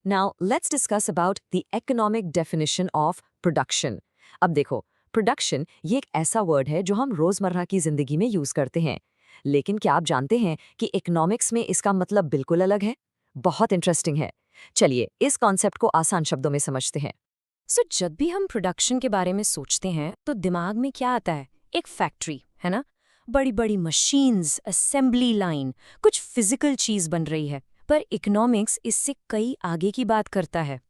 Now, let's discuss about the economic definition of production. अब देखो, production ये एक ऐसा वर्ड है जो हम रोजमर्रा की जिंदगी में यूज करते हैं। लेकिन क्या आप जानते हैं कि इकोनॉमिक्स में इसका मतलब बिल्कुल अलग है? बहुत इंटरेस्टिंग है। चलिए इस कॉन्सेप्ट को आसान शब्दों में समझते हैं। जब भी हम प्रोडक्शन के बारे में सोचते हैं तो दिमाग में क्या आता है? एक फैक्ट्री, है ना? बड़ी बड़ी मशीन्स, असेंबली लाइन, कुछ फिजिकल चीज बन रही है। पर इकोनॉमिक्स इससे कई आगे की बात करता है।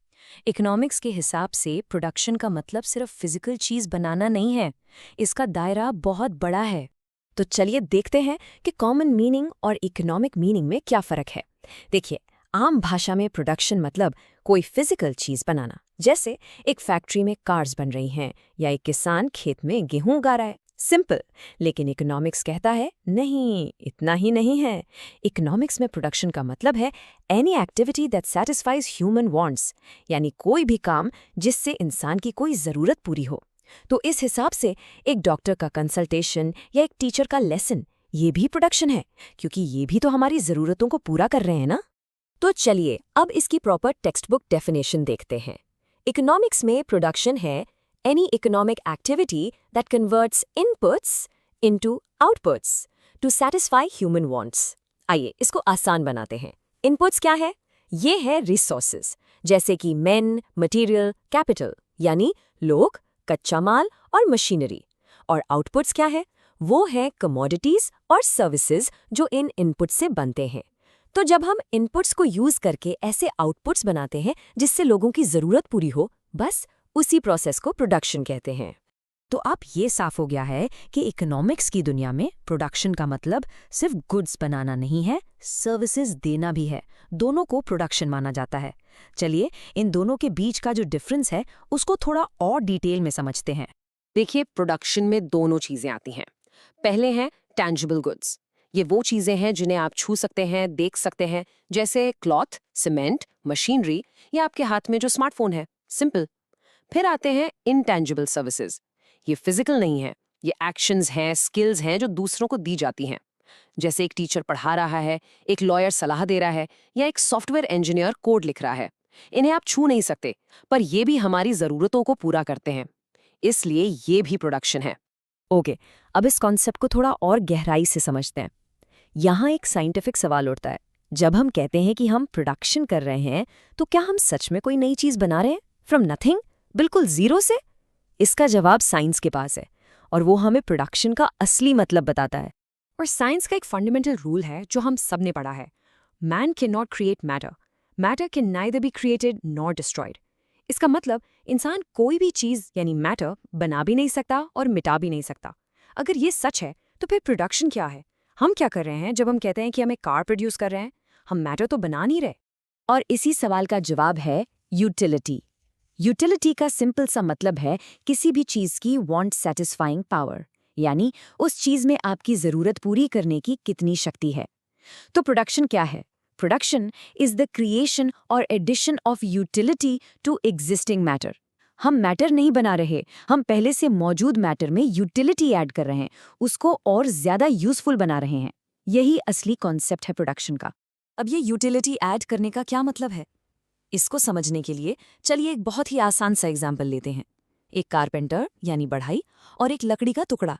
इकोनॉमिक्स के हिसाब से प्रोडक्शन का मतलब सिर्फ फिजिकल चीज बनाना नहीं है, इसका दायरा बहुत बड़ा है। तो चलिए देखते हैं कि कॉमन मीनिंग और इकोनॉमिक मीनिंग में क्या फर्क है। देखिए, आम भाषा में प्रोडक्शन मतलब कोई फिजिकल चीज बनाना, जैसे एक फैक्ट्री में कार्स बन रही हैं या एक किसान खेत में गेहूं उगा रहा है। सिंपल। लेकिन इकोनॉमिक्स कहता है नहीं, इतना ही नहीं है। इकोनॉमिक्स में प्रोडक्शन का मतलब है any activity that satisfies human wants, यानी कोई भी काम जिससे इंसान की कोई ज़रूरत पूरी हो। तो इस हिसाब से एक डॉक्टर का कंसल्टेशन या एक टीचर का लेसन, ये भी प्रोडक्शन है, क्योंकि ये भी तो हमारी ज़रूरतों को पूरा कर रहे हैं ना। तो चलिए अब इसकी प्रॉपर टेक्स्ट बुक डेफिनेशन देखते हैं। इकोनॉमिक्स में प्रोडक्शन है any economic activity that converts inputs into outputs to satisfy human wants। आइए इसको आसान बनाते हैं। Inputs क्या है? ये है resources, जैसे कि men, material, capital, यानी लोग, कच्चा माल और मशीनरी। और outputs क्या है? वो है commodities और services जो इन inputs से बनते हैं। तो जब हम inputs को यूज करके ऐसे outputs बनाते हैं जिससे लोगों की जरूरत पूरी हो, बस उसी प्रोसेस को प्रोडक्शन कहते हैं। तो अब ये साफ हो गया है कि इकोनॉमिक्स की दुनिया में प्रोडक्शन का मतलब सिर्फ गुड्स बनाना नहीं है, सर्विसेज देना भी है। दोनों को प्रोडक्शन माना जाता है। चलिए इन दोनों के बीच का जो डिफरेंस है उसको थोड़ा और डिटेल में समझते हैं। देखिए, प्रोडक्शन में दोनों चीजें आती हैं। पहले हैं टैंजिबल गुड्स। ये वो चीजें हैं जिन्हें आप छू सकते हैं, देख सकते हैं, जैसे क्लॉथ, सीमेंट, मशीनरी या आपके हाथ में जो स्मार्टफोन है। सिंपल। फिर आते हैं इनटैंजिबल सर्विसेज। ये फिजिकल नहीं है, ये एक्शंस हैं, स्किल्स हैं जो दूसरों को दी जाती हैं। जैसे एक टीचर पढ़ा रहा है, एक लॉयर सलाह दे रहा है या एक सॉफ्टवेयर इंजीनियर कोड लिख रहा है। इन्हें आप छू नहीं सकते, पर ये भी हमारी जरूरतों को पूरा करते हैं, इसलिए ये भी प्रोडक्शन है। ओके, अब इस कॉन्सेप्ट को थोड़ा और गहराई से समझते हैं। यहाँ एक साइंटिफिक सवाल उठता है। जब हम कहते हैं कि हम प्रोडक्शन कर रहे हैं, तो क्या हम सच में कोई नई चीज बना रहे हैं फ्रॉम नथिंग, बिल्कुल जीरो से? इसका जवाब साइंस के पास है, और वो हमें प्रोडक्शन का असली मतलब बताता है। और साइंस का एक फंडामेंटल रूल है जो हम सब ने पढ़ा है। Man can not create matter, matter can neither be created nor destroyed. इसका मतलब इंसान कोई भी चीज यानी मैटर बना भी नहीं सकता और मिटा भी नहीं सकता। अगर ये सच है तो फिर प्रोडक्शन क्या है? हम क्या कर रहे हैं जब हम कहते हैं कि हम एक कार प्रोड्यूस कर रहे हैं? हम मैटर तो बना नहीं रहे। और इसी सवाल का जवाब है यूटिलिटी। यूटिलिटी का सिंपल सा मतलब है किसी भी चीज की वांट सेटिस्फाइंग पावर, यानी उस चीज में आपकी जरूरत पूरी करने की कितनी शक्ति है। तो प्रोडक्शन क्या है? प्रोडक्शन इज द क्रिएशन और addition of utility to existing matter. हम मैटर नहीं बना रहे, हम पहले से मौजूद मैटर में यूटिलिटी ऐड कर रहे हैं, उसको और ज्यादा यूजफुल बना रहे हैं। यही असली कॉन्सेप्ट है प्रोडक्शन का। अब ये यूटिलिटी ऐड करने का क्या मतलब है? इसको समझने के लिए चलिए एक बहुत ही आसान सा एग्जाम्पल लेते हैं। एक कारपेंटर यानी बढ़ाई और एक लकड़ी का टुकड़ा।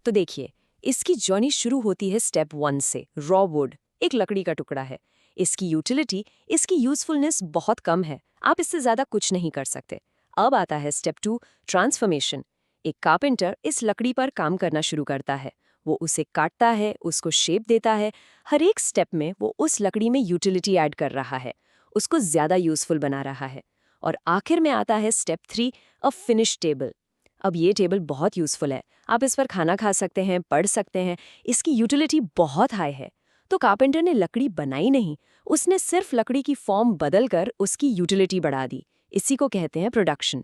तो देखिए, इसकी जर्नी शुरू होती है स्टेप 1 से, रॉ वुड, एक लकड़ी का टुकड़ा है। इसकी यूटिलिटी, इसकी यूजफुलनेस बहुत कम है, आप इससे ज्यादा कुछ नहीं कर सकते। अब आता है स्टेप 2, ट्रांसफॉर्मेशन। एक कारपेंटर इस लकड़ी पर काम करना शुरू करता है। वो उसे काटता है, उसको शेप देता है। हर एक स्टेप में वो उस लकड़ी में यूटिलिटी ऐड कर रहा है, उसको ज्यादा यूजफुल बना रहा है। और आखिर में आता है स्टेप 3, अ फिनिश टेबल। अब ये टेबल बहुत यूजफुल है, आप इस पर खाना खा सकते हैं, पढ़ सकते हैं, इसकी यूटिलिटी बहुत हाई है। तो कारपेंटर ने लकड़ी बनाई नहीं, उसने सिर्फ लकड़ी की फॉर्म बदलकर उसकी यूटिलिटी बढ़ा दी। इसी को कहते हैं प्रोडक्शन।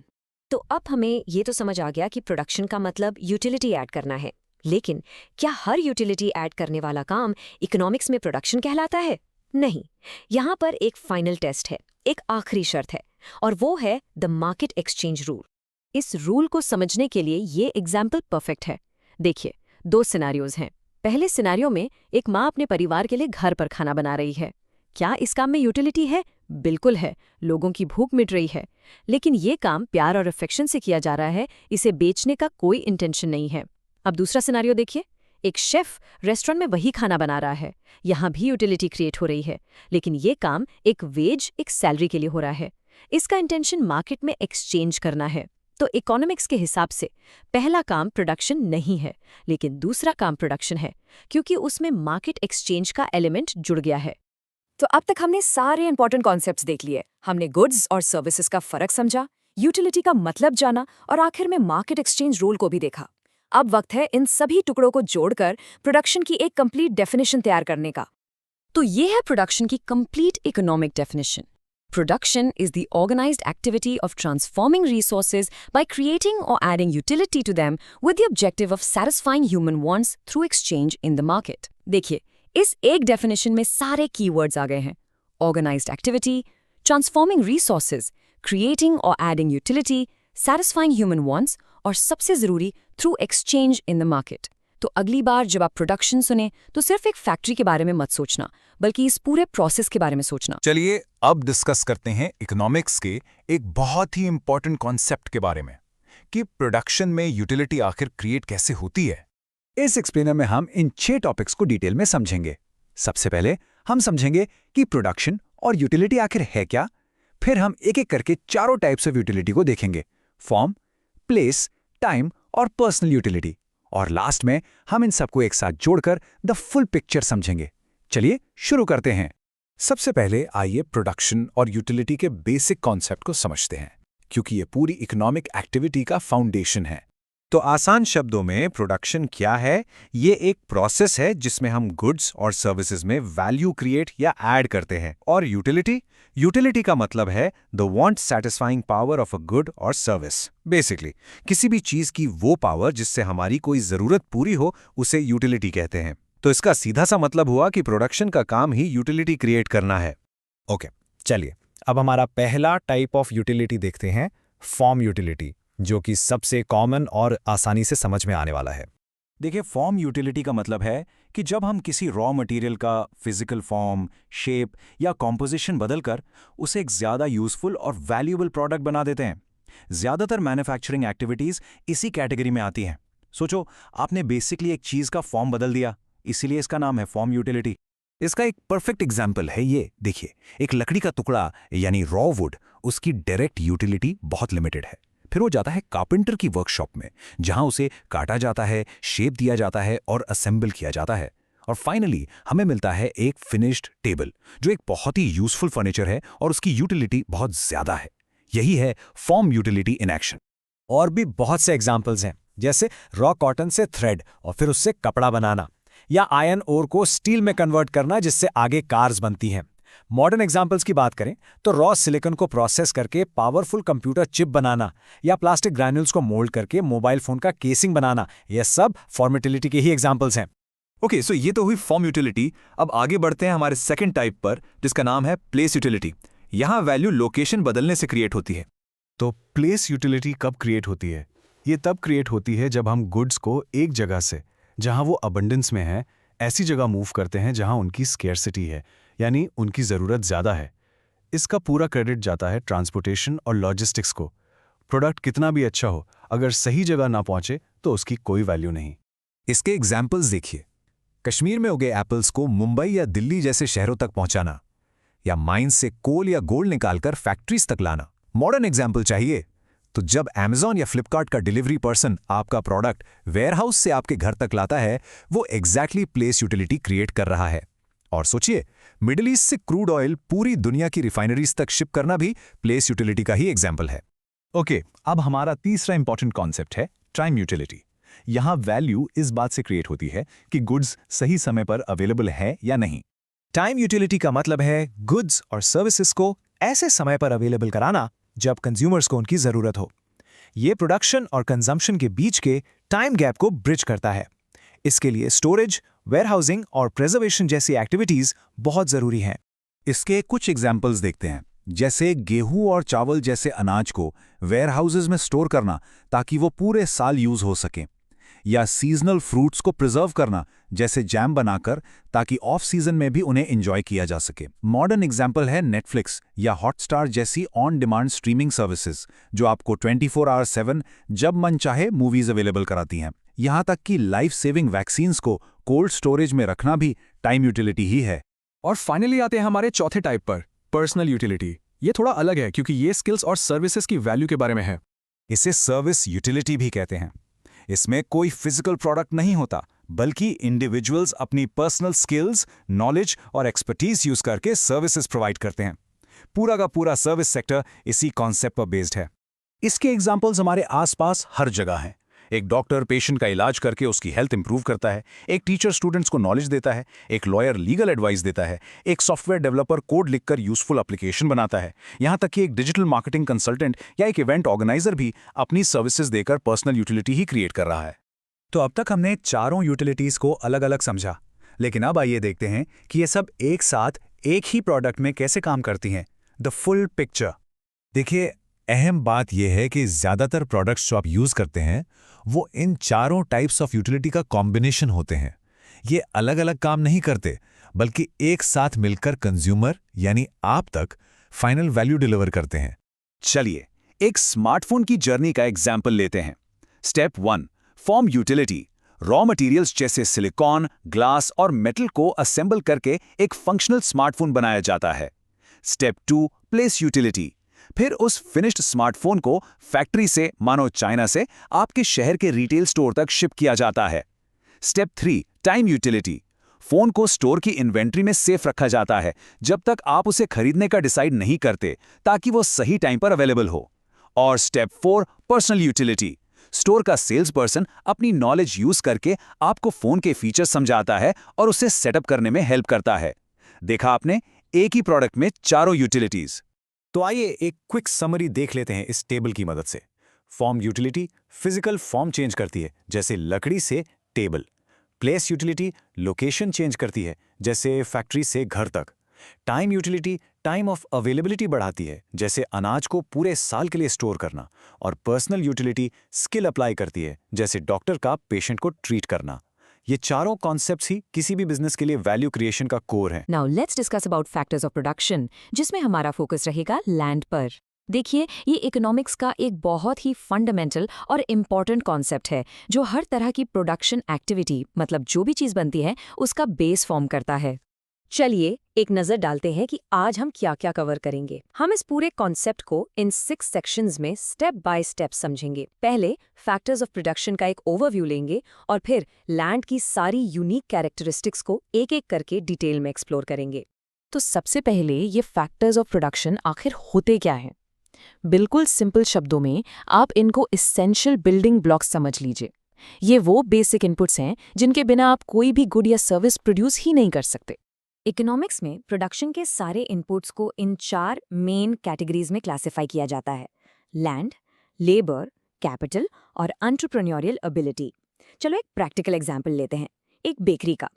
तो अब हमें ये तो समझ आ गया कि प्रोडक्शन का मतलब यूटिलिटी ऐड करना है, लेकिन क्या हर यूटिलिटी ऐड करने वाला काम इकोनॉमिक्स में प्रोडक्शन कहलाता है? नहीं। यहाँ पर एक फाइनल टेस्ट है, एक आखिरी शर्त है, और वो है द मार्केट एक्सचेंज रूल। इस रूल को समझने के लिए ये एग्जाम्पल परफेक्ट है। देखिए, 2 सिनेरियोज हैं। पहले सिनेरियो में एक माँ अपने परिवार के लिए घर पर खाना बना रही है। क्या इस काम में यूटिलिटी है? बिल्कुल है, लोगों की भूख मिट रही है। लेकिन ये काम प्यार और अफेक्शन से किया जा रहा है, इसे बेचने का कोई इंटेंशन नहीं है। अब दूसरा सिनारियो देखिए। एक शेफ रेस्टोरेंट में वही खाना बना रहा है, यहाँ भी यूटिलिटी क्रिएट हो रही है, लेकिन ये काम एक वेज, एक सैलरी के लिए हो रहा है। इसका इंटेंशन मार्केट में एक्सचेंज करना है। तो इकोनॉमिक्स के हिसाब से पहला काम प्रोडक्शन नहीं है, लेकिन दूसरा काम प्रोडक्शन है, क्योंकि उसमें मार्केट एक्सचेंज का एलिमेंट जुड़ गया है। तो अब तक हमने सारे इंपॉर्टेंट कॉन्सेप्ट्स देख लिए। हमने गुड्स और सर्विसेज का फर्क समझा, यूटिलिटी का मतलब जाना और आखिर में मार्केट एक्सचेंज रोल को भी देखा। अब वक्त है इन सभी टुकड़ों को जोड़कर प्रोडक्शन की एक कंप्लीट डेफिनेशन तैयार करने का। तो ये है प्रोडक्शन की complete economic definition. Production is the organized activity of transforming resources by creating or adding utility to them with the objective of satisfying human wants through exchange in the market. देखिए, इस एक definition में सारे keywords आ गए हैं। Organized activity, transforming resources, creating or adding utility, satisfying human wants और सबसे ज़रूरी through exchange in the market. तो अगली बार जब आप प्रोडक्शन सुने तो सिर्फ एक फैक्ट्री के बारे में मत सोचना, बल्कि इस पूरे प्रोसेस के बारे में सोचना। चलिए अब डिस्कस करते हैं इकोनॉमिक्स के एक बहुत ही इंपॉर्टेंट कॉन्सेप्ट के बारे में कि प्रोडक्शन में यूटिलिटी आखिर क्रिएट कैसे होती है। इस एक्सप्लेनर में हम इन 6 टॉपिक्स को डिटेल में समझेंगे। सबसे पहले हम समझेंगे कि प्रोडक्शन और यूटिलिटी आखिर है क्या। फिर हम एक एक करके चारों टाइप्स ऑफ यूटिलिटी को देखेंगे: फॉर्म, प्लेस, टाइम और पर्सनल यूटिलिटी। और लास्ट में हम इन सबको एक साथ जोड़कर द फुल पिक्चर समझेंगे। चलिए शुरू करते हैं। सबसे पहले आइए प्रोडक्शन और यूटिलिटी के बेसिक कॉन्सेप्ट को समझते हैं, क्योंकि ये पूरी इकोनॉमिक एक्टिविटी का फाउंडेशन है। तो आसान शब्दों में प्रोडक्शन क्या है? ये एक प्रोसेस है जिसमें हम गुड्स और सर्विसेज में वैल्यू क्रिएट या ऐड करते हैं। और यूटिलिटी का मतलब है the want satisfying power of a good और सर्विस। बेसिकली किसी भी चीज की वो पावर जिससे हमारी कोई जरूरत पूरी हो, उसे यूटिलिटी कहते हैं। तो इसका सीधा सा मतलब हुआ कि प्रोडक्शन का काम ही यूटिलिटी क्रिएट करना है। ओके, चलिए अब हमारा पहला टाइप ऑफ यूटिलिटी देखते हैं, फॉर्म यूटिलिटी, जो कि सबसे कॉमन और आसानी से समझ में आने वाला है। देखिए, फॉर्म यूटिलिटी का मतलब है कि जब हम किसी रॉ मटेरियल का फिजिकल फॉर्म, शेप या कॉम्पोजिशन बदलकर उसे एक ज़्यादा यूजफुल और वैल्यूएबल प्रोडक्ट बना देते हैं। ज़्यादातर मैन्युफैक्चरिंग एक्टिविटीज़ इसी कैटेगरी में आती हैं। सोचो, आपने बेसिकली एक चीज़ का फॉर्म बदल दिया, इसीलिए इसका नाम है फॉर्म यूटिलिटी। इसका एक परफेक्ट एग्जाम्पल है ये। देखिए, एक लकड़ी का टुकड़ा यानी रॉ वुड, उसकी डायरेक्ट यूटिलिटी बहुत लिमिटेड है। फिर वो जाता है कारपेंटर की वर्कशॉप में, जहां उसे काटा जाता है, शेप दिया जाता है और असेंबल किया जाता है। और फाइनली हमें मिलता है एक फिनिश्ड टेबल, जो एक बहुत ही यूजफुल फर्नीचर है और उसकी यूटिलिटी बहुत ज्यादा है। यही है फॉर्म यूटिलिटी इन एक्शन। और भी बहुत से एग्जाम्पल्स हैं, जैसे रॉ कॉटन से थ्रेड और फिर उससे कपड़ा बनाना, या आयरन ओर को स्टील में कन्वर्ट करना जिससे आगे कार्स बनती हैं। मॉडर्न एग्जाम्पल्स की बात करें तो रॉ सिलिकॉन को प्रोसेस करके पावरफुल कंप्यूटर चिप बनाना, या प्लास्टिक ग्रैन्यूल्स को मोल्ड करके मोबाइल फोन का केसिंग बनाना, ये सब फॉर्म यूटिलिटी के ही एग्जाम्पल्स हैं। ओके, सो ये तो हुई फॉर्म यूटिलिटी। अब आगे बढ़ते हैं हमारे सेकंड टाइप पर, जिसका नाम है प्लेस यूटिलिटी। यहाँ वैल्यू लोकेशन बदलने से क्रिएट होती है। तो प्लेस यूटिलिटी कब क्रिएट होती है? ये तब क्रिएट होती है जब हम गुड्स को एक जगह से, जहां वो अबंडेंस में है, ऐसी जगह मूव करते हैं जहां उनकी स्केर्सिटी है, यानी उनकी ज़रूरत ज़्यादा है। इसका पूरा क्रेडिट जाता है ट्रांसपोर्टेशन और लॉजिस्टिक्स को। प्रोडक्ट कितना भी अच्छा हो, अगर सही जगह ना पहुंचे तो उसकी कोई वैल्यू नहीं। इसके एग्जाम्पल्स देखिए। कश्मीर में उगे एप्पल्स को मुंबई या दिल्ली जैसे शहरों तक पहुंचाना, या माइंस से कोल या गोल्ड निकालकर फैक्ट्रीज तक लाना। मॉडर्न एग्जाम्पल चाहिए तो जब Amazon या Flipkart का डिलीवरी पर्सन आपका प्रोडक्ट वेयरहाउस से आपके घर तक लाता है, वो एग्जैक्टली प्लेस यूटिलिटी क्रिएट कर रहा है। और सोचिए, मिडिल ईस्ट से क्रूड ऑयल पूरी दुनिया की रिफाइनरीज तक शिप करना भी प्लेस यूटिलिटी का ही एग्जाम्पल है। ओके, अब हमारा तीसरा इंपॉर्टेंट कॉन्सेप्ट है टाइम यूटिलिटी। यहाँ वैल्यू इस बात से क्रिएट होती है कि गुड्स सही समय पर अवेलेबल है या नहीं। टाइम यूटिलिटी का मतलब है गुड्स और सर्विसेज को ऐसे समय पर अवेलेबल कराना जब कंज्यूमर्स को उनकी जरूरत हो। ये प्रोडक्शन और कंजम्पशन के बीच के टाइम गैप को ब्रिज करता है। इसके लिए स्टोरेज, वेयरहाउसिंग और प्रिजर्वेशन जैसी एक्टिविटीज बहुत जरूरी हैं। इसके कुछ एग्जाम्पल्स देखते हैं, जैसे गेहूं और चावल जैसे अनाज को वेयरहाउसेज में स्टोर करना ताकि वो पूरे साल यूज हो सकें, या सीजनल फ्रूट्स को प्रिजर्व करना, जैसे जैम बनाकर, ताकि ऑफ सीजन में भी उन्हें एंजॉय किया जा सके। मॉडर्न एग्जाम्पल है नेटफ्लिक्स या हॉटस्टार जैसी ऑन डिमांड स्ट्रीमिंग सर्विसेज, जो आपको 24/7 जब मन चाहे मूवीज अवेलेबल कराती हैं। यहाँ तक कि लाइफ सेविंग वैक्सीन्स को कोल्ड स्टोरेज में रखना भी टाइम यूटिलिटी ही है। और फाइनली आते हैं हमारे चौथे टाइप पर, पर्सनल यूटिलिटी। ये थोड़ा अलग है क्योंकि ये स्किल्स और सर्विसेज की वैल्यू के बारे में है। इसे सर्विस यूटिलिटी भी कहते हैं। इसमें कोई फिजिकल प्रोडक्ट नहीं होता, बल्कि इंडिविजुअल्स अपनी पर्सनल स्किल्स, नॉलेज और एक्सपर्टीज यूज करके सर्विसेज प्रोवाइड करते हैं। पूरा का पूरा सर्विस सेक्टर इसी कॉन्सेप्ट पर बेस्ड है। इसके एग्जाम्पल्स हमारे आसपास हर जगह हैं। एक डॉक्टर पेशेंट का इलाज करके उसकी हेल्थ इंप्रूव करता है, एक टीचर स्टूडेंट्स को नॉलेज देता है, एक लॉयर लीगल एडवाइस देता है, एक सॉफ्टवेयर डेवलपर कोड लिखकर यूजफुल एप्लीकेशन बनाता है, यहाँ तक कि एक डिजिटल मार्केटिंग कंसल्टेंट या एक इवेंट ऑर्गेनाइजर भी अपनी सर्विसेज देकर पर्सनल यूटिलिटी ही क्रिएट कर रहा है। तो अब तक हमने चारों यूटिलिटीज को अलग अलग समझा, लेकिन अब आइए देखते हैं कि ये सब एक साथ एक ही प्रोडक्ट में कैसे काम करती हैं। The full picture. देखिए, अहम बात यह है कि ज़्यादातर प्रोडक्ट्स जो आप यूज़ करते हैं वो इन चारों टाइप्स ऑफ यूटिलिटी का कॉम्बिनेशन होते हैं। ये अलग अलग काम नहीं करते, बल्कि एक साथ मिलकर कंज्यूमर यानी आप तक फाइनल वैल्यू डिलीवर करते हैं। चलिए एक स्मार्टफोन की जर्नी का एग्जाम्पल लेते हैं। Step 1, form utility. Raw materials जैसे सिलिकॉन, ग्लास और मेटल को असेंबल करके एक फंक्शनल स्मार्टफोन बनाया जाता है। Step 2, place utility. फिर उस फिनिश्ड स्मार्टफोन को फैक्ट्री से, मानो चाइना से, आपके शहर के रिटेल स्टोर तक शिप किया जाता है। Step 3, time utility. फोन को स्टोर की इन्वेंट्री में सेफ रखा जाता है जब तक आप उसे खरीदने का डिसाइड नहीं करते, ताकि वो सही टाइम पर अवेलेबल हो। और स्टेप 4, पर्सनल यूटिलिटी। स्टोर का सेल्स पर्सन अपनी नॉलेज यूज करके आपको फोन के फीचर्स समझाता है और उसे सेटअप करने में हेल्प करता है। देखा आपने, एक ही प्रोडक्ट में चारों यूटिलिटीज। तो आइए एक क्विक समरी देख लेते हैं इस टेबल की मदद से। Form utility physical form change करती है, जैसे लकड़ी से table. Place utility location change करती है, जैसे फैक्ट्री से घर तक। Time utility time of availability बढ़ाती है, जैसे अनाज को पूरे साल के लिए स्टोर करना। और पर्सनल यूटिलिटी स्किल अप्लाई करती है, जैसे डॉक्टर का पेशेंट को ट्रीट करना। ये चारों कॉन्सेप्ट्स ही किसी भी बिजनेस के लिए वैल्यू क्रिएशन का कोर है। Now let's discuss about factors of production, जिसमें हमारा फोकस रहेगा लैंड पर। देखिए, ये इकोनॉमिक्स का एक बहुत ही फंडामेंटल और इम्पॉर्टेंट कॉन्सेप्ट है, जो हर तरह की प्रोडक्शन एक्टिविटी, मतलब जो भी चीज़ बनती है, उसका बेस फॉर्म करता है। चलिए एक नज़र डालते हैं कि आज हम क्या क्या कवर करेंगे। हम इस पूरे कॉन्सेप्ट को इन 6 सेक्शंस में स्टेप बाय स्टेप समझेंगे। पहले फैक्टर्स ऑफ प्रोडक्शन का एक ओवरव्यू लेंगे और फिर लैंड की सारी यूनिक कैरेक्टरिस्टिक्स को एक एक करके डिटेल में एक्सप्लोर करेंगे। तो सबसे पहले ये फैक्टर्स ऑफ प्रोडक्शन आखिर होते क्या हैं? बिल्कुल सिंपल शब्दों में आप इनको इसेंशियल बिल्डिंग ब्लॉक्स समझ लीजिए। ये वो बेसिक इनपुट्स हैं जिनके बिना आप कोई भी गुड या सर्विस प्रोड्यूस ही नहीं कर सकते। इकोनॉमिक्स में प्रोडक्शन के सारे इनपुट्स को इन 4 मेन कैटेगरीज में क्लासिफाई किया जाता है: लैंड, लेबर, कैपिटल और एंटरप्रेन्योरियल एबिलिटी। चलो एक प्रैक्टिकल एग्जांपल लेते हैं। एक बेकरी का।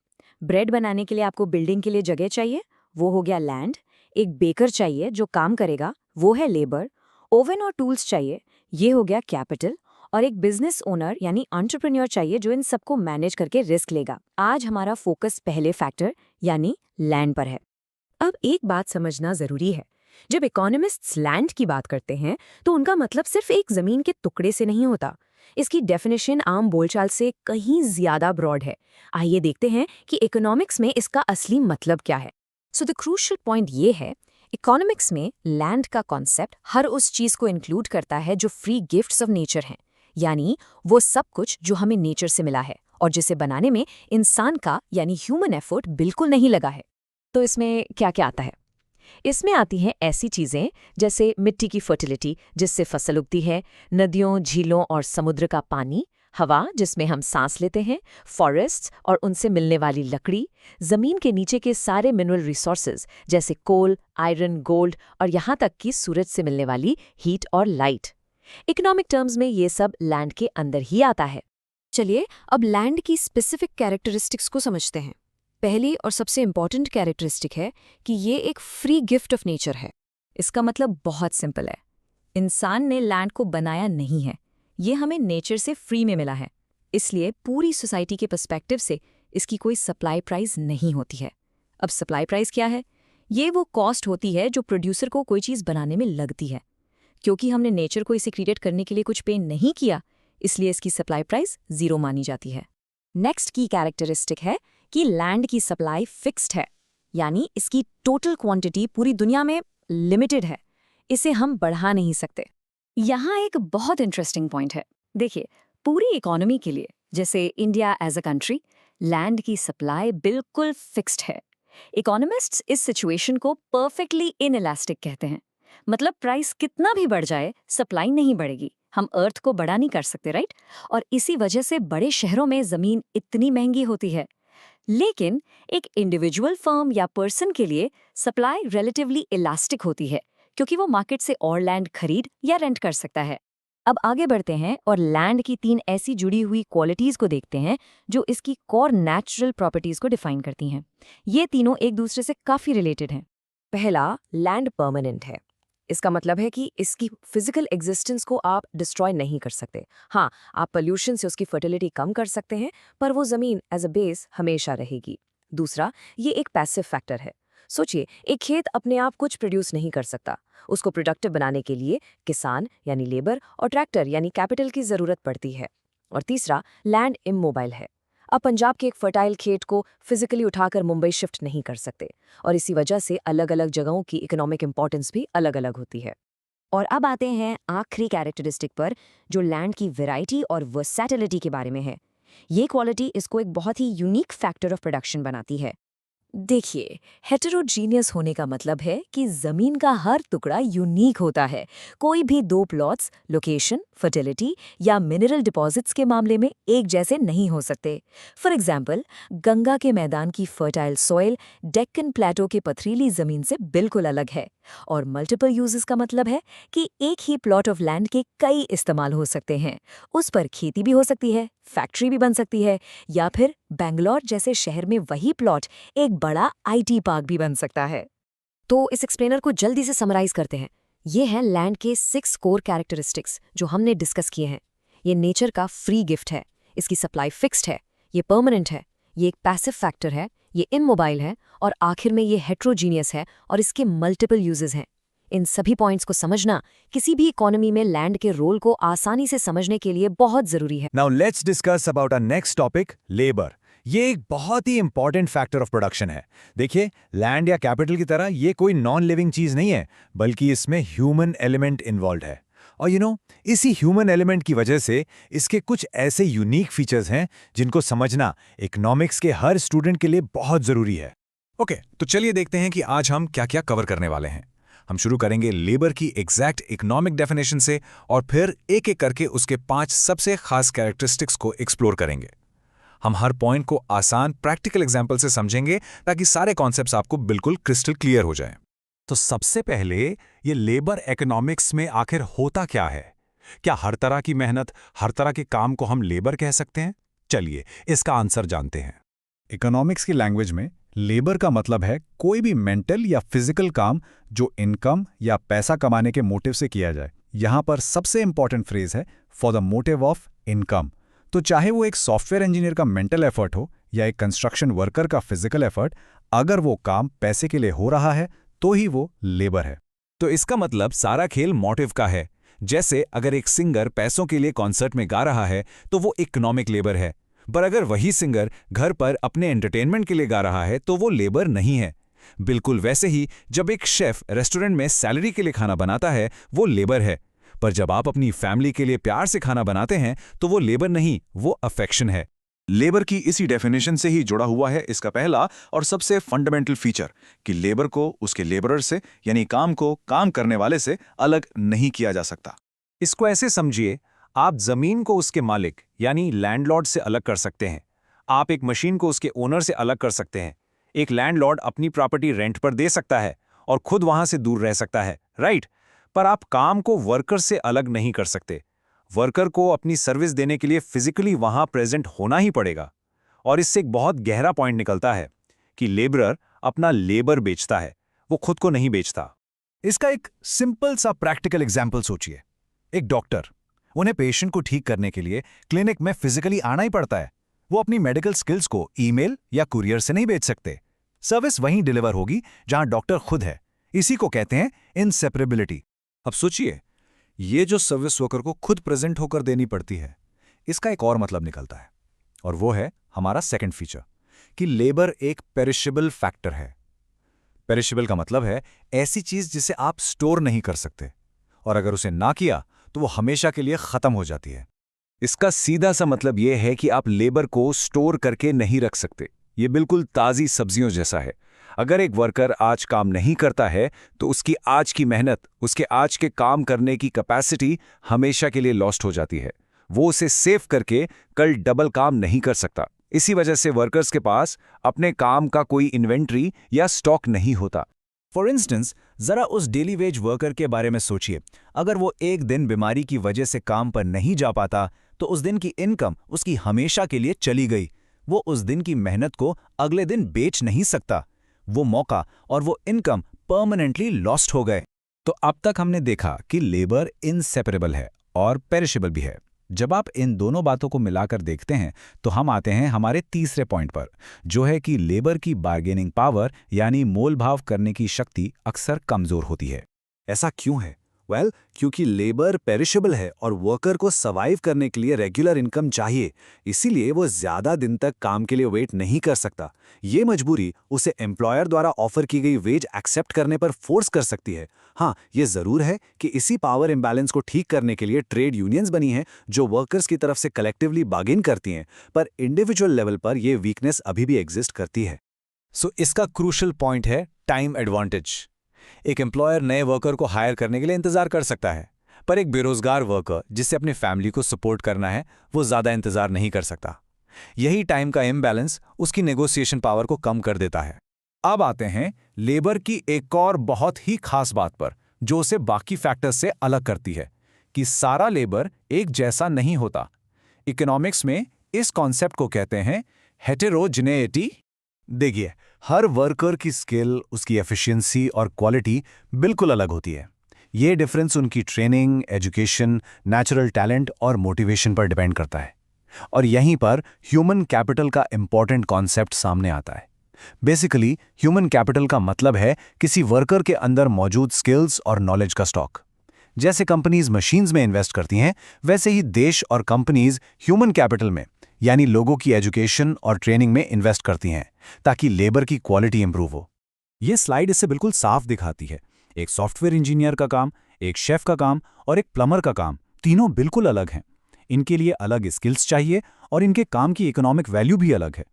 ब्रेड बनाने के लिए आपको बिल्डिंग के लिए जगह चाहिए, वो हो गया लैंड। एक बेकर चाहिए जो काम करेगा, वो है लेबर। ओवन और टूल्स चाहिए, ये हो गया कैपिटल। और एक बिजनेस ओनर यानी एंटरप्रेन्योर चाहिए जो इन सबको मैनेज करके रिस्क लेगा। आज हमारा फोकस पहले फैक्टर यानी लैंड पर है। अब एक बात समझना जरूरी है, जब इकोनॉमिस्ट्स लैंड की बात करते हैं तो उनका मतलब सिर्फ एक जमीन के टुकड़े से नहीं होता। इसकी डेफिनेशन आम बोलचाल से कहीं ज्यादा ब्रॉड है। आइए देखते हैं कि इकोनॉमिक्स में इसका असली मतलब क्या है। सो द क्रूशियल पॉइंट ये है, इकोनॉमिक्स में लैंड का कॉन्सेप्ट हर उस चीज को इंक्लूड करता है जो फ्री गिफ्ट्स ऑफ नेचर हैं, यानी वो सब कुछ जो हमें नेचर से मिला है और जिसे बनाने में इंसान का यानी ह्यूमन एफर्ट बिल्कुल नहीं लगा है। तो इसमें क्या क्या आता है? इसमें आती हैं ऐसी चीजें जैसे मिट्टी की फर्टिलिटी जिससे फसल उगती है, नदियों, झीलों और समुद्र का पानी, हवा जिसमें हम सांस लेते हैं, फॉरेस्ट्स और उनसे मिलने वाली लकड़ी, जमीन के नीचे के सारे मिनरल रिसोर्सेज जैसे कोल, आयरन, गोल्ड और यहाँ तक कि सूरज से मिलने वाली हीट और लाइट। इकोनॉमिक टर्म्स में ये सब लैंड के अंदर ही आता है। चलिए अब लैंड की स्पेसिफिक कैरेक्टरिस्टिक्स को समझते हैं। पहली और सबसे इंपॉर्टेंट कैरेक्टरिस्टिक है कि ये एक फ्री गिफ्ट ऑफ नेचर है। इसका मतलब बहुत सिंपल है, इंसान ने लैंड को बनाया नहीं है, ये हमें नेचर से फ्री में मिला है। इसलिए पूरी सोसाइटी के पर्सपेक्टिव से इसकी कोई सप्लाई प्राइस नहीं होती है। अब सप्लाई प्राइस क्या है? ये वो कॉस्ट होती है जो प्रोड्यूसर को कोई चीज़ बनाने में लगती है। क्योंकि हमने नेचर को इसे क्रिएट करने के लिए कुछ पे नहीं किया, इसलिए इसकी सप्लाई प्राइस 0 मानी जाती है। नेक्स्ट की कैरेक्टरिस्टिक है कि लैंड की सप्लाई फिक्स्ड है, यानी इसकी टोटल क्वांटिटी पूरी दुनिया में लिमिटेड है, इसे हम बढ़ा नहीं सकते। यहाँ एक बहुत इंटरेस्टिंग पॉइंट है। देखिए, पूरी इकोनॉमी के लिए, जैसे India as a country, land की सप्लाई बिल्कुल फिक्स्ड है। इकोनॉमिस्ट्स इस सिचुएशन को परफेक्टली इनइलास्टिक कहते हैं। मतलब प्राइस कितना भी बढ़ जाए, सप्लाई नहीं बढ़ेगी। हम अर्थ को बड़ा नहीं कर सकते, राइट? और इसी वजह से बड़े शहरों में जमीन इतनी महंगी होती है। लेकिन एक इंडिविजुअल फर्म या पर्सन के लिए सप्लाई रिलेटिवली इलास्टिक होती है, क्योंकि वो मार्केट से और लैंड खरीद या रेंट कर सकता है। अब आगे बढ़ते हैं और लैंड की 3 ऐसी जुड़ी हुई क्वालिटीज को देखते हैं जो इसकी कोर नेचुरल प्रॉपर्टीज को डिफाइन करती हैं। ये तीनों एक दूसरे से काफी रिलेटेड हैं। पहला, लैंड परमानेंट है। इसका मतलब है कि इसकी फिजिकल एग्जिस्टेंस को आप डिस्ट्रॉय नहीं कर सकते। हाँ, आप पोल्यूशन से उसकी फर्टिलिटी कम कर सकते हैं, पर वो जमीन एज अ बेस हमेशा रहेगी। दूसरा, ये एक पैसिव फैक्टर है। सोचिए, एक खेत अपने आप कुछ प्रोड्यूस नहीं कर सकता। उसको प्रोडक्टिव बनाने के लिए किसान यानी लेबर और ट्रैक्टर यानी कैपिटल की जरूरत पड़ती है। और तीसरा, लैंड इमोबाइल है। आप पंजाब के एक फर्टाइल खेत को फिजिकली उठाकर मुंबई शिफ्ट नहीं कर सकते, और इसी वजह से अलग अलग जगहों की इकोनॉमिक इंपॉर्टेंस भी अलग अलग होती है। और अब आते हैं आखिरी कैरेक्टरिस्टिक पर, जो लैंड की वैरायटी और वर्सैटिलिटी के बारे में है। ये क्वालिटी इसको एक बहुत ही यूनिक फैक्टर ऑफ प्रोडक्शन बनाती है। देखिए, हेटेरोजीनियस होने का मतलब है कि जमीन का हर टुकड़ा यूनिक होता है। कोई भी 2 प्लॉट्स लोकेशन, फर्टिलिटी या मिनरल डिपॉजिट्स के मामले में एक जैसे नहीं हो सकते। फॉर एग्जाम्पल, गंगा के मैदान की फर्टाइल सॉइल डेक्कन प्लेटो के पथरीली जमीन से बिल्कुल अलग है। और मल्टीपल यूजेस का मतलब है कि एक ही प्लॉट ऑफ लैंड के कई इस्तेमाल हो सकते हैं। उस पर खेती भी हो सकती है, फैक्ट्री भी बन सकती है, या फिर बेंगलोर जैसे शहर में वही प्लॉट एक बड़ा IT पार्क भी बन सकता है। तो इस एक्सप्लेनर को जल्दी से समराइज करते हैं। ये हैं लैंड के 6 कोर कैरेक्टरिस्टिक्स जो हमने डिस्कस किए हैं। ये नेचर का फ्री गिफ्ट है, इसकी सप्लाई फिक्स्ड है, ये परमानेंट है, ये एक पैसिव फैक्टर है, ये इमोबाइल है, और आखिर में ये हेट्रोजीनियस है और इसके मल्टीपल यूजेस हैं। इन सभी पॉइंट्स को समझना किसी भी इकोनॉमी में लैंड के रोल को आसानी से समझने के लिए बहुत जरूरी है। Now let's discuss about our next topic, labour. ये एक बहुत ही इंपॉर्टेंट फैक्टर ऑफ प्रोडक्शन है। देखिए, लैंड या कैपिटल की तरह ये कोई नॉन लिविंग चीज नहीं है, बल्कि इसमें ह्यूमन एलिमेंट इन्वॉल्व है। और इसी ह्यूमन एलिमेंट की वजह से इसके कुछ ऐसे यूनिक फीचर्स हैं जिनको समझना इकोनॉमिक्स के हर स्टूडेंट के लिए बहुत जरूरी है। ओके, तो चलिए देखते हैं कि आज हम क्या क्या कवर करने वाले हैं। हम शुरू करेंगे लेबर की एग्जैक्ट इकोनॉमिक डेफिनेशन से, और फिर एक एक करके उसके 5 सबसे खास कैरेक्टरिस्टिक्स को एक्सप्लोर करेंगे। हम हर पॉइंट को आसान प्रैक्टिकल एग्जाम्पल से समझेंगे ताकि सारे कॉन्सेप्ट्स आपको बिल्कुल क्रिस्टल क्लियर हो जाएं। तो सबसे पहले ये लेबर इकोनॉमिक्स में आखिर होता क्या है? क्या हर तरह की मेहनत, हर तरह के काम को हम लेबर कह सकते हैं? चलिए इसका आंसर जानते हैं। इकोनॉमिक्स की लैंग्वेज में लेबर का मतलब है कोई भी मेंटल या फिजिकल काम जो इनकम या पैसा कमाने के मोटिव से किया जाए। यहाँ पर सबसे इंपॉर्टेंट फ्रेज है for the motive of income. तो चाहे वो एक सॉफ्टवेयर इंजीनियर का मेंटल एफर्ट हो या एक कंस्ट्रक्शन वर्कर का फिजिकल एफर्ट, अगर वो काम पैसे के लिए हो रहा है तो ही वो लेबर है। तो इसका मतलब सारा खेल मोटिव का है। जैसे अगर एक सिंगर पैसों के लिए कॉन्सर्ट में गा रहा है तो वो इकोनॉमिक लेबर है, पर अगर वही सिंगर घर पर अपने एंटरटेनमेंट के लिए गा रहा है तो वो लेबर नहीं है। बिल्कुल वैसे ही जब एक शेफ रेस्टोरेंट में सैलरी के लिए खाना बनाता है वो लेबर है, पर जब आप अपनी फैमिली के लिए प्यार से खाना बनाते हैं तो वो लेबर नहीं, वो अफेक्शन है। लेबर की इसी डेफिनेशन से ही जुड़ा हुआ है इसका पहला और सबसे फंडामेंटल फीचर कि लेबर को उसके लेबरर से यानी काम को काम करने वाले से अलग नहीं किया जा सकता। इसको ऐसे समझिए, आप जमीन को उसके मालिक यानी लैंडलॉर्ड से अलग कर सकते हैं। आप एक मशीन को उसके ओनर से अलग कर सकते हैं। एक लैंडलॉर्ड अपनी प्रॉपर्टी रेंट पर दे सकता है और खुद वहां से दूर रह सकता है, राइट? पर आप काम को वर्कर से अलग नहीं कर सकते। वर्कर को अपनी सर्विस देने के लिए फिजिकली वहां प्रेजेंट होना ही पड़ेगा। और इससे एक बहुत गहरा पॉइंट निकलता है कि लेबरर अपना लेबर बेचता है, वो खुद को नहीं बेचता। इसका एक सिंपल सा प्रैक्टिकल एग्जाम्पल सोचिए। एक डॉक्टर उन्हें पेशेंट को ठीक करने के लिए क्लिनिक में फिजिकली आना ही पड़ता है। वो अपनी मेडिकल स्किल्स को ईमेल या कुरियर से नहीं बेच सकते। सर्विस वहीं डिलीवर होगी जहां डॉक्टर खुद है। इसी को कहते हैं इनसेपरेबिलिटी। अब सोचिए, ये जो सर्विस वर्कर को खुद प्रेजेंट होकर देनी पड़ती है, इसका एक और मतलब निकलता है, और वो है हमारा सेकंड फीचर कि लेबर एक पेरिशेबल फैक्टर है। पेरिशेबल का मतलब है ऐसी चीज जिसे आप स्टोर नहीं कर सकते, और अगर उसे ना किया तो वो हमेशा के लिए खत्म हो जाती है। इसका सीधा सा मतलब यह है कि आप लेबर को स्टोर करके नहीं रख सकते। ये बिल्कुल ताज़ी सब्जियों जैसा है। अगर एक वर्कर आज काम नहीं करता है तो उसकी आज की मेहनत, उसके आज के काम करने की कैपेसिटी हमेशा के लिए लॉस्ट हो जाती है। वो उसे सेव करके कल डबल काम नहीं कर सकता। इसी वजह से वर्कर्स के पास अपने काम का कोई इन्वेंट्री या स्टॉक नहीं होता। फॉर इंस्टेंस, जरा उस डेली वेज वर्कर के बारे में सोचिए। अगर वो एक दिन बीमारी की वजह से काम पर नहीं जा पाता तो उस दिन की इनकम उसकी हमेशा के लिए चली गई। वो उस दिन की मेहनत को अगले दिन बेच नहीं सकता। वो मौका और वो इनकम परमानेंटली लॉस्ट हो गए। तो अब तक हमने देखा कि लेबर इनसेपरेबल है और पेरिशेबल भी है। जब आप इन दोनों बातों को मिलाकर देखते हैं तो हम आते हैं हमारे तीसरे पॉइंट पर, जो है कि लेबर की बार्गेनिंग पावर यानी मोल भाव करने की शक्ति अक्सर कमजोर होती है। ऐसा क्यों है? क्योंकि लेबर पेरिशेबल है और वर्कर को सर्वाइव करने के लिए रेगुलर इनकम चाहिए, इसीलिए वो ज्यादा दिन तक काम के लिए वेट नहीं कर सकता। ये मजबूरी उसे एम्प्लॉयर द्वारा ऑफर की गई वेज एक्सेप्ट करने पर फोर्स कर सकती है। हाँ, ये जरूर है कि इसी पावर इम्बैलेंस को ठीक करने के लिए ट्रेड यूनियंस बनी हैं जो वर्कर्स की तरफ से कलेक्टिवली बार्गेन करती हैं, पर इंडिविजुअल लेवल पर यह वीकनेस अभी भी एग्जिस्ट करती है। सो इसका क्रूशल पॉइंट है टाइम एडवांटेज। एक एम्प्लॉयर नए वर्कर को हायर करने के लिए इंतजार कर सकता है, पर एक बेरोजगार वर्कर जिससे अपनी फैमिली को सपोर्ट करना है वो ज्यादा इंतजार नहीं कर सकता। यही टाइम का इम्बैलेंस उसकी नेगोशिएशन पावर को कम कर देता है। अब आते हैं लेबर की एक और बहुत ही खास बात पर, जो उसे बाकी फैक्टर्स से अलग करती है, कि सारा लेबर एक जैसा नहीं होता। इकोनॉमिक्स में इस कॉन्सेप्ट को कहते हैं हेटेरोजिनेइटी। देखिए, हर वर्कर की स्किल, उसकी एफिशिएंसी और क्वालिटी बिल्कुल अलग होती है। ये डिफरेंस उनकी ट्रेनिंग, एजुकेशन, नेचुरल टैलेंट और मोटिवेशन पर डिपेंड करता है। और यहीं पर ह्यूमन कैपिटल का इंपॉर्टेंट कॉन्सेप्ट सामने आता है। बेसिकली ह्यूमन कैपिटल का मतलब है किसी वर्कर के अंदर मौजूद स्किल्स और नॉलेज का स्टॉक। जैसे कंपनीज मशीन्स में इन्वेस्ट करती हैं, वैसे ही देश और कंपनीज ह्यूमन कैपिटल में यानी लोगों की एजुकेशन और ट्रेनिंग में इन्वेस्ट करती हैं ताकि लेबर की क्वालिटी इंप्रूव हो। ये स्लाइड इसे बिल्कुल साफ दिखाती है। एक सॉफ्टवेयर इंजीनियर का काम, एक शेफ का काम और एक प्लम्बर का काम, तीनों बिल्कुल अलग हैं। इनके लिए अलग स्किल्स चाहिए और इनके काम की इकोनॉमिक वैल्यू भी अलग है।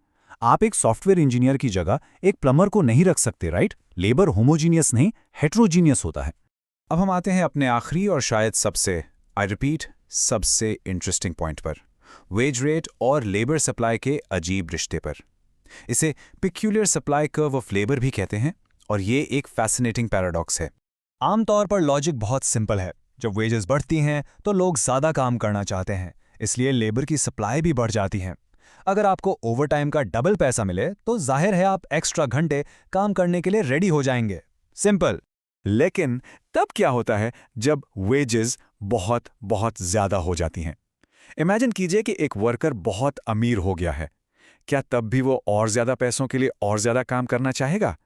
आप एक सॉफ्टवेयर इंजीनियर की जगह एक प्लम्बर को नहीं रख सकते, राइट? लेबर होमोजीनियस नहीं, हेट्रोजीनियस होता है। अब हम आते हैं अपने आखिरी और शायद सबसे इंटरेस्टिंग पॉइंट पर, वेज रेट और लेबर सप्लाई के अजीब रिश्ते पर। इसे peculiar supply curve of labour भी कहते हैं, और ये एक फैसिनेटिंग पैराडॉक्स है। आमतौर पर लॉजिक बहुत सिंपल है। जब वेजेस बढ़ती हैं तो लोग ज़्यादा काम करना चाहते हैं, इसलिए लेबर की सप्लाई भी बढ़ जाती है। अगर आपको ओवरटाइम का डबल पैसा मिले तो जाहिर है आप एक्स्ट्रा घंटे काम करने के लिए रेडी हो जाएंगे। सिंपल। लेकिन तब क्या होता है जब वेजेस बहुत बहुत ज्यादा हो जाती हैं? इमेजिन कीजिए कि एक वर्कर बहुत अमीर हो गया है। क्या तब भी वो और ज्यादा पैसों के लिए और ज्यादा काम करना चाहेगा?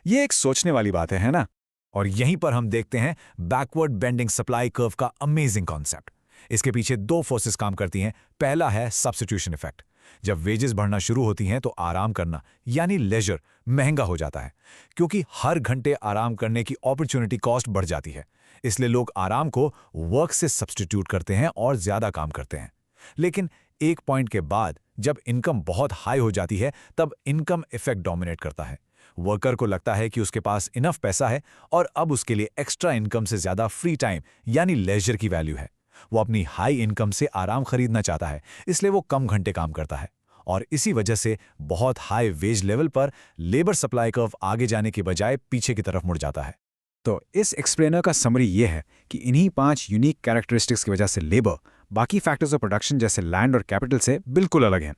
ये एक सोचने वाली बात है ना? और यहीं पर हम देखते हैं बैकवर्ड बेंडिंग सप्लाई कर्व का अमेजिंग कॉन्सेप्ट। इसके पीछे दो फोर्सेस काम करती हैं। पहला है सब्स्टिट्यूशन इफेक्ट। जब वेजेस बढ़ना शुरू होती हैं तो आराम करना यानी लेजर महंगा हो जाता है, क्योंकि हर घंटे आराम करने की अपॉर्चुनिटी कॉस्ट बढ़ जाती है। इसलिए लोग आराम को वर्क से सब्स्टिट्यूट करते हैं और ज्यादा काम करते हैं। लेकिन एक पॉइंट के बाद जब इनकम बहुत हाई हो जाती है तब इनकम इफेक्ट डोमिनेट करता है। वर्कर को लगता है कि उसके पास इनफ पैसा है और अब उसके लिए एक्स्ट्रा इनकम से ज्यादा फ्री टाइम यानी लेजर की वैल्यू है। वो अपनी हाई इनकम से आराम खरीदना चाहता है, इसलिए वो कम घंटे काम करता है। और इसी वजह से बहुत हाई वेज लेवल पर लेबर सप्लाई कर्व आगे जाने के बजाय पीछे की तरफ मुड़ जाता है। तो इस एक्सप्लेनर का समरी ये है कि इन्हीं 5 यूनिक कैरेक्टरिस्टिक्स की वजह से लेबर बाकी फैक्टर्स ऑफ प्रोडक्शन जैसे लैंड और कैपिटल से बिल्कुल अलग है।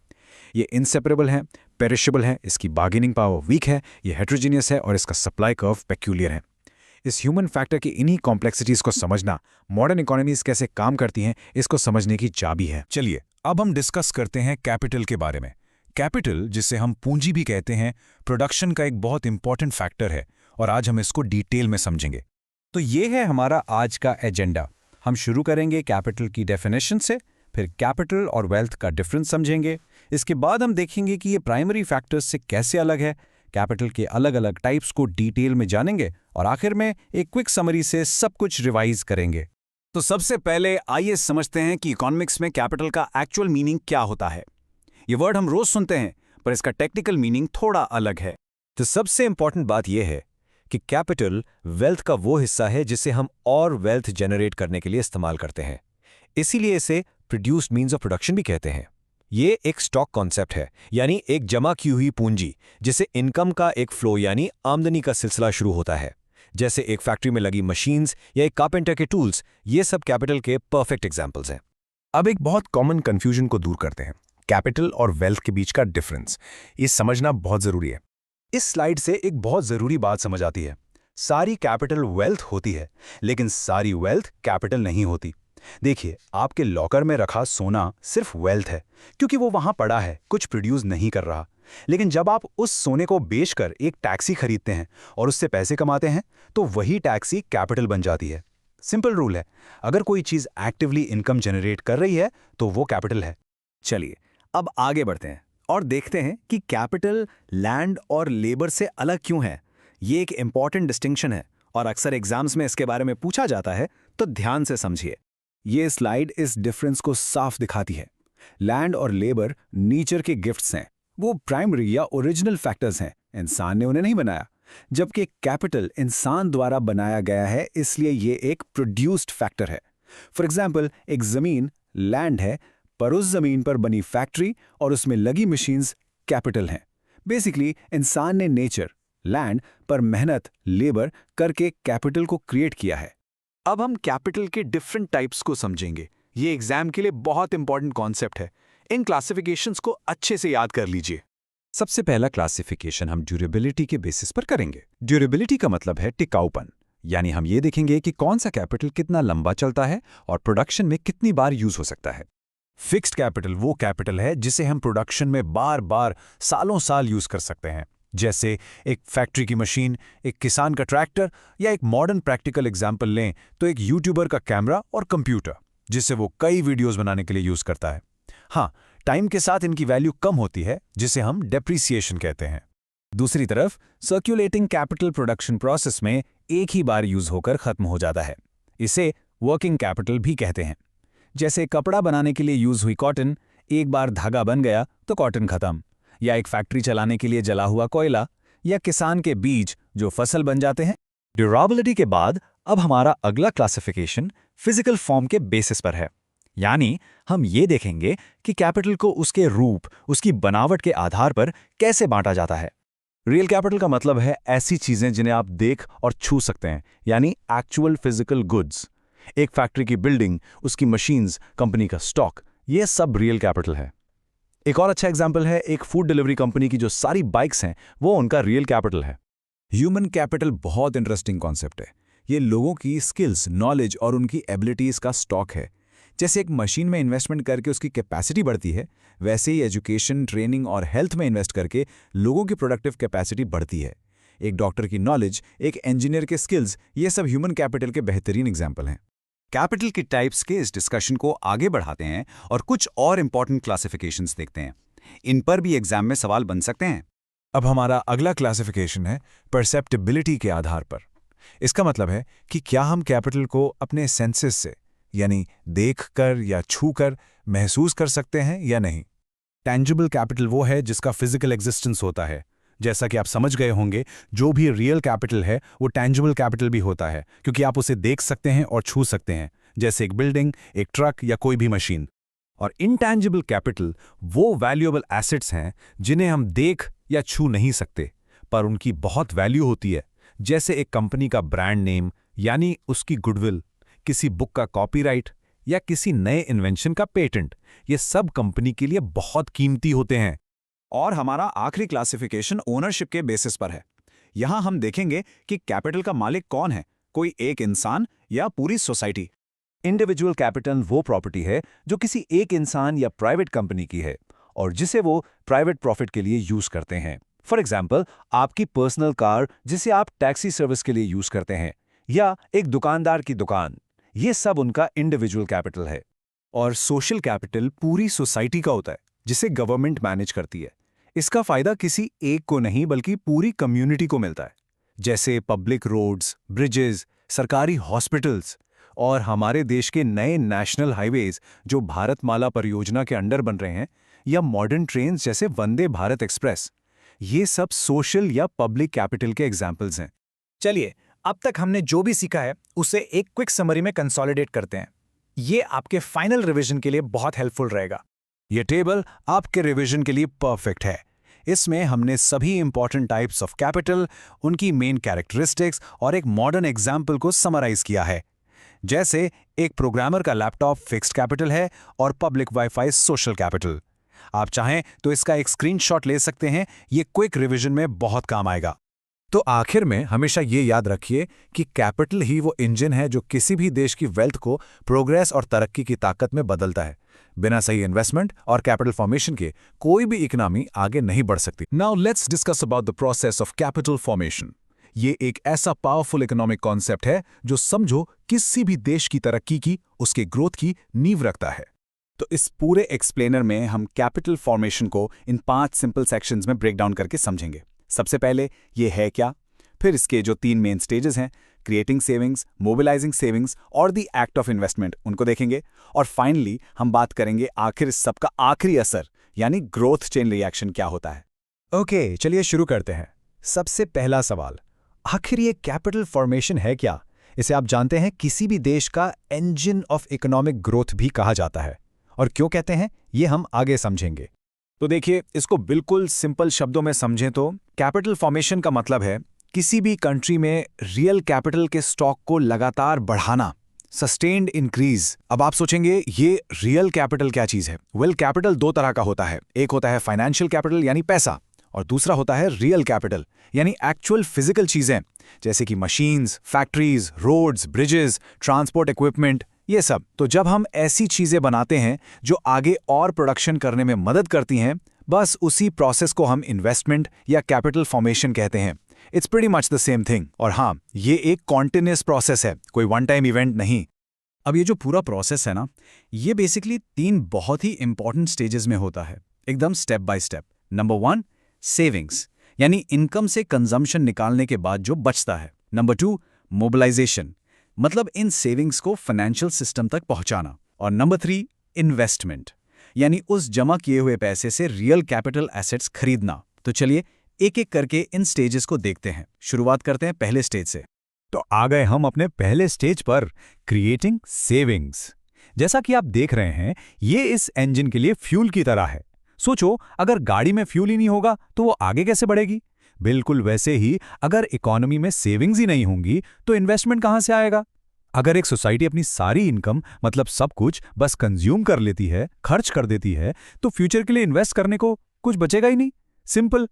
ये इनसेपरेबल है, पेरिशेबल है, इसकी बार्गेनिंग पावर वीक है, ये हेट्रोजीनियस है और इसका सप्लाई कर्व पेक्यूलियर है। इस ह्यूमन फैक्टर की इन्हीं कॉम्प्लेक्सिटीज को समझना मॉडर्न इकोनॉमीज कैसे काम करती हैं इसको समझने की चाबी है। चलिए अब हम डिस्कस करते हैं कैपिटल के बारे में। कैपिटल, जिसे हम पूंजी भी कहते हैं, प्रोडक्शन का एक बहुत इंपॉर्टेंट फैक्टर है और आज हम इसको डिटेल में समझेंगे। तो ये है हमारा आज का एजेंडा। हम शुरू करेंगे कैपिटल की डेफिनेशन से, फिर कैपिटल और वेल्थ का डिफरेंस समझेंगे। इसके बाद हम देखेंगे कि ये प्राइमरी फैक्टर्स से कैसे अलग है, कैपिटल के अलग अलग टाइप्स को डिटेल में जानेंगे और आखिर में एक क्विक समरी से सब कुछ रिवाइज करेंगे। तो सबसे पहले आइए समझते हैं कि इकोनॉमिक्स में कैपिटल का एक्चुअल मीनिंग क्या होता है। ये वर्ड हम रोज सुनते हैं, पर इसका टेक्निकल मीनिंग थोड़ा अलग है। तो सबसे इंपॉर्टेंट बात यह है कि कैपिटल वेल्थ का वो हिस्सा है जिसे हम और वेल्थ जनरेट करने के लिए इस्तेमाल करते हैं, इसीलिए इसे प्रोड्यूस्ड मीन्स ऑफ प्रोडक्शन भी कहते हैं। ये एक स्टॉक कॉन्सेप्ट है, यानी एक जमा की हुई पूंजी जिसे इनकम का एक फ्लो यानी आमदनी का सिलसिला शुरू होता है। जैसे एक फैक्ट्री में लगी मशीन्स या एक कारपेंटर के टूल्स, ये सब कैपिटल के परफेक्ट एग्जाम्पल्स हैं। अब एक बहुत कॉमन कंफ्यूजन को दूर करते हैं, कैपिटल और वेल्थ के बीच का डिफरेंस। ये समझना बहुत जरूरी है। इस स्लाइड से एक बहुत जरूरी बात समझ आती है। सारी कैपिटल वेल्थ होती है, लेकिन सारी वेल्थ कैपिटल नहीं होती। देखिए, आपके लॉकर में रखा सोना सिर्फ वेल्थ है, क्योंकि वो वहां पड़ा है, कुछ प्रोड्यूस नहीं कर रहा। लेकिन जब आप उस सोने को बेचकर एक टैक्सी खरीदते हैं और उससे पैसे कमाते हैं, तो वही टैक्सी कैपिटल बन जाती है। सिंपल रूल है, अगर कोई चीज एक्टिवली इनकम जनरेट कर रही है तो वो कैपिटल है। चलिए अब आगे बढ़ते हैं और देखते हैं कि कैपिटल लैंड और लेबर से अलग क्यों है। ये एक इंपॉर्टेंट डिस्टिंक्शन है और अक्सर एग्जाम्स में इसके बारे में पूछा जाता है, तो ध्यान से समझिए। ये स्लाइड इस डिफरेंस को साफ दिखाती है। लैंड और लेबर नेचर के गिफ्ट्स हैं, वो प्राइमरी या ओरिजिनल फैक्टर्स हैं, इंसान ने उन्हें नहीं बनाया। जबकि कैपिटल इंसान द्वारा बनाया गया है, इसलिए ये एक प्रोड्यूस्ड फैक्टर है। फॉर एग्जाम्पल, एक जमीन लैंड है, पर उस जमीन पर बनी फैक्ट्री और उसमें लगी मशीन्स कैपिटल हैं। बेसिकली इंसान ने नेचर लैंड पर मेहनत लेबर करके कैपिटल को क्रिएट किया है। अब हम कैपिटल के डिफरेंट टाइप्स को समझेंगे। ये एग्जाम के लिए बहुत इंपॉर्टेंट कॉन्सेप्ट है। इन क्लासिफिकेशंस को अच्छे से याद कर लीजिए। सबसे पहला क्लासिफिकेशन हम ड्यूरेबिलिटी के बेसिस पर करेंगे। ड्यूरेबिलिटी का मतलब है टिकाऊपन, यानी हम ये देखेंगे कि कौन सा कैपिटल कितना लंबा चलता है और प्रोडक्शन में कितनी बार यूज हो सकता है। फिक्स्ड कैपिटल वो कैपिटल है जिसे हम प्रोडक्शन में बार बार सालों साल यूज कर सकते हैं, जैसे एक फैक्ट्री की मशीन, एक किसान का ट्रैक्टर, या एक मॉडर्न प्रैक्टिकल एग्जाम्पल लें तो एक यूट्यूबर का कैमरा और कंप्यूटर, जिसे वो कई वीडियोस बनाने के लिए यूज करता है। हाँ, टाइम के साथ इनकी वैल्यू कम होती है, जिसे हम डेप्रिसिएशन कहते हैं। दूसरी तरफ सर्कुलेटिंग कैपिटल प्रोडक्शन प्रोसेस में एक ही बार यूज होकर खत्म हो जाता है। इसे वर्किंग कैपिटल भी कहते हैं। जैसे कपड़ा बनाने के लिए यूज हुई कॉटन, एक बार धागा बन गया तो कॉटन खत्म, या एक फैक्ट्री चलाने के लिए जला हुआ कोयला, या किसान के बीज जो फसल बन जाते हैं। ड्यूरेबिलिटी के बाद अब हमारा अगला क्लासिफिकेशन फिजिकल फॉर्म के बेसिस पर है, यानी हम ये देखेंगे कि कैपिटल को उसके रूप, उसकी बनावट के आधार पर कैसे बांटा जाता है। रियल कैपिटल का मतलब है ऐसी चीजें जिन्हें आप देख और छू सकते हैं, यानी एक्चुअल फिजिकल गुड्स। एक फैक्ट्री की बिल्डिंग, उसकी मशीन्स, कंपनी का स्टॉक, ये सब रियल कैपिटल है। एक और अच्छा एग्जाम्पल है एक फूड डिलीवरी कंपनी की जो सारी बाइक्स हैं, वो उनका रियल कैपिटल है। ह्यूमन कैपिटल बहुत इंटरेस्टिंग कॉन्सेप्ट है। ये लोगों की स्किल्स, नॉलेज और उनकी एबिलिटीज का स्टॉक है। जैसे एक मशीन में इन्वेस्टमेंट करके उसकी कैपेसिटी बढ़ती है, वैसे ही एजुकेशन, ट्रेनिंग और हेल्थ में इन्वेस्ट करके लोगों की प्रोडक्टिव कैपेसिटी बढ़ती है। एक डॉक्टर की नॉलेज, एक इंजीनियर के स्किल्स, ये सब ह्यूमन कैपिटल के बेहतरीन एग्जाम्पल हैं। कैपिटल की टाइप्स के इस डिस्कशन को आगे बढ़ाते हैं और कुछ और इंपॉर्टेंट क्लासिफिकेशंस देखते हैं। इन पर भी एग्जाम में सवाल बन सकते हैं। अब हमारा अगला क्लासिफिकेशन है परसेप्टिबिलिटी के आधार पर। इसका मतलब है कि क्या हम कैपिटल को अपने सेंसेस से, यानी देखकर या छूकर महसूस कर सकते हैं या नहीं। टैंजिबल कैपिटल वो है जिसका फिजिकल एग्जिस्टेंस होता है। जैसा कि आप समझ गए होंगे, जो भी रियल कैपिटल है वो टैंजिबल कैपिटल भी होता है, क्योंकि आप उसे देख सकते हैं और छू सकते हैं, जैसे एक बिल्डिंग, एक ट्रक या कोई भी मशीन। और इनटैंजिबल कैपिटल वो वैल्यूएबल एसेट्स हैं जिन्हें हम देख या छू नहीं सकते, पर उनकी बहुत वैल्यू होती है, जैसे एक कंपनी का ब्रांड नेम, यानी उसकी गुडविल, किसी बुक का कॉपीराइट या किसी नए इन्वेंशन का पेटेंट। ये सब कंपनी के लिए बहुत कीमती होते हैं। और हमारा आखिरी क्लासिफिकेशन ओनरशिप के बेसिस पर है। यहां हम देखेंगे कि कैपिटल का मालिक कौन है कोई एक इंसान या पूरी सोसाइटी? इंडिविजुअल कैपिटल वो प्रॉपर्टी है जो किसी एक इंसान या प्राइवेट कंपनी की है और जिसे वो प्राइवेट प्रॉफिट के लिए यूज करते हैं। फॉर एग्जाम्पल, आपकी पर्सनल कार जिसे आप टैक्सी सर्विस के लिए यूज करते हैं, या एक दुकानदार की दुकान, ये सब उनका इंडिविजुअल कैपिटल है। और सोशल कैपिटल पूरी सोसाइटी का होता है जिसे गवर्नमेंट मैनेज करती है। इसका फायदा किसी एक को नहीं बल्कि पूरी कम्युनिटी को मिलता है, जैसे पब्लिक रोड्स, ब्रिजेस, सरकारी हॉस्पिटल्स और हमारे देश के नए नेशनल हाईवेज जो भारतमाला परियोजना के अंडर बन रहे हैं, या मॉडर्न ट्रेन्स जैसे वंदे भारत एक्सप्रेस। ये सब सोशल या पब्लिक कैपिटल के एग्जाम्पल्स हैं। चलिए, अब तक हमने जो भी सीखा है उसे एक क्विक समरी में कंसोलिडेट करते हैं। ये आपके फाइनल रिवीजन के लिए बहुत हेल्पफुल रहेगा। ये टेबल आपके रिवीजन के लिए परफेक्ट है। इसमें हमने सभी इंपॉर्टेंट टाइप्स ऑफ कैपिटल, उनकी मेन कैरेक्टरिस्टिक्स और एक मॉडर्न एग्जाम्पल को समराइज किया है। जैसे एक प्रोग्रामर का लैपटॉप फिक्स्ड कैपिटल है और पब्लिक वाईफाई सोशल कैपिटल। आप चाहें तो इसका एक स्क्रीनशॉट ले सकते हैं, ये क्विक रिवीजन में बहुत काम आएगा। तो आखिर में हमेशा ये याद रखिए कि कैपिटल ही वो इंजन है जो किसी भी देश की वेल्थ को प्रोग्रेस और तरक्की की ताकत में बदलता है। बिना सही इन्वेस्टमेंट और कैपिटल फॉर्मेशन के कोई भी इकोनॉमी आगे नहीं बढ़ सकती। Now let's discuss about the process of capital formation. ये एक ऐसा पावरफुल इकोनॉमिक कॉन्सेप्ट है जो समझो किसी भी देश की तरक्की की, उसके ग्रोथ की नींव रखता है। तो इस पूरे एक्सप्लेनर में हम कैपिटल फॉर्मेशन को इन 5 सिंपल सेक्शंस में ब्रेक डाउन करके समझेंगे। सबसे पहले ये है क्या, फिर इसके जो 3 मेन स्टेजेस हैं, क्रिएटिंग सेविंग्स, मोबिलाइजिंग सेविंग्स और द एक्ट ऑफ इन्वेस्टमेंट, उनको देखेंगे। और फाइनली हम बात करेंगे आखिर इस सबका आखिरी असर यानी ग्रोथ चेन रिएक्शन क्या होता है। ओके, चलिए शुरू करते हैं। सबसे पहला सवाल, आखिर ये कैपिटल फॉर्मेशन है क्या? इसे आप जानते हैं किसी भी देश का इंजन ऑफ इकोनॉमिक ग्रोथ भी कहा जाता है। और क्यों कहते हैं ये हम आगे समझेंगे। तो देखिए, इसको बिल्कुल सिंपल शब्दों में समझें तो कैपिटल फॉर्मेशन का मतलब है किसी भी कंट्री में रियल कैपिटल के स्टॉक को लगातार बढ़ाना, सस्टेन्ड इंक्रीज। अब आप सोचेंगे ये रियल कैपिटल क्या चीज है? वेल, कैपिटल 2 तरह का होता है। एक होता है फाइनेंशियल कैपिटल यानी पैसा, और दूसरा होता है रियल कैपिटल यानी एक्चुअल फिजिकल चीजें, जैसे कि machines, factories, roads, bridges, transport equipment, ये सब। तो जब हम ऐसी चीजें बनाते हैं जो आगे और प्रोडक्शन करने में मदद करती हैं, बस उसी प्रोसेस को हम इन्वेस्टमेंट या कैपिटल फॉर्मेशन कहते हैं। It's pretty much the same thing. और हाँ, ये एक कॉन्टिन्यूअस प्रोसेस है, कोई वन टाइम इवेंट नहीं। अब ये जो पूरा प्रोसेस है ना, ये बेसिकली 3 बहुत ही इंपॉर्टेंट स्टेजेस में होता है, एकदम step by step. Number 1, savings यानी इनकम से कंजम्पशन निकालने के बाद जो बचता है। नंबर 2, मोबिलाइजेशन मतलब इन सेविंग्स को फाइनेंशियल सिस्टम तक पहुंचाना। और नंबर 3, इन्वेस्टमेंट यानी उस जमा किए हुए पैसे से रियल कैपिटल एसेट्स खरीदना। तो चलिए एक एक करके इन स्टेजेस को देखते हैं। शुरुआत करते हैं पहले स्टेज से। तो आ गए हम अपने पहले स्टेज पर, क्रिएटिंग सेविंग्स। जैसा कि आप देख रहे हैं, ये इस इंजन के लिए फ्यूल की तरह है। सोचो, अगर गाड़ी में फ्यूल ही नहीं होगा तो वो आगे कैसे बढ़ेगी? बिल्कुल वैसे ही अगर इकोनॉमी में सेविंग्स ही नहीं होंगी तो इन्वेस्टमेंट कहां से आएगा? अगर एक सोसाइटी अपनी सारी इनकम मतलब सब कुछ बस कंज्यूम कर लेती है, खर्च कर देती है, तो फ्यूचर के लिए इन्वेस्ट करने को कुछ बचेगा ही नहीं। सिंपल।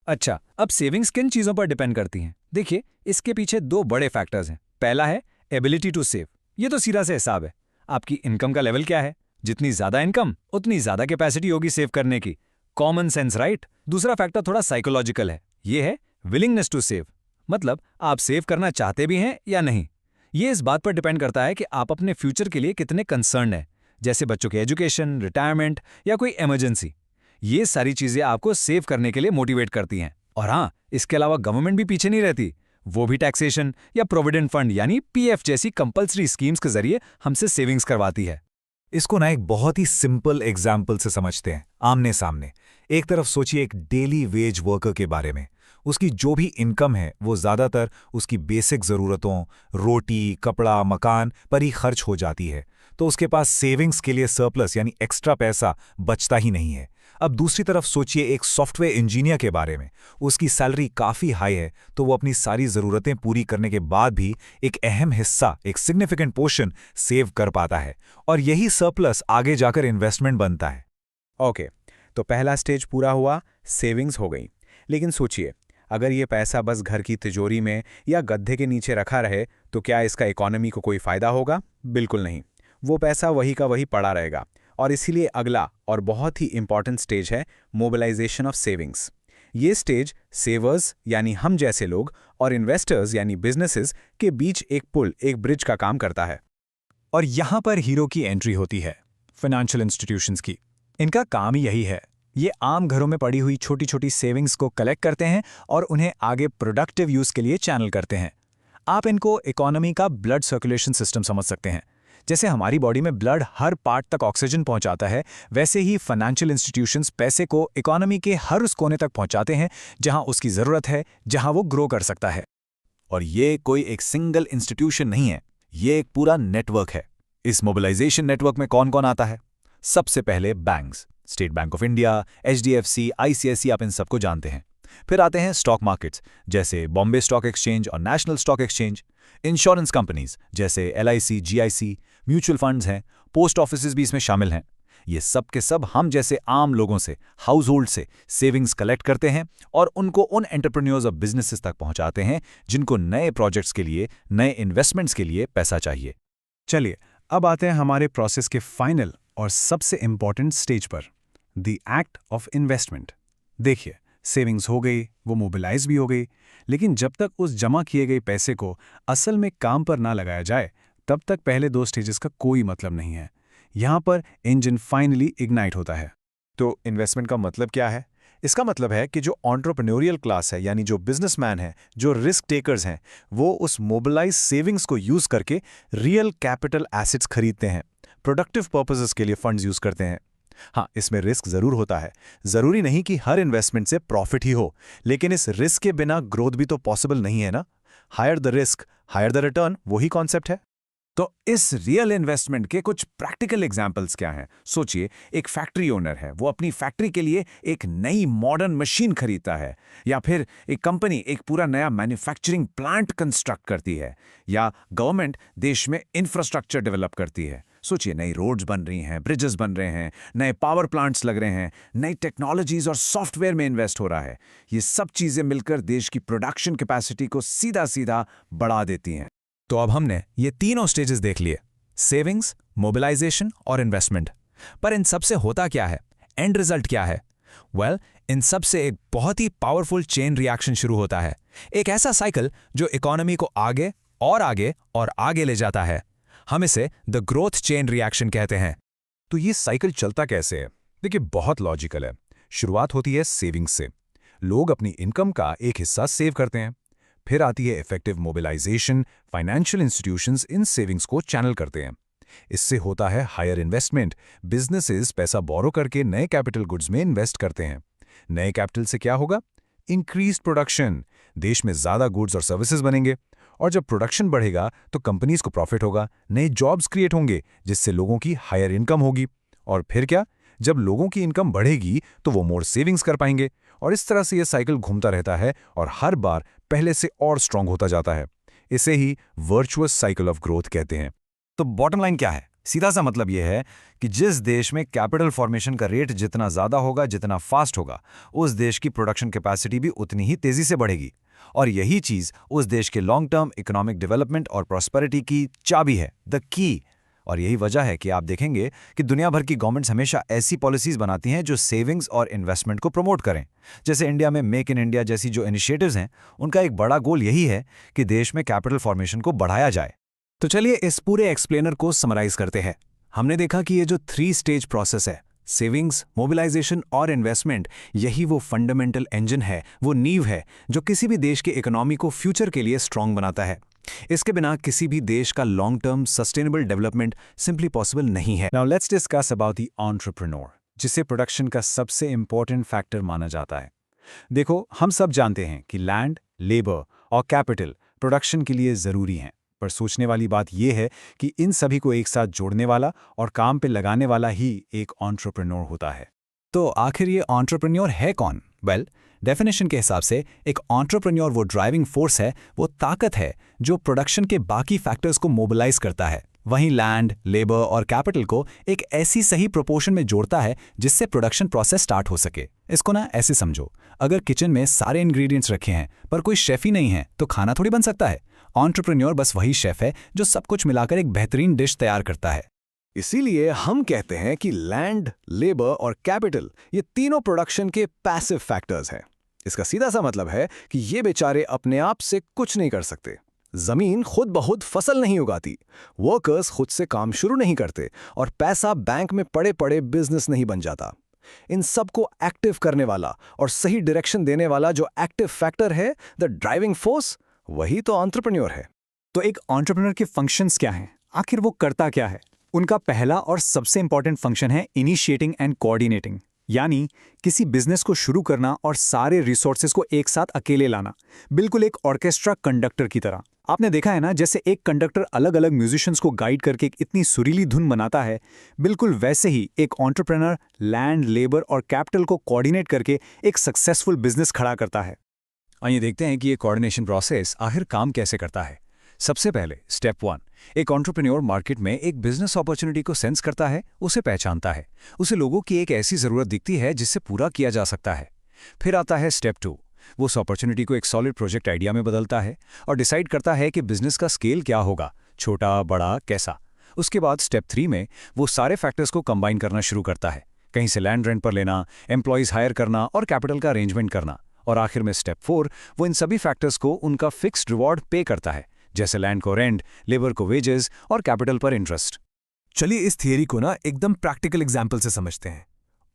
अच्छा, अब सेविंग्स किन चीजों पर डिपेंड करती हैं? देखिए, इसके पीछे 2 बड़े फैक्टर्स हैं। पहला है एबिलिटी टू सेव। ये तो सीधा से हिसाब है, आपकी इनकम का लेवल क्या है। जितनी ज्यादा इनकम उतनी ज्यादा कैपेसिटी होगी सेव करने की। Common sense, right? दूसरा फैक्टर थोड़ा साइकोलॉजिकल है, ये है विलिंगनेस टू सेव, मतलब आप सेव करना चाहते भी हैं या नहीं। ये इस बात पर डिपेंड करता है कि आप अपने फ्यूचर के लिए कितने कंसर्न हैं, जैसे बच्चों के एजुकेशन, रिटायरमेंट या कोई इमरजेंसी। ये सारी चीजें आपको सेव करने के लिए मोटिवेट करती हैं। और हाँ, इसके अलावा गवर्नमेंट भी पीछे नहीं रहती, वो भी टैक्सेशन या प्रोविडेंट फंड यानी पीएफ जैसी कंपल्सरी स्कीम्स के जरिए हमसे सेविंग्स करवाती है। इसको ना एक बहुत ही सिंपल एग्जाम्पल से समझते हैं, आमने सामने। एक तरफ सोचिए एक डेली वेज वर्कर के बारे में। उसकी जो भी इनकम है वो ज़्यादातर उसकी बेसिक ज़रूरतों, रोटी, कपड़ा, मकान पर ही खर्च हो जाती है, तो उसके पास सेविंग्स के लिए सरप्लस यानी एक्स्ट्रा पैसा बचता ही नहीं है। अब दूसरी तरफ सोचिए एक सॉफ्टवेयर इंजीनियर के बारे में। उसकी सैलरी काफ़ी हाई है, तो वो अपनी सारी ज़रूरतें पूरी करने के बाद भी एक अहम हिस्सा, एक सिग्निफिकेंट पोर्शन सेव कर पाता है, और यही सरप्लस आगे जाकर इन्वेस्टमेंट बनता है। ओके, तो पहला स्टेज पूरा हुआ, सेविंग्स हो गई। लेकिन सोचिए, अगर ये पैसा बस घर की तिजोरी में या गद्दे के नीचे रखा रहे तो क्या इसका इकोनॉमी को कोई फ़ायदा होगा? बिल्कुल नहीं। वो पैसा वही का वही पड़ा रहेगा। और इसीलिए अगला और बहुत ही इंपॉर्टेंट स्टेज है मोबिलाइजेशन ऑफ सेविंग्स। ये स्टेज सेवर्स यानी हम जैसे लोग और इन्वेस्टर्स यानी बिजनेसेस के बीच एक पुल, एक ब्रिज का काम करता है। और यहाँ पर हीरो की एंट्री होती है, फाइनेंशियल इंस्टीट्यूशंस की। इनका काम ही यही है। ये आम घरों में पड़ी हुई छोटी छोटी सेविंग्स को कलेक्ट करते हैं और उन्हें आगे प्रोडक्टिव यूज़ के लिए चैनल करते हैं। आप इनको इकोनॉमी का ब्लड सर्कुलेशन सिस्टम समझ सकते हैं। जैसे हमारी बॉडी में ब्लड हर पार्ट तक ऑक्सीजन पहुंचाता है, वैसे ही फाइनेंशियल इंस्टीट्यूशंस पैसे को इकोनॉमी के हर उस कोने तक पहुंचाते हैं जहां उसकी ज़रूरत है, जहां वो ग्रो कर सकता है। और ये कोई एक सिंगल इंस्टीट्यूशन नहीं है, ये एक पूरा नेटवर्क है। इस मोबिलाइजेशन नेटवर्क में कौन कौन आता है? सबसे पहले banks, state bank of India, HDFC, ICICI, आप इन सबको जानते हैं। फिर आते हैं स्टॉक मार्केट्स जैसे बॉम्बे स्टॉक एक्सचेंज और national stock exchange, insurance companies जैसे LIC, GIC, म्यूचुअल फंड्स हैं, पोस्ट ऑफिसेज भी इसमें शामिल हैं। ये सब के सब हम जैसे आम लोगों से, हाउस होल्ड से सेविंग्स कलेक्ट करते हैं और उनको उन एंटरप्रेन्योर्स और बिजनेसेस तक पहुंचाते हैं जिनको नए प्रोजेक्ट्स के लिए, नए इन्वेस्टमेंट्स के लिए पैसा चाहिए। चलिए अब आते हैं हमारे प्रोसेस के फाइनल और सबसे इंपॉर्टेंट स्टेज पर, द एक्ट ऑफ इन्वेस्टमेंट। देखिए, सेविंग्स हो गई, वो मोबिलाइज भी हो गई, लेकिन जब तक उस जमा किए गए पैसे को असल में काम पर ना लगाया जाए तब तक पहले दो स्टेजेस का कोई मतलब नहीं है। यहाँ पर इंजन फाइनली इग्नाइट होता है। तो इन्वेस्टमेंट का मतलब क्या है? इसका मतलब है कि जो एंटरप्रेन्योरियल क्लास है, यानी जो बिजनेसमैन है, जो रिस्क टेकर्स हैं, वो उस मोबिलाइज सेविंग्स को यूज करके रियल कैपिटल एसेट्स खरीदते हैं, प्रोडक्टिव पर्पसेस के लिए फंड्स यूज करते हैं। हाँ, इसमें रिस्क जरूर होता है। जरूरी नहीं कि हर इन्वेस्टमेंट से प्रॉफिट ही हो, लेकिन इस रिस्क के बिना ग्रोथ भी तो पॉसिबल नहीं है ना। Higher the risk, higher the return, वही कॉन्सेप्ट है। तो इस रियल इन्वेस्टमेंट के कुछ प्रैक्टिकल एग्जाम्पल्स क्या हैं? सोचिए, एक फैक्ट्री ओनर है, वो अपनी फैक्ट्री के लिए एक नई मॉडर्न मशीन खरीदता है, या फिर एक कंपनी एक पूरा नया मैन्युफैक्चरिंग प्लांट कंस्ट्रक्ट करती है, या गवर्नमेंट देश में इंफ्रास्ट्रक्चर डेवलप करती है। सोचिए, नई रोड्स बन रही हैं, ब्रिजेस बन रहे हैं, नए पावर प्लांट्स लग रहे हैं, नई टेक्नोलॉजीज और सॉफ्टवेयर में इन्वेस्ट हो रहा है। ये सब चीजें मिलकर देश की प्रोडक्शन कैपेसिटी को सीधा सीधा बढ़ा देती हैं। तो अब हमने ये तीनों स्टेजेस देख लिए, सेविंग्स, मोबिलाइजेशन और इन्वेस्टमेंट। पर इन सब से होता क्या है? एंड रिजल्ट क्या है? वेल, इन सब से एक बहुत ही पावरफुल चेन रिएक्शन शुरू होता है, एक ऐसा साइकिल जो इकोनॉमी को आगे और आगे और आगे ले जाता है। हम इसे द ग्रोथ चेन रिएक्शन कहते हैं। तो ये साइकिल चलता कैसे है? देखिए, बहुत लॉजिकल है। शुरुआत होती है सेविंग्स से। लोग अपनी इनकम का एक हिस्सा सेव करते हैं। फिर आती है इफेक्टिव मोबिलाइजेशन, फाइनेंशियल इंस्टीट्यूशंस इन सेविंग्स को चैनल करते हैं। इससे होता है हायर इन्वेस्टमेंट, बिजनेसेस पैसा बोरो करके नए कैपिटल गुड्स में इन्वेस्ट करते हैं। नए कैपिटल से क्या होगा? इंक्रीज्ड प्रोडक्शन, देश में ज्यादा गुड्स और सर्विसेज बनेंगे, और जब प्रोडक्शन बढ़ेगा तो कंपनीज को प्रॉफिट होगा, नए जॉब्स क्रिएट होंगे जिससे लोगों की हायर इनकम होगी। और फिर क्या? जब लोगों की इनकम बढ़ेगी तो वो मोर सेविंग्स कर पाएंगे, और इस तरह से ये साइकिल घूमता रहता है और हर बार पहले से और स्ट्रांग होता जाता है। इसे ही वर्चुअस साइकिल ऑफ ग्रोथ कहते हैं। तो बॉटम लाइन क्या है? सीधा सा मतलब यह है कि जिस देश में कैपिटल फॉर्मेशन का रेट जितना ज्यादा होगा, जितना फास्ट होगा, उस देश की प्रोडक्शन कैपेसिटी भी उतनी ही तेजी से बढ़ेगी। और यही चीज उस देश के लॉन्ग टर्म इकोनॉमिक डेवलपमेंट और प्रॉस्पेरिटी की चाबी है, द की। और यही वजह है कि आप देखेंगे कि दुनिया भर की गवर्नमेंट्स हमेशा ऐसी पॉलिसीज बनाती हैं जो सेविंग्स और इन्वेस्टमेंट को प्रमोट करें। जैसे इंडिया में मेक इन इंडिया जैसी जो इनिशिएटिव्स हैं, उनका एक बड़ा गोल यही है कि देश में कैपिटल फॉर्मेशन को बढ़ाया जाए। तो चलिए इस पूरे एक्सप्लेनर को समराइज करते हैं। हमने देखा कि ये जो 3 स्टेज प्रोसेस है, सेविंग्स, मोबिलाइजेशन और इन्वेस्टमेंट, यही वो फंडामेंटल इंजन है, वो नींव है जो किसी भी देश की इकोनॉमी को फ्यूचर के लिए स्ट्रांग बनाता है। इसके बिना किसी भी देश का long term sustainable development simply possible नहीं है। Now let's discuss about the entrepreneur, जिसे प्रोडक्शन का सबसे इंपॉर्टेंट फैक्टर माना जाता है। देखो, हम सब जानते हैं कि लैंड, लेबर और कैपिटल प्रोडक्शन के लिए जरूरी हैं, पर सोचने वाली बात यह है कि इन सभी को एक साथ जोड़ने वाला और काम पे लगाने वाला ही एक एंटरप्रेन्योर होता है। तो आखिर ये एंटरप्रेन्योर है कौन? वेल, डेफिनेशन के हिसाब से एक एंटरप्रेन्योर वो ड्राइविंग फोर्स है, वो ताकत है जो प्रोडक्शन के बाकी फैक्टर्स को मोबिलाइज करता है। वहीं लैंड, लेबर और कैपिटल को एक ऐसी सही प्रोपोर्शन में जोड़ता है जिससे प्रोडक्शन प्रोसेस स्टार्ट हो सके। इसको ना ऐसे समझो, अगर किचन में सारे इंग्रेडिएंट्स रखे हैं पर कोई शेफ ही नहीं है तो खाना थोड़ी बन सकता है। एंटरप्रेन्योर बस वही शेफ है जो सब कुछ मिलाकर एक बेहतरीन डिश तैयार करता है। इसीलिए हम कहते हैं कि लैंड, लेबर और कैपिटल ये तीनों प्रोडक्शन के पैसिव फैक्टर्स हैं। इसका सीधा सा मतलब है कि ये बेचारे अपने आप से कुछ नहीं कर सकते। जमीन खुद ब खुद फसल नहीं उगाती, वर्कर्स खुद से काम शुरू नहीं करते और पैसा बैंक में पड़े पड़े बिजनेस नहीं बन जाता। इन सबको एक्टिव करने वाला और सही डायरेक्शन देने वाला जो एक्टिव फैक्टर है, द ड्राइविंग फोर्स, वही तो एंटरप्रेन्योर है। तो एक एंटरप्रेन्योर के फंक्शंस क्या हैं? आखिर वो करता क्या है? उनका पहला और सबसे इंपॉर्टेंट फंक्शन है इनिशिएटिंग एंड कोऑर्डिनेटिंग, यानी किसी बिजनेस को शुरू करना और सारे रिसोर्सेज को एक साथ अकेले लाना, बिल्कुल एक ऑर्केस्ट्रा कंडक्टर की तरह। आपने देखा है ना, जैसे एक कंडक्टर अलग अलग म्यूजिशियंस को गाइड करके एक इतनी सुरीली धुन बनाता है, बिल्कुल वैसे ही एक एंटरप्रेन्योर लैंड, लेबर और कैपिटल को कोऑर्डिनेट करके एक सक्सेसफुल बिजनेस खड़ा करता है। आइए देखते हैं कि ये कोऑर्डिनेशन प्रोसेस आखिर काम कैसे करता है। सबसे पहले स्टेप 1, एक एंटरप्रेन्योर मार्केट में एक बिजनेस अपॉर्चुनिटी को सेंस करता है, उसे पहचानता है, उसे लोगों की एक ऐसी जरूरत दिखती है जिससे पूरा किया जा सकता है। फिर आता है स्टेप 2, वो उस अपॉर्चुनिटी को एक सॉलिड प्रोजेक्ट आइडिया में बदलता है और डिसाइड करता है कि बिजनेस का स्केल क्या होगा, छोटा, बड़ा, कैसा। उसके बाद स्टेप 3 में वो सारे फैक्टर्स को कंबाइन करना शुरू करता है, कहीं से लैंड रेंट पर लेना, एम्प्लॉयज हायर करना और कैपिटल का अरेंजमेंट करना। और आखिर में स्टेप 4, वो इन सभी फैक्टर्स को उनका फिक्स्ड रिवॉर्ड पे करता है, जैसे लैंड को रेंट, लेबर को वेजेस और कैपिटल पर इंटरेस्ट। चलिए इस थियरी को ना एकदम प्रैक्टिकल एग्जाम्पल से समझते हैं।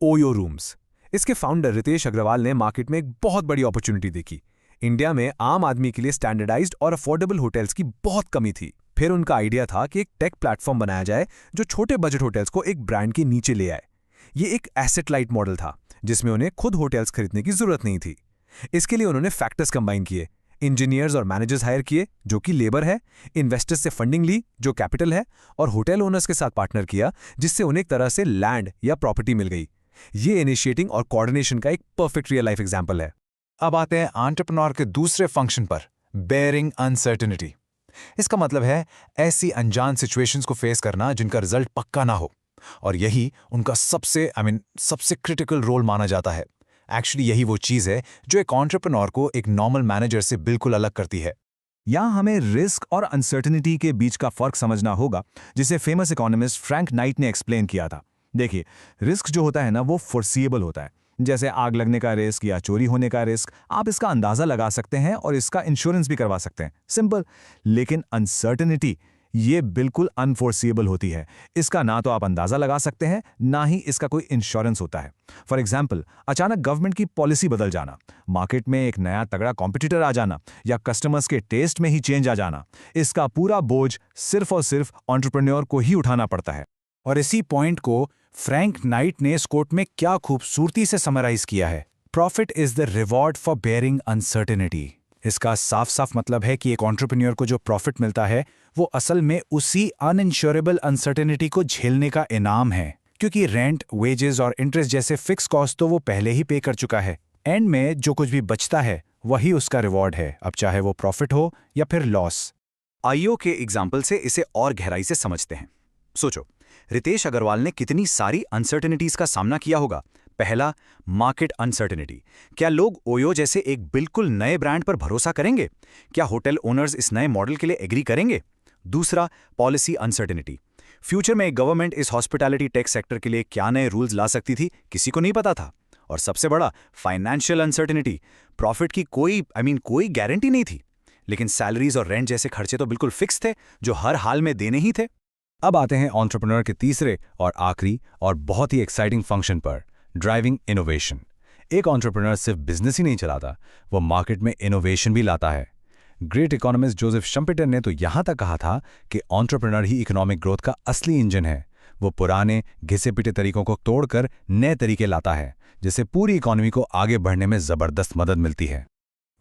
ओयो रूम्स, इसके फाउंडर रितेश अग्रवाल ने मार्केट में एक बहुत बड़ी अपॉर्चुनिटी देखी। इंडिया में आम आदमी के लिए स्टैंडर्डाइज्ड और अफोर्डेबल होटल्स की बहुत कमी थी। फिर उनका आइडिया था कि एक टेक प्लेटफॉर्म बनाया जाए जो छोटे बजट होटल्स को एक ब्रांड के नीचे ले आए। ये एक एसेट लाइट मॉडल था जिसमें उन्हें खुद होटल्स खरीदने की जरूरत नहीं थी। इसके लिए उन्होंने फैक्टर्स कंबाइन किए, इंजीनियर्स और मैनेजर्स हायर किए जो कि लेबर है, इन्वेस्टर्स से फंडिंग ली जो कैपिटल है, और होटल ओनर्स के साथ पार्टनर किया जिससे उन्हें एक तरह से लैंड या प्रॉपर्टी मिल गई। ये इनिशिएटिंग और कोऑर्डिनेशन का एक परफेक्ट रियल लाइफ एग्जांपल है। अब आते हैं एंटरप्रेन्योर के दूसरे फंक्शन पर, बेयरिंग अनसर्टेनिटी। इसका मतलब है ऐसी अनजान सिचुएशंस को फेस करना जिनका रिजल्ट पक्का ना हो, और यही उनका सबसे क्रिटिकल रोल माना जाता है। एक्चुअली यही वो चीज़ है जो एक एंटरप्रेन्योर को एक नॉर्मल मैनेजर से बिल्कुल अलग करती है। यहाँ हमें रिस्क और अनसर्टेनिटी के बीच का फर्क समझना होगा, जिसे फेमस इकोनॉमिस्ट फ्रैंक नाइट ने एक्सप्लेन किया था। देखिए, रिस्क जो होता है ना, वो फोर्सिएबल होता है, जैसे आग लगने का रिस्क या चोरी होने का रिस्क। आप इसका अंदाजा लगा सकते हैं और इसका इंश्योरेंस भी करवा सकते हैं, सिंपल। लेकिन अनसर्टेनिटी ये बिल्कुल अनफोर्सिएबल होती है। इसका ना तो आप अंदाजा लगा सकते हैं, ना ही इसका कोई इंश्योरेंस होता है। फॉर एग्जाम्पल, अचानक गवर्नमेंट की पॉलिसी बदल जाना, मार्केट में एक नया तगड़ा कॉम्पिटिटर आ जाना, या कस्टमर्स के टेस्ट में ही चेंज आ जाना, इसका पूरा बोझ सिर्फ और सिर्फ एंटरप्रेन्योर को ही उठाना पड़ता है। और इसी पॉइंट को फ्रैंक नाइट ने इस कोट में क्या खूबसूरती से समराइज किया है, profit is the reward for bearing uncertainty. इसका साफ साफ मतलब है कि एक एंटरप्रेन्योर को जो प्रॉफिट मिलता है वो असल में उसी अनइंश्योरेबल अनसर्टेनिटी को झेलने का इनाम है, क्योंकि रेंट, वेजेस और इंटरेस्ट जैसे फिक्स कॉस्ट तो वो पहले ही पे कर चुका है। एंड में जो कुछ भी बचता है वही उसका रिवॉर्ड है, अब चाहे वो प्रॉफिट हो या फिर लॉस। आईओ के एग्जाम्पल से इसे और गहराई से समझते हैं। सोचो, रितेश अग्रवाल ने कितनी सारी अनसर्टेनिटीज का सामना किया होगा। पहला, मार्केट अनसर्टेनिटी। क्या लोग ओयो जैसे एक बिल्कुल नए ब्रांड पर भरोसा करेंगे? क्या होटल ओनर्स इस नए मॉडल के लिए एग्री करेंगे? दूसरा, पॉलिसी अनसर्टेनिटी। फ्यूचर में गवर्नमेंट इस हॉस्पिटैलिटी टेक सेक्टर के लिए क्या नए रूल्स ला सकती थी, किसी को नहीं पता था। और सबसे बड़ा, फाइनेंशियल अनसर्टेनिटी। प्रॉफिट की कोई गारंटी नहीं थी, लेकिन सैलरीज और रेंट जैसे खर्चे तो बिल्कुल फिक्स थे जो हर हाल में देने ही थे। अब आते हैं एंटरप्रेन्योर के तीसरे और आखिरी और बहुत ही एक्साइटिंग फंक्शन पर, ड्राइविंग इनोवेशन। एक एंटरप्रेन्योर सिर्फ बिजनेस ही नहीं चलाता, वो मार्केट में इनोवेशन भी लाता है। ग्रेट इकोनॉमिस्ट जोसेफ शम्पेटर ने तो यहां तक कहा था कि एंटरप्रेन्योर ही इकोनॉमिक ग्रोथ का असली इंजन है। वो पुराने घिसे पिटे तरीकों को तोड़कर नए तरीके लाता है, जिससे पूरी इकोनॉमी को आगे बढ़ने में जबरदस्त मदद मिलती है।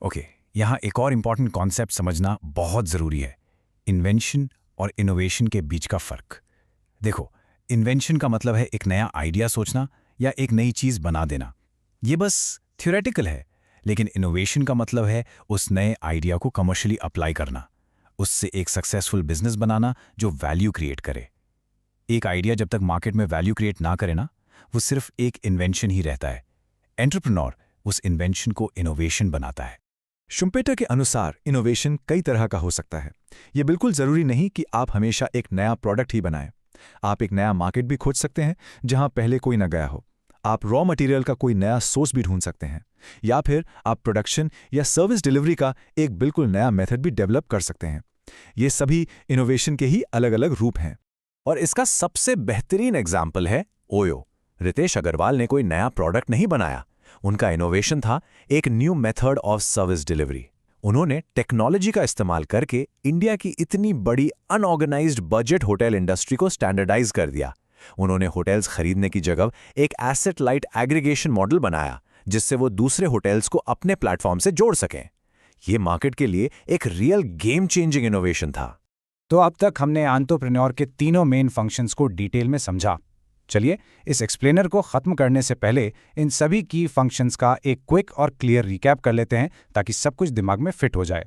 ओके, यहाँ एक और इंपॉर्टेंट कॉन्सेप्ट समझना बहुत जरूरी है, इन्वेंशन और इनोवेशन के बीच का फर्क। देखो, इन्वेंशन का मतलब है एक नया आइडिया सोचना या एक नई चीज बना देना, ये बस थ्योरेटिकल है। लेकिन इनोवेशन का मतलब है उस नए आइडिया को कमर्शियली अप्लाई करना। उससे एक सक्सेसफुल बिजनेस बनाना जो वैल्यू क्रिएट करे। एक आइडिया जब तक मार्केट में वैल्यू क्रिएट ना करे ना, वो सिर्फ एक इन्वेंशन ही रहता है। एंटरप्रेन्योर उस इन्वेंशन को इनोवेशन बनाता है। शुम्पेटर के अनुसार इनोवेशन कई तरह का हो सकता है। ये बिल्कुल जरूरी नहीं कि आप हमेशा एक नया प्रोडक्ट ही बनाएं। आप एक नया मार्केट भी खोज सकते हैं जहां पहले कोई न गया हो। आप रॉ मटेरियल का कोई नया सोर्स भी ढूंढ सकते हैं, या फिर आप प्रोडक्शन या सर्विस डिलीवरी का एक बिल्कुल नया मेथड भी डेवलप कर सकते हैं। ये सभी इनोवेशन के ही अलग अलग रूप हैं। और इसका सबसे बेहतरीन एग्जाम्पल है ओयो। रितेश अग्रवाल ने कोई नया प्रोडक्ट नहीं बनाया, उनका इनोवेशन था एक new method of service delivery. उन्होंने टेक्नोलॉजी का इस्तेमाल करके इंडिया की इतनी बड़ी अनऑर्गेनाइज्ड बजट होटल इंडस्ट्री को स्टैंडर्डाइज कर दिया। उन्होंने होटल्स खरीदने की जगह एक एसेट लाइट एग्रीगेशन मॉडल बनाया, जिससे वो दूसरे होटल्स को अपने प्लेटफॉर्म से जोड़ सकें। ये मार्केट के लिए एक रियल गेम चेंजिंग इनोवेशन था। तो अब तक हमने एंटरप्रेन्योर के तीनों मेन फंक्शंस को डिटेल में समझा। चलिए इस एक्सप्लेनर को खत्म करने से पहले इन सभी की फंक्शंस का एक क्विक और क्लियर रिकैप कर लेते हैं, ताकि सब कुछ दिमाग में फिट हो जाए।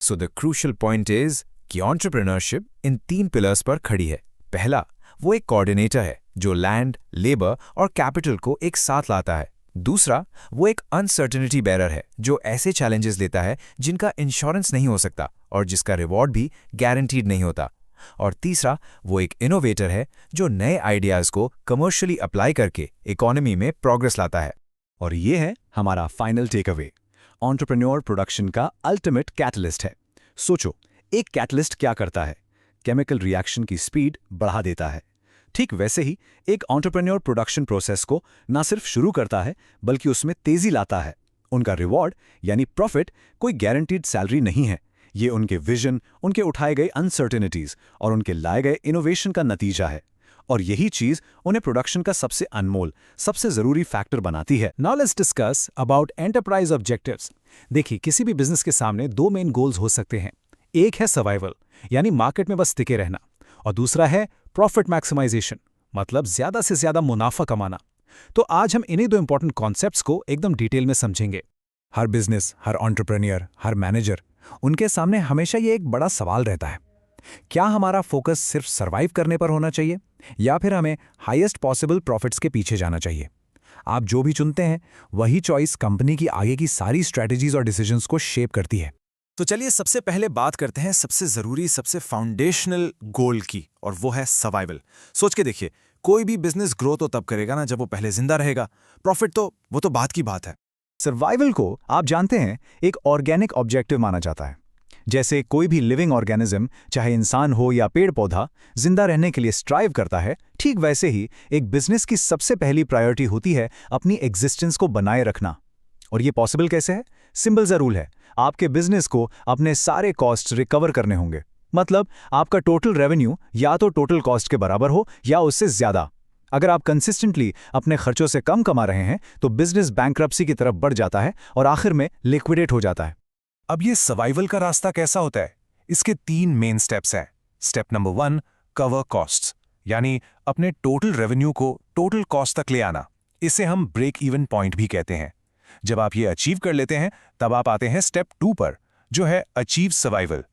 So the crucial point is कि एंटरप्रेन्योरशिप इन 3 पिलर्स पर खड़ी है। पहला, वो एक कोऑर्डिनेटर है जो लैंड, लेबर और कैपिटल को एक साथ लाता है। दूसरा, वो एक अनसर्टेनिटी बेरर है जो ऐसे चैलेंजेस लेता है जिनका इंश्योरेंस नहीं हो सकता और जिसका रिवॉर्ड भी गारंटीड नहीं होता। और तीसरा, वो एक इनोवेटर है जो नए आइडियाज को कमर्शियली अप्लाई करके इकोनॉमी में प्रोग्रेस लाता है। और ये है हमारा final takeaway. Entrepreneur production का अल्टीमेट कैटलिस्ट है। सोचो, एक कैटलिस्ट क्या करता है? केमिकल रिएक्शन की स्पीड बढ़ा देता है। ठीक वैसे ही एक एंटरप्रेन्योर प्रोडक्शन प्रोसेस को ना सिर्फ शुरू करता है, बल्कि उसमें तेजी लाता है। उनका रिवॉर्ड यानी प्रॉफिट कोई गारंटीड सैलरी नहीं है। ये उनके विजन, उनके उठाए गए अनसर्टेनिटीज और उनके लाए गए इनोवेशन का नतीजा है। और यही चीज उन्हें प्रोडक्शन का सबसे अनमोल, सबसे जरूरी फैक्टर बनाती है। Now let's discuss about enterprise objectives. देखिए, किसी भी बिजनेस के सामने 2 मेन गोल्स हो सकते हैं। एक है सर्वाइवल, यानी मार्केट में बस टिके रहना, और दूसरा है प्रॉफिट मैक्सिमाइजेशन, मतलब ज्यादा से ज्यादा मुनाफा कमाना। तो आज हम इन्हीं 2 इंपॉर्टेंट कॉन्सेप्ट्स को एकदम डिटेल में समझेंगे। हर बिजनेस, हर एंटरप्रेन्योर, हर मैनेजर, उनके सामने हमेशा ये एक बड़ा सवाल रहता है, क्या हमारा फोकस सिर्फ सर्वाइव करने पर होना चाहिए या फिर हमें हाईएस्ट पॉसिबल प्रॉफिट्स के पीछे जाना चाहिए? आप जो भी चुनते हैं वही चॉइस कंपनी की आगे की सारी स्ट्रैटेजीज और डिसीजंस को शेप करती है। तो चलिए सबसे पहले बात करते हैं सबसे जरूरी, सबसे फाउंडेशनल गोल की, और वो है सर्वाइवल। सोच के देखिए, कोई भी बिजनेस ग्रो तो तब करेगा ना जब वो पहले जिंदा रहेगा। प्रॉफिट तो वो तो बात की बात है। सर्वाइवल को आप जानते हैं एक ऑर्गेनिक ऑब्जेक्टिव माना जाता है। जैसे कोई भी लिविंग ऑर्गेनिज्म, चाहे इंसान हो या पेड़ पौधा, जिंदा रहने के लिए स्ट्राइव करता है, ठीक वैसे ही एक बिजनेस की सबसे पहली प्रायोरिटी होती है अपनी एग्जिस्टेंस को बनाए रखना। और ये पॉसिबल कैसे है? सिंपल सा रूल है, आपके बिजनेस को अपने सारे कॉस्ट रिकवर करने होंगे। मतलब आपका टोटल रेवेन्यू या तो टोटल कॉस्ट के बराबर हो या उससे ज्यादा। अगर आप कंसिस्टेंटली अपने खर्चों से कम कमा रहे हैं तो बिजनेस बैंक्रप्सी की तरफ बढ़ जाता है और आखिर में लिक्विडेट हो जाता है। अब ये सर्वाइवल का रास्ता कैसा होता है? इसके 3 मेन स्टेप्स हैं। स्टेप नंबर 1, कवर कॉस्ट्स, यानी अपने टोटल रेवेन्यू को टोटल कॉस्ट तक ले आना। इसे हम ब्रेक इवन पॉइंट भी कहते हैं। जब आप ये अचीव कर लेते हैं तब आप आते हैं स्टेप 2 पर, जो है अचीव सर्वाइवल।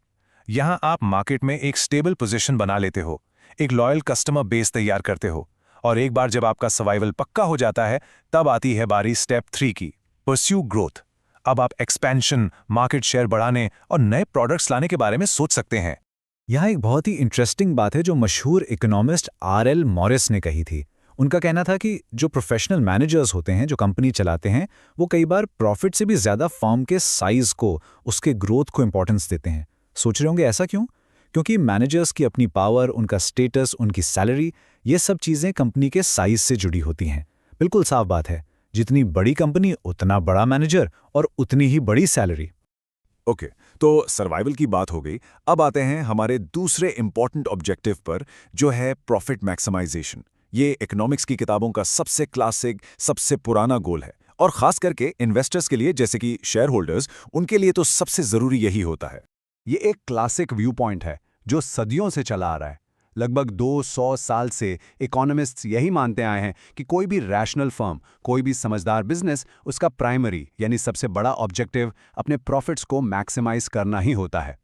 यहां आप मार्केट में एक स्टेबल पोजीशन बना लेते हो, एक लॉयल कस्टमर बेस तैयार करते हो, और एक बार जब आपका सर्वाइवल पक्का हो जाता है तब आती है बारी स्टेप 3 की, परस्यू ग्रोथ। अब आप एक्सपेंशन, मार्केट शेयर बढ़ाने और नए प्रोडक्ट्स लाने के बारे में सोच सकते हैं। यहाँ एक बहुत ही इंटरेस्टिंग बात है जो मशहूर इकोनॉमिस्ट आर.एल. मॉरिस ने कही थी। उनका कहना था कि जो प्रोफेशनल मैनेजर्स होते हैं, जो कंपनी चलाते हैं, वो कई बार प्रॉफिट से भी ज्यादा फर्म के साइज को, उसके ग्रोथ को इंपॉर्टेंस देते हैं। सोच रहे होंगे ऐसा क्यों? क्योंकि मैनेजर्स की अपनी पावर, उनका स्टेटस, उनकी सैलरी, ये सब चीजें कंपनी के साइज से जुड़ी होती हैं। बिल्कुल साफ बात है, जितनी बड़ी कंपनी उतना बड़ा मैनेजर और उतनी ही बड़ी सैलरी। ओके, तो सर्वाइवल की बात हो गई। अब आते हैं हमारे दूसरे इंपॉर्टेंट ऑब्जेक्टिव पर, जो है प्रॉफिट मैक्सिमाइजेशन। ये इकोनॉमिक्स की किताबों का सबसे क्लासिक, सबसे पुराना गोल है, और खास करके इन्वेस्टर्स के लिए, जैसे कि शेयर होल्डर्स, उनके लिए तो सबसे जरूरी यही होता है। ये एक क्लासिक व्यू पॉइंट है जो सदियों से चला आ रहा है। लगभग 200 साल से इकोनॉमिस्ट्स यही मानते आए हैं कि कोई भी रैशनल फर्म, कोई भी समझदार बिजनेस, उसका प्राइमरी यानी सबसे बड़ा ऑब्जेक्टिव अपने प्रॉफिट्स को मैक्सिमाइज करना ही होता है।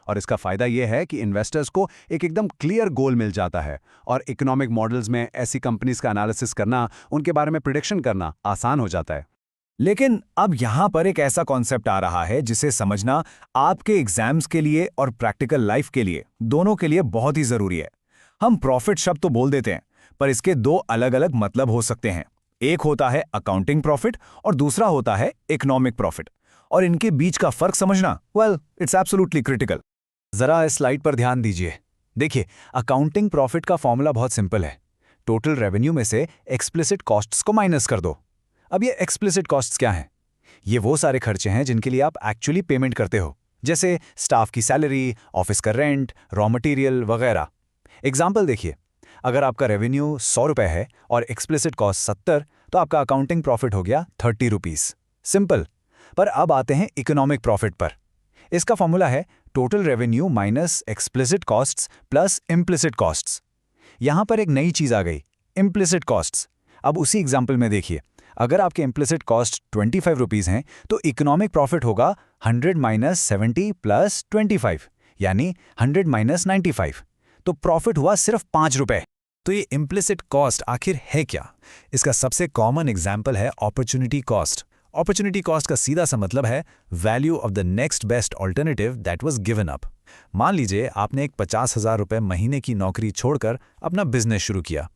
और इसका फ़ायदा यह है कि इन्वेस्टर्स को एक एकदम क्लियर गोल मिल जाता है और इकोनॉमिक मॉडल्स में ऐसी कंपनीज का एनालिसिस करना, उनके बारे में प्रिडिक्शन करना आसान हो जाता है। लेकिन अब यहां पर एक ऐसा कॉन्सेप्ट आ रहा है जिसे समझना आपके एग्जाम्स के लिए और प्रैक्टिकल लाइफ के लिए दोनों के लिए बहुत ही जरूरी है। हम प्रॉफिट शब्द तो बोल देते हैं, पर इसके दो अलग अलग मतलब हो सकते हैं। एक होता है अकाउंटिंग प्रॉफिट और दूसरा होता है इकोनॉमिक प्रॉफिट, और इनके बीच का फर्क समझना इट्स एब्सोल्युटली क्रिटिकल। जरा इस स्लाइड पर ध्यान दीजिए। देखिए, अकाउंटिंग प्रॉफिट का फॉर्मूला बहुत सिंपल है। टोटल रेवेन्यू में से एक्सप्लिसिट कॉस्ट्स को माइनस कर दो। अब ये एक्सप्लिसिट कॉस्ट्स क्या हैं? ये वो सारे खर्चे हैं जिनके लिए आप एक्चुअली पेमेंट करते हो, जैसे स्टाफ की सैलरी, ऑफिस का रेंट, रॉ मटेरियल वगैरह। एग्जाम्पल देखिए, अगर आपका रेवेन्यू 100 रुपए है और एक्सप्लिसिट कॉस्ट 70, तो आपका अकाउंटिंग प्रॉफिट हो गया 30 रुपीस। सिंपल। पर अब आते हैं इकोनॉमिक प्रॉफिट पर। इसका फॉर्मूला है total revenue minus explicit costs plus implicit costs. यहां पर एक नई चीज आ गई, इम्प्लिसिट कॉस्ट्स। अब उसी एग्जाम्पल में देखिए, अगर आपके इम्प्लिसिट कॉस्ट 25 रुपीस हैं, तो इकोनॉमिक प्रॉफिट होगा 100 माइनस 70 प्लस 25, यानी 100 माइनस 95। तो प्रॉफिट हुआ सिर्फ 5 रुपए। तो ये इम्प्लिसिट कॉस्ट आखिर है क्या? इसका सबसे कॉमन एग्जाम्पल है अपॉर्चुनिटी कॉस्ट। अपॉर्चुनिटी कॉस्ट का सीधा सा मतलब है value of the next best alternative that was given up. मान लीजिए आपने एक 50,000 रुपए महीने की नौकरी छोड़कर अपना बिजनेस शुरू किया,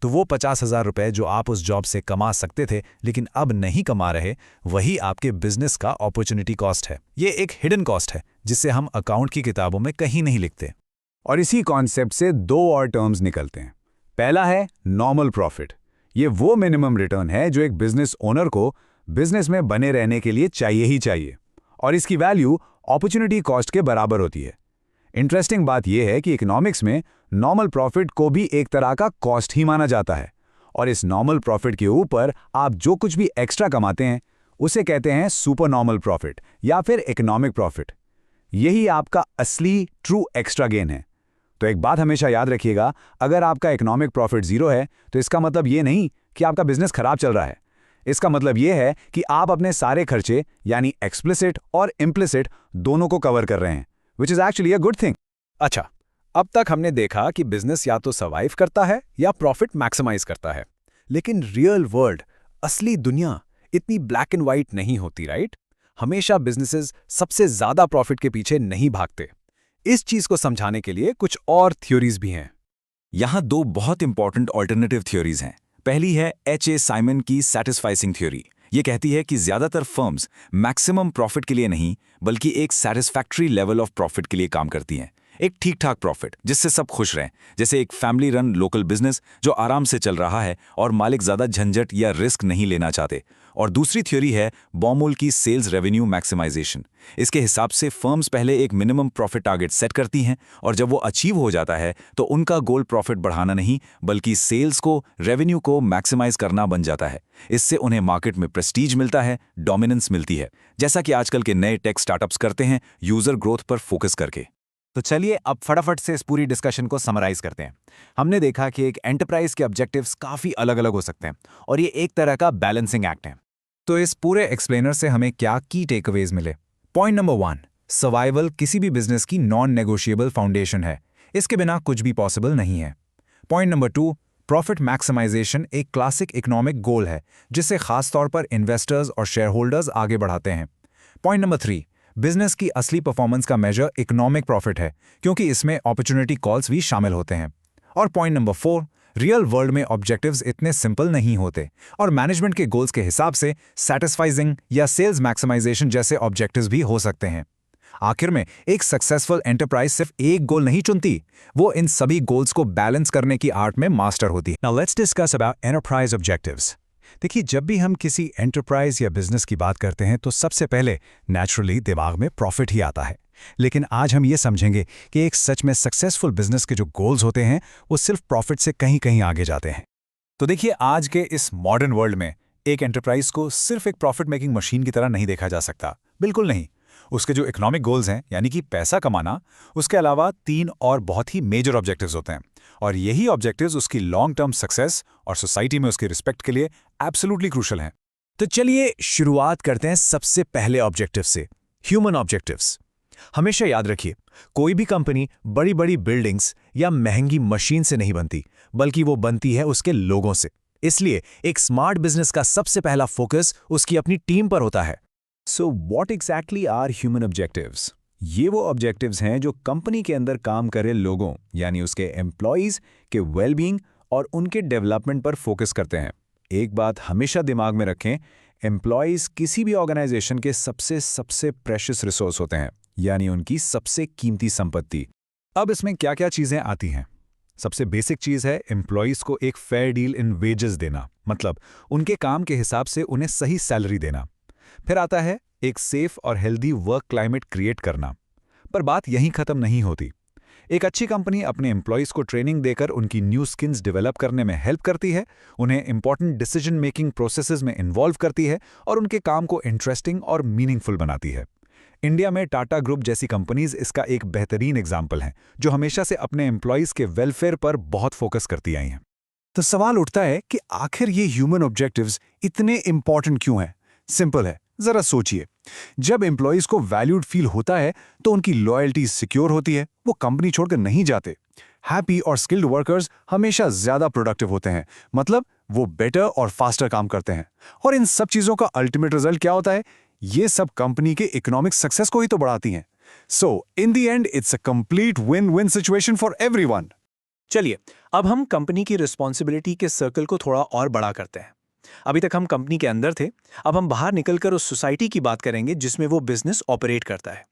तो वो 50,000 रुपए जो आप उस जॉब से कमा सकते थे लेकिन अब नहीं कमा रहे, वही आपके बिजनेस का अपॉर्चुनिटी कॉस्ट है। ये एक हिडन कॉस्ट है जिसे हम अकाउंट की किताबों में कहीं नहीं लिखते। और इसी कॉन्सेप्ट से दो और टर्म्स निकलते हैं। पहला है नॉर्मल प्रॉफिट। ये वो मिनिमम रिटर्न है जो एक बिजनेस ओनर को बिजनेस में बने रहने के लिए चाहिए ही चाहिए, और इसकी वैल्यू अपॉर्चुनिटी कॉस्ट के बराबर होती है। इंटरेस्टिंग बात यह है कि इकोनॉमिक्स में नॉर्मल प्रॉफिट को भी एक तरह का कॉस्ट ही माना जाता है, और इस नॉर्मल प्रॉफिट के ऊपर आप जो कुछ भी एक्स्ट्रा कमाते हैं उसे कहते हैं सुपर नॉर्मल प्रॉफिट या फिर इकोनॉमिक प्रॉफिट। यही आपका असली ट्रू एक्स्ट्रा गेन है। तो एक बात हमेशा याद रखिएगा, अगर आपका इकोनॉमिक प्रॉफिट 0 है तो इसका मतलब ये नहीं कि आपका बिजनेस खराब चल रहा है। इसका मतलब यह है कि आप अपने सारे खर्चे यानी एक्सप्लिसिट और इम्प्लिसिट दोनों को कवर कर रहे हैं, which is actually a good thing. अच्छा, अब तक हमने देखा कि बिजनेस या तो सर्वाइव करता है या प्रॉफिट मैक्सिमाइज करता है, लेकिन रियल वर्ल्ड, असली दुनिया इतनी ब्लैक एंड व्हाइट नहीं होती, राइट? हमेशा बिजनेसेस सबसे ज्यादा प्रॉफिट के पीछे नहीं भागते। इस चीज को समझाने के लिए कुछ और थ्योरीज भी हैं। यहाँ दो बहुत इंपॉर्टेंट ऑल्टरनेटिव थ्योरीज हैं। पहली है H.A. साइमन की सैटिस्फाइसिंग थ्योरी। ये कहती है कि ज्यादातर फर्म्स मैक्सिमम प्रॉफिट के लिए नहीं बल्कि एक सैटिस्फैक्ट्री लेवल ऑफ प्रॉफिट के लिए काम करती हैं। एक ठीक ठाक प्रॉफिट जिससे सब खुश रहें, जैसे एक फैमिली रन लोकल बिजनेस जो आराम से चल रहा है और मालिक ज्यादा झंझट या रिस्क नहीं लेना चाहते। और दूसरी थ्योरी है बॉमोल की सेल्स रेवेन्यू मैक्सिमाइजेशन। इसके हिसाब से फर्म्स पहले एक मिनिमम प्रॉफिट टारगेट सेट करती हैं और जब वो अचीव हो जाता है तो उनका गोल प्रॉफिट बढ़ाना नहीं बल्कि सेल्स को, रेवेन्यू को मैक्सिमाइज करना बन जाता है। इससे उन्हें मार्केट में प्रेस्टीज मिलता है, डोमिनेंस मिलती है, जैसा कि आजकल के नए टेक स्टार्टअप्स करते हैं यूजर ग्रोथ पर फोकस करके। तो चलिए अब फटाफट से इस पूरी डिस्कशन को समराइज करते हैं। हमने देखा कि एक एंटरप्राइज के ऑब्जेक्टिव्स काफी अलग अलग हो सकते हैं और ये एक तरह का बैलेंसिंग एक्ट है। तो इस पूरे एक्सप्लेनर से हमें क्या की टेकअवेज मिले? पॉइंट नंबर 1, सर्वाइवल किसी भी बिजनेस की नॉन नेगोशिएबल फाउंडेशन है। इसके बिना कुछ भी पॉसिबल नहीं है। पॉइंट नंबर 2, प्रॉफिट मैक्सिमाइजेशन एक क्लासिक इकोनॉमिक गोल है जिससे खासतौर पर इन्वेस्टर्स और शेयर होल्डर्स आगे बढ़ाते हैं। पॉइंट नंबर 3, बिजनेस की असली परफॉर्मेंस का मेजर इकोनॉमिक प्रॉफिट है क्योंकि इसमें अपॉर्चुनिटी कॉल्स भी शामिल होते हैं। और पॉइंट नंबर 4, रियल वर्ल्ड में ऑब्जेक्टिव्स इतने सिंपल नहीं होते और मैनेजमेंट के गोल्स के हिसाब से सैटिस्फाइजिंग या सेल्स मैक्सिमाइजेशन जैसे ऑब्जेक्टिव्स भी हो सकते हैं। आखिर में एक सक्सेसफुल एंटरप्राइज सिर्फ एक गोल नहीं चुनती, वो इन सभी गोल्स को बैलेंस करने की आर्ट में मास्टर होती है। Now let's discuss about enterprise objectives. देखिए, जब भी हम किसी एंटरप्राइज या बिजनेस की बात करते हैं तो सबसे पहले नेचुरली दिमाग में प्रॉफिट ही आता है। लेकिन आज हम ये समझेंगे कि एक सच में सक्सेसफुल बिजनेस के जो गोल्स होते हैं वो सिर्फ प्रॉफिट से कहीं कहीं आगे जाते हैं। तो देखिए, आज के इस मॉडर्न वर्ल्ड में एक एंटरप्राइज को सिर्फ एक प्रॉफिट मेकिंग मशीन की तरह नहीं देखा जा सकता, बिल्कुल नहीं। उसके जो इकोनॉमिक गोल्स हैं यानी कि पैसा कमाना, उसके अलावा 3 और बहुत ही मेजर ऑब्जेक्टिव्स होते हैं और यही ऑब्जेक्टिव्स उसकी लॉन्ग टर्म सक्सेस और सोसाइटी में उसकी रिस्पेक्ट के लिए एब्सोल्युटली क्रूशल हैं। तो चलिए शुरुआत करते हैं सबसे पहले ऑब्जेक्टिव से, ह्यूमन ऑब्जेक्टिव्स। हमेशा याद रखिए, कोई भी कंपनी बड़ी बड़ी बिल्डिंग्स या महंगी मशीन से नहीं बनती, बल्कि वो बनती है उसके लोगों से। इसलिए एक स्मार्ट बिजनेस का सबसे पहला फोकस उसकी अपनी टीम पर होता है। So what exactly are human objectives? ये वो ऑब्जेक्टिव्स हैं जो कंपनी के अंदर काम करे लोगों यानी उसके एम्प्लॉयज के वेलबींग और उनके डेवलपमेंट पर फोकस करते हैं। एक बात हमेशा दिमाग में रखें, एम्प्लॉयज किसी भी ऑर्गेनाइजेशन के सबसे प्रेशियस रिसोर्स होते हैं, यानी उनकी सबसे कीमती संपत्ति। अब इसमें क्या क्या चीजें आती हैं? सबसे बेसिक चीज है एम्प्लॉयज को एक फेयर डील इन वेजेस देना, मतलब उनके काम के हिसाब से उन्हें सही सैलरी देना। फिर आता है एक सेफ और हेल्दी वर्क क्लाइमेट क्रिएट करना। पर बात यहीं खत्म नहीं होती। एक अच्छी कंपनी अपने एम्प्लॉयज को ट्रेनिंग देकर उनकी न्यू स्किल्स डेवलप करने में हेल्प करती है, उन्हें इंपॉर्टेंट डिसीजन मेकिंग प्रोसेसेस में इन्वॉल्व करती है और उनके काम को इंटरेस्टिंग और मीनिंगफुल बनाती है। इंडिया में टाटा ग्रुप जैसी कंपनीज इसका एक बेहतरीन एग्जाम्पल हैं, जो हमेशा से अपने एम्प्लॉयज के वेलफेयर पर बहुत फोकस करती आई हैं। तो सवाल उठता है कि आखिर ये ह्यूमन ऑब्जेक्टिव्स इतने इंपॉर्टेंट क्यों हैं? सिंपल है, जरा सोचिए। जब एम्प्लॉयज को वैल्यूड फील होता है तो उनकी लॉयल्टी सिक्योर होती है, वो कंपनी छोड़कर नहीं जाते। हैप्पी और स्किल्ड वर्कर्स हमेशा ज्यादा प्रोडक्टिव होते हैं, मतलब वो बेटर और फास्टर काम करते हैं। और इन सब चीजों का अल्टीमेट रिजल्ट क्या होता है? ये सब कंपनी के इकोनॉमिक सक्सेस को ही तो बढ़ाती हैं। So in the end it's a complete win win situation for everyone. चलिए, अब हम कंपनी की रिस्पॉन्सिबिलिटी के सर्कल को थोड़ा और बड़ा करते हैं। अभी तक हम कंपनी के अंदर थे, अब हम बाहर निकलकर उस सोसाइटी की बात करेंगे जिसमें वो बिजनेस ऑपरेट करता है।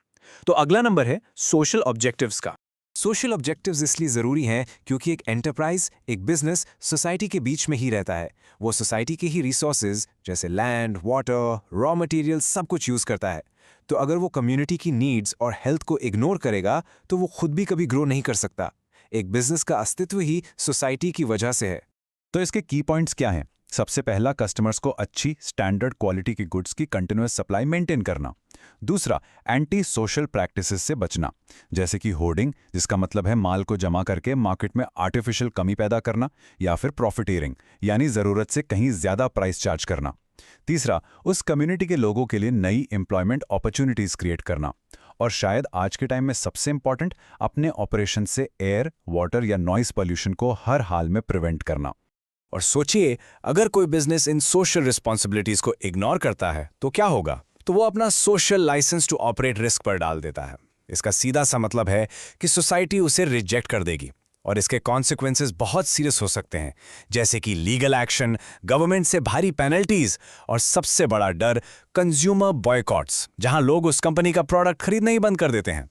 तो अगला नंबर है सोशल ऑब्जेक्टिव्स का। सोशल ऑब्जेक्टिव्स इसलिए ज़रूरी हैं क्योंकि एक एंटरप्राइज, एक बिजनेस सोसाइटी के बीच में ही रहता है। वो सोसाइटी के ही रिसोर्सेज जैसे लैंड, वाटर, रॉ मटेरियल सब कुछ यूज़ करता है। तो अगर वो कम्युनिटी की नीड्स और हेल्थ को इग्नोर करेगा तो वो खुद भी कभी ग्रो नहीं कर सकता। एक बिजनेस का अस्तित्व ही सोसाइटी की वजह से है। तो इसके की पॉइंट्स क्या हैं? सबसे पहला, कस्टमर्स को अच्छी स्टैंडर्ड क्वालिटी की गुड्स की कंटिन्यूअस सप्लाई मेंटेन करना। दूसरा, एंटी सोशल प्रैक्टिसेस से बचना, जैसे कि होर्डिंग, जिसका मतलब है माल को जमा करके मार्केट में आर्टिफिशियल कमी पैदा करना, या फिर प्रॉफिटेरिंग, यानी ज़रूरत से कहीं ज़्यादा प्राइस चार्ज करना। तीसरा, उस कम्युनिटी के लोगों के लिए नई एम्प्लॉयमेंट अपॉर्चुनिटीज़ क्रिएट करना। और शायद आज के टाइम में सबसे इंपॉर्टेंट, अपने ऑपरेशन से एयर, वाटर या नॉइस पॉल्यूशन को हर हाल में प्रिवेंट करना। और सोचिए, अगर कोई बिजनेस इन सोशल रिस्पॉन्सिबिलिटीज को इग्नोर करता है तो क्या होगा? तो वो अपना social licence to operate risk पर डाल देता है। इसका सीधा सा मतलब है कि सोसाइटी उसे रिजेक्ट कर देगी और इसके कॉन्सिक्वेंसेस बहुत सीरियस हो सकते हैं, जैसे कि लीगल एक्शन, गवर्नमेंट से भारी पेनल्टीज और सबसे बड़ा डर, कंज्यूमर बॉयकॉट्स, जहां लोग उस कंपनी का प्रोडक्ट खरीदना ही बंद कर देते हैं।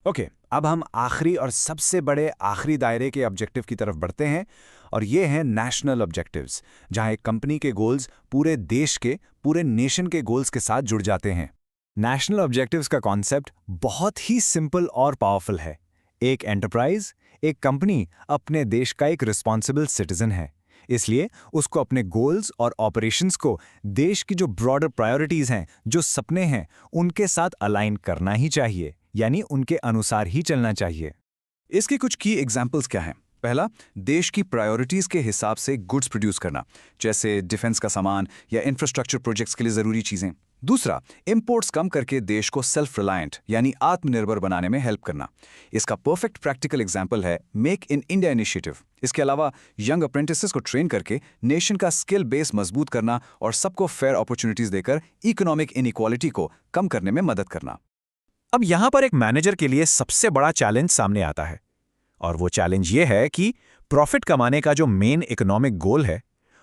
ओके, अब हम आखिरी और सबसे बड़े आखिरी दायरे के ऑब्जेक्टिव की तरफ बढ़ते हैं, और ये हैं नेशनल ऑब्जेक्टिव्स, जहां एक कंपनी के गोल्स पूरे देश के, पूरे नेशन के गोल्स के साथ जुड़ जाते हैं। नेशनल ऑब्जेक्टिव्स का कॉन्सेप्ट बहुत ही सिंपल और पावरफुल है। एक एंटरप्राइज, एक कंपनी अपने देश का एक रिस्पॉन्सिबल सिटीजन है, इसलिए उसको अपने गोल्स और ऑपरेशंस को देश की जो ब्रॉडर प्रायोरिटीज हैं, जो सपने हैं, उनके साथ अलाइन करना ही चाहिए, यानी उनके अनुसार ही चलना चाहिए। इसके कुछ की एग्जाम्पल्स क्या हैं? पहला, देश की प्रायोरिटीज के हिसाब से गुड्स प्रोड्यूस करना, जैसे डिफेंस का सामान या इंफ्रास्ट्रक्चर प्रोजेक्ट्स के लिए जरूरी चीजें। दूसरा, इंपोर्ट्स कम करके देश को सेल्फ रिलायंट यानी आत्मनिर्भर बनाने में हेल्प करना। इसका परफेक्ट प्रैक्टिकल एग्जाम्पल है मेक इन इंडिया इनिशिएटिव। इसके अलावा यंग अप्रेंटिसेस को ट्रेन करके नेशन का स्किल बेस मजबूत करना और सबको फेयर अपॉर्चुनिटीज देकर इकोनॉमिक इनइक्वालिटी को कम करने में मदद करना। अब यहां पर एक मैनेजर के लिए सबसे बड़ा चैलेंज सामने आता है, और वो चैलेंज ये है कि प्रॉफिट कमाने का जो मेन इकोनॉमिक गोल है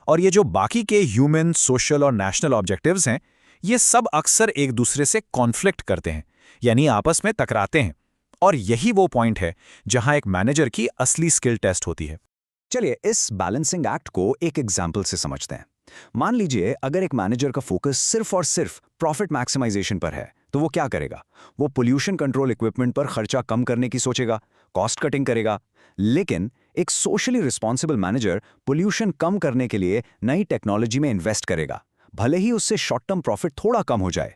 और ये जो बाकी के ह्यूमन, सोशल और नेशनल ऑब्जेक्टिव्स हैं, ये सब अक्सर एक दूसरे से कॉन्फ्लिक्ट करते हैं, यानी आपस में टकराते हैं। और यही वो पॉइंट है जहां एक मैनेजर की असली स्किल टेस्ट होती है। चलिए इस बैलेंसिंग एक्ट को एक एग्जाम्पल से समझते हैं। मान लीजिए अगर एक मैनेजर का फोकस सिर्फ और सिर्फ प्रॉफिट मैक्सिमाइजेशन पर है, तो वो क्या करेगा? वो पोल्यूशन कंट्रोल इक्विपमेंट पर खर्चा कम करने की सोचेगा, कॉस्ट कटिंग करेगा। लेकिन एक सोशली रिस्पॉन्सिबल मैनेजर पोल्यूशन कम करने के लिए नई टेक्नोलॉजी में इन्वेस्ट करेगा, भले ही उससे शॉर्ट टर्म प्रॉफिट थोड़ा कम हो जाए।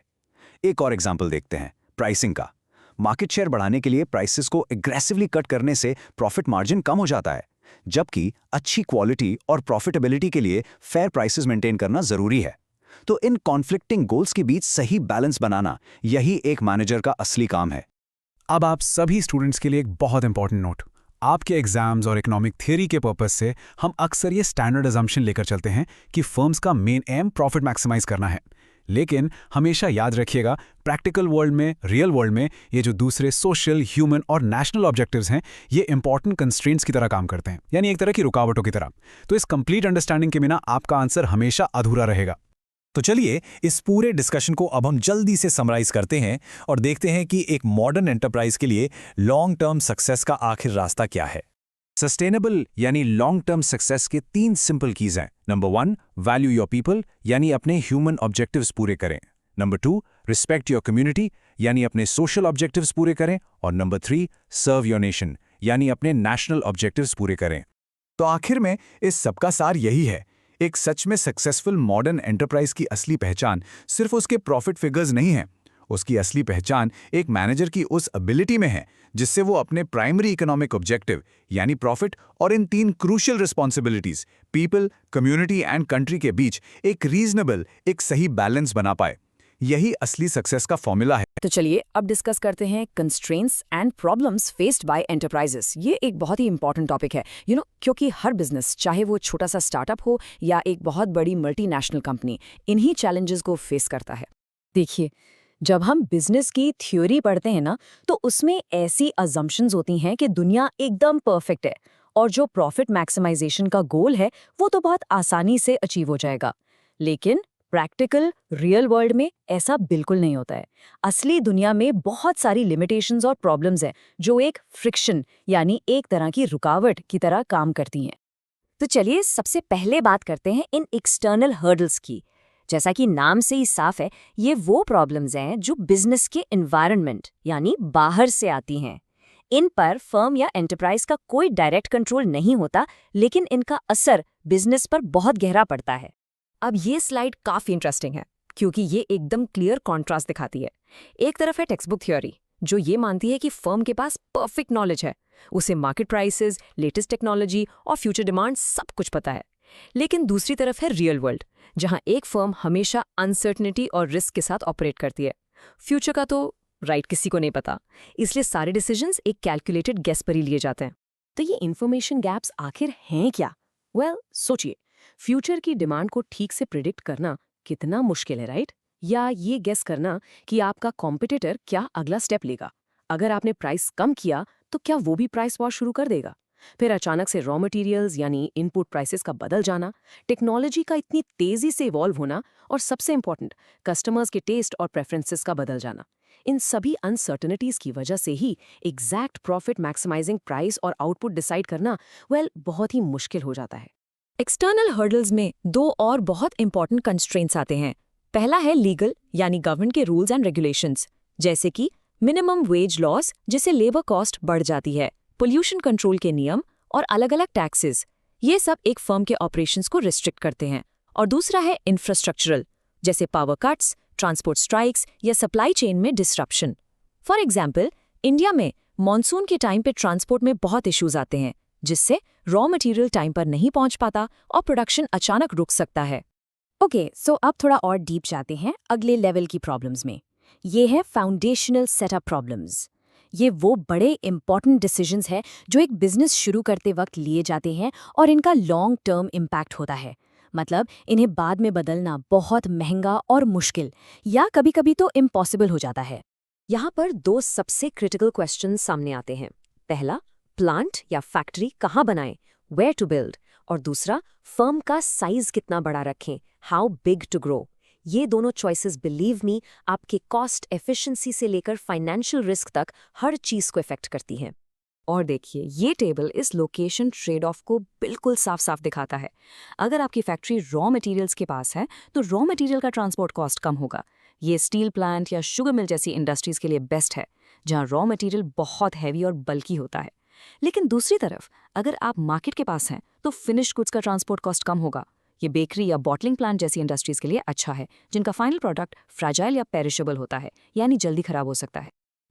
एक और एग्जाम्पल देखते हैं प्राइसिंग का। मार्केट शेयर बढ़ाने के लिए प्राइसेस को एग्रेसिवली कट करने से प्रॉफिट मार्जिन कम हो जाता है, जबकि अच्छी क्वालिटी और प्रॉफिटेबिलिटी के लिए फेयर प्राइसेस मेंटेन करना जरूरी है। तो इन कॉन्फ्लिक्टिंग गोल्स के बीच सही बैलेंस बनाना, यही एक मैनेजर का असली काम है। अब आप सभी स्टूडेंट्स के लिए एक बहुत इंपॉर्टेंट नोट। आपके एग्जाम्स और इकोनॉमिक थियरी के पर्पस से हम अक्सर ये स्टैंडर्ड अजम्पशन लेकर चलते हैं कि फर्म्स का मेन एम प्रॉफिट मैक्सिमाइज करना है। लेकिन हमेशा याद रखिएगा, प्रैक्टिकल वर्ल्ड में, रियल वर्ल्ड में, ये जो दूसरे सोशल, ह्यूमन और नेशनल ऑब्जेक्टिव्स हैं, ये इंपॉर्टेंट कंस्ट्रेंट्स की तरह काम करते हैं, यानी एक तरह की रुकावटों की तरह। तो इस कंप्लीट अंडरस्टैंडिंग के बिना आपका आंसर हमेशा अधूरा रहेगा। तो चलिए इस पूरे डिस्कशन को अब हम जल्दी से समराइज करते हैं और देखते हैं कि एक मॉडर्न एंटरप्राइज के लिए लॉन्ग टर्म सक्सेस का आखिर रास्ता क्या है। सस्टेनेबल यानी लॉन्ग टर्म सक्सेस के 3 सिंपल कीज हैं। नंबर 1, वैल्यू योर पीपल, यानी अपने ह्यूमन ऑब्जेक्टिव्स पूरे करें। नंबर 2, रिस्पेक्ट योर कम्युनिटी, यानी अपने सोशल ऑब्जेक्टिव्स पूरे करें। और नंबर 3, सर्व योर नेशन, यानी अपने नेशनल ऑब्जेक्टिव्स पूरे करें। तो आखिर में इस सबका सार यही है, एक सच में सक्सेसफुल मॉडर्न एंटरप्राइज की असली पहचान सिर्फ उसके प्रॉफिट फिगर्स नहीं है। उसकी असली पहचान एक मैनेजर की उस एबिलिटी में है जिससे वो अपने प्राइमरी इकोनॉमिक ऑब्जेक्टिव यानी प्रॉफिट और इन 3 crucial responsibilities people, community and country के बीच एक रीजनेबल, एक सही बैलेंस बना पाए। यही असली सक्सेस का फॉर्मूला है। तो चलिए अब डिस्कस करते हैं constraints and problems faced by enterprises. ये एक बहुत ही इंपॉर्टेंट टॉपिक है क्योंकि हर बिजनेस, चाहे वो छोटा सा स्टार्टअप हो या एक बहुत बड़ी मल्टीनेशनल कंपनी, इन्हीं चैलेंजेस को फेस करता है। देखिए, जब हम बिजनेस की थ्योरी पढ़ते हैं ना, तो उसमें ऐसी अजम्पशंस होती हैं कि दुनिया एकदम परफेक्ट है और जो प्रॉफिट मैक्सिमाइजेशन का गोल है वो तो बहुत आसानी से अचीव हो जाएगा। लेकिन प्रैक्टिकल रियल वर्ल्ड में ऐसा बिल्कुल नहीं होता है। असली दुनिया में बहुत सारी लिमिटेशंस और प्रॉब्लम्स हैं जो एक फ्रिक्शन यानी एक तरह की रुकावट की तरह काम करती हैं। तो चलिए सबसे पहले बात करते हैं इन एक्सटर्नल हर्डल्स की। जैसा कि नाम से ही साफ है, ये वो प्रॉब्लम्स हैं जो बिजनेस के एनवायरनमेंट यानी बाहर से आती हैं। इन पर फर्म या एंटरप्राइज का कोई डायरेक्ट कंट्रोल नहीं होता, लेकिन इनका असर बिजनेस पर बहुत गहरा पड़ता है। अब ये स्लाइड काफी इंटरेस्टिंग है क्योंकि ये एकदम क्लियर कॉन्ट्रास्ट दिखाती है। एक तरफ है टेक्स्ट बुक थ्योरी जो ये मानती है कि फर्म के पास परफेक्ट नॉलेज है, उसे मार्केट प्राइसेस, लेटेस्ट टेक्नोलॉजी और फ्यूचर डिमांड सब कुछ पता है। लेकिन दूसरी तरफ है रियल वर्ल्ड, जहां एक फर्म हमेशा अनसर्टनिटी और रिस्क के साथ ऑपरेट करती है। फ्यूचर का तो किसी को नहीं पता, इसलिए सारे डिसीजंस एक कैलकुलेटेड गेस पर ही लिए जाते हैं। तो ये इन्फॉर्मेशन गैप्स आखिर हैं क्या? सोचिए, फ्यूचर की डिमांड को ठीक से प्रिडिक्ट करना कितना मुश्किल है, राइट? या ये गेस करना कि आपका कॉम्पिटिटर क्या अगला स्टेप लेगा। अगर आपने प्राइस कम किया तो क्या वो भी प्राइस वॉर शुरू कर देगा? फिर अचानक से रॉ मटेरियल्स यानी इनपुट प्राइसेस का बदल जाना, टेक्नोलॉजी का इतनी तेजी से इवॉल्व होना और सबसे इंपॉर्टेंट कस्टमर्स के टेस्ट और प्रेफरेंसेस का बदल जाना। इन सभी अनसर्टनिटीज की वजह से ही एग्जैक्ट प्रॉफिट मैक्सिमाइजिंग प्राइस और आउटपुट डिसाइड करना बहुत ही मुश्किल हो जाता है। एक्सटर्नल हर्डल्स में 2 और बहुत इंपॉर्टेंट कंस्ट्रेंट्स आते हैं। पहला है लीगल यानी गवर्नमेंट के रूल्स एंड रेगुलेशंस, जैसे कि मिनिमम वेज लॉस जिससे लेबर कॉस्ट बढ़ जाती है, पोल्यूशन कंट्रोल के नियम और अलग-अलग टैक्सेस। ये सब एक फर्म के ऑपरेशंस को रिस्ट्रिक्ट करते हैं। और दूसरा है इंफ्रास्ट्रक्चरल, जैसे पावर कट्स, ट्रांसपोर्ट स्ट्राइक्स या सप्लाई चेन में डिसरप्शन। फॉर एग्जाम्पल, इंडिया में मॉनसून के टाइम पे ट्रांसपोर्ट में बहुत इश्यूज आते हैं, जिससे रॉ मटेरियल टाइम पर नहीं पहुंच पाता और प्रोडक्शन अचानक रुक सकता है। सो अब थोड़ा और डीप जाते हैं अगले लेवल की प्रॉब्लम्स में। ये है फाउंडेशनल सेटअप प्रॉब्लम्स। ये वो बड़े इंपॉर्टेंट डिसीजंस हैं जो एक बिजनेस शुरू करते वक्त लिए जाते हैं और इनका लॉन्ग टर्म इम्पैक्ट होता है। मतलब इन्हें बाद में बदलना बहुत महंगा और मुश्किल या कभी-कभी तो इम्पॉसिबल हो जाता है। यहाँ पर 2 सबसे क्रिटिकल क्वेश्चंस सामने आते हैं। पहला, प्लांट या फैक्ट्री कहाँ बनाएं, वेयर टू बिल्ड, और दूसरा, फर्म का साइज कितना बड़ा रखें, हाउ बिग टू ग्रो। ये दोनों चॉइसेस, बिलीव मी, आपके कॉस्ट एफिशिएंसी से लेकर फाइनेंशियल रिस्क तक हर चीज को इफेक्ट करती हैं। और देखिए, ये टेबल इस लोकेशन ट्रेड ऑफ को बिल्कुल साफ साफ दिखाता है। अगर आपकी फैक्ट्री रॉ मटेरियल्स के पास है तो रॉ मटेरियल का ट्रांसपोर्ट कॉस्ट कम होगा। ये स्टील प्लांट या शुगर मिल जैसी इंडस्ट्रीज के लिए बेस्ट है, जहां रॉ मटेरियल बहुत हैवी और बल्की होता है। लेकिन दूसरी तरफ अगर आप मार्केट के पास हैं तो फिनिश गुड्स का ट्रांसपोर्ट कॉस्ट कम होगा। ये बेकरी या बॉटलिंग प्लांट जैसी इंडस्ट्रीज के लिए अच्छा है, जिनका फाइनल प्रोडक्ट फ्रैजाइल या पेरिशेबल होता है, यानी जल्दी खराब हो सकता है।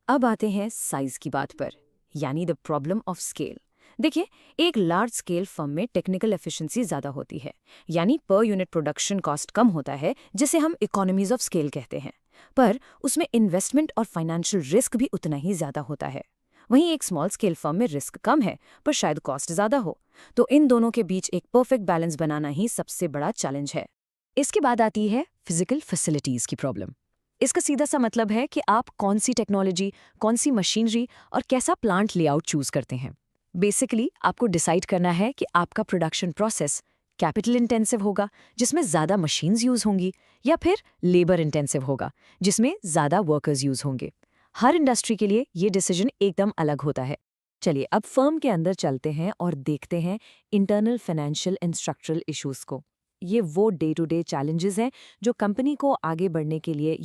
अब आते हैं साइज की बात पर, यानी द प्रॉब्लम ऑफ स्केल। देखिए, एक लार्ज स्केल फर्म में टेक्निकल एफिशिएंसी ज़्यादा होती है, यानी पर यूनिट प्रोडक्शन कॉस्ट कम होता है, जिसे हम इकोनॉमीज ऑफ स्केल कहते हैं। पर उसमें इन्वेस्टमेंट और फाइनेंशियल रिस्क भी उतना ही ज़्यादा होता है। वहीं एक स्मॉल स्केल फर्म में रिस्क कम है, पर शायद कॉस्ट ज़्यादा हो। तो इन दोनों के बीच एक परफेक्ट बैलेंस बनाना ही सबसे बड़ा चैलेंज है। इसके बाद आती है फिजिकल फैसिलिटीज़ की प्रॉब्लम। इसका सीधा सा मतलब है कि आप कौन सी टेक्नोलॉजी, कौन सी मशीनरी और कैसा प्लांट लेआउट चूज करते हैं। बेसिकली आपको डिसाइड करना है कि आपका प्रोडक्शन प्रोसेस कैपिटल इंटेंसिव होगा, जिसमें ज़्यादा मशीन्स यूज़ होंगी, या फिर लेबर इंटेंसिव होगा, जिसमें ज़्यादा वर्कर्स यूज़ होंगे। हर इंडस्ट्री के लिए ये डिसीजन एकदम अलग होता है। चलिए अब फर्म के अंदर चलते हैं और देखते हैं internal financial and structural issues को। ये वो डे टू डे चैलेंजेस हैं जो कंपनी को आगे बढ़ने के लिए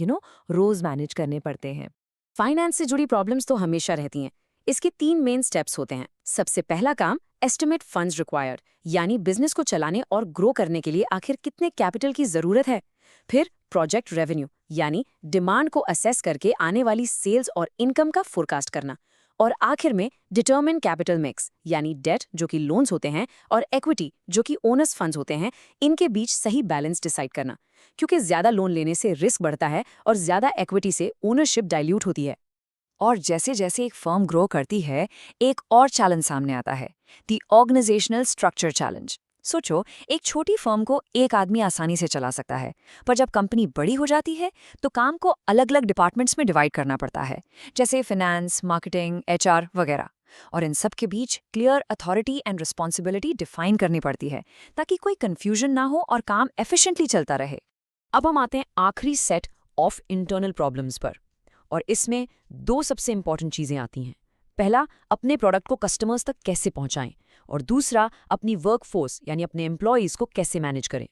रोज़ मैनेज करने पड़ते हैं। फाइनेंस से जुड़ी प्रॉब्लम्स तो हमेशा रहती हैं। इसके 3 मेन स्टेप्स होते हैं। सबसे पहला काम एस्टिमेट फंड्स रिक्वायर्ड, यानी बिजनेस को चलाने और ग्रो करने के लिए आखिर कितने कैपिटल की जरूरत है। फिर प्रोजेक्ट रेवेन्यू, यानी डिमांड को असेस करके आने वाली सेल्स और इनकम का फोरकास्ट करना। और आखिर में डिटर्मिन कैपिटल मिक्स, यानी डेट जो कि लोन्स होते हैं और इक्विटी जो कि ओनर्स फंड्स होते हैं, इनके बीच सही बैलेंस डिसाइड करना। क्योंकि ज्यादा लोन लेने से रिस्क बढ़ता है और ज्यादा इक्विटी से ओनरशिप डाइल्यूट होती है। और जैसे जैसे एक फर्म ग्रो करती है, एक और चैलेंज सामने आता है, द ऑर्गेनाइजेशनल स्ट्रक्चर चैलेंज। सोचो, एक छोटी फर्म को एक आदमी आसानी से चला सकता है, पर जब कंपनी बड़ी हो जाती है तो काम को अलग अलग डिपार्टमेंट्स में डिवाइड करना पड़ता है, जैसे फाइनेंस, मार्केटिंग, एचआर वगैरह। और इन सब के बीच clear authority and responsibility define करनी पड़ती है, ताकि कोई कंफ्यूजन ना हो और काम एफिशिएंटली चलता रहे। अब हम आते हैं आखिरी सेट ऑफ इंटरनल प्रॉब्लम्स पर, और इसमें 2 सबसे इंपॉर्टेंट चीजें आती हैं। पहला, अपने प्रोडक्ट को कस्टमर्स तक कैसे पहुंचाएं, और दूसरा, अपनी वर्कफोर्स यानी अपने एम्प्लॉयज को कैसे मैनेज करें।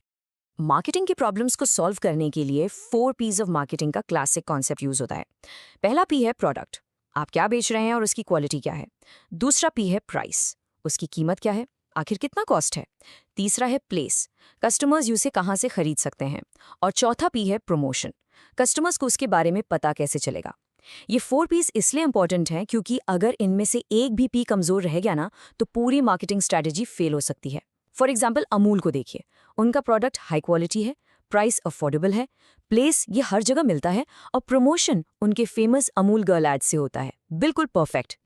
मार्केटिंग की प्रॉब्लम्स को सॉल्व करने के लिए 4 P's ऑफ मार्केटिंग का क्लासिक कॉन्सेप्ट यूज होता है। पहला P है प्रोडक्ट, आप क्या बेच रहे हैं और उसकी क्वालिटी क्या है। दूसरा P है प्राइस, उसकी कीमत क्या है, आखिर कितना कॉस्ट है। तीसरा है प्लेस, कस्टमर्स उसे कहाँ से खरीद सकते हैं। और चौथा P है प्रमोशन, कस्टमर्स को उसके बारे में पता कैसे चलेगा। ये 4 P's इसलिए इंपॉर्टेंट हैं क्योंकि अगर इनमें से एक भी P कमजोर रह गया ना, तो पूरी मार्केटिंग स्ट्रैटेजी फेल हो सकती है। फॉर एग्जाम्पल अमूल को देखिए, उनका प्रोडक्ट हाई क्वालिटी है, प्राइस अफोर्डेबल है, प्लेस ये हर जगह मिलता है, और प्रमोशन उनके फेमस अमूल गर्ल एड से होता है, बिल्कुल परफेक्ट।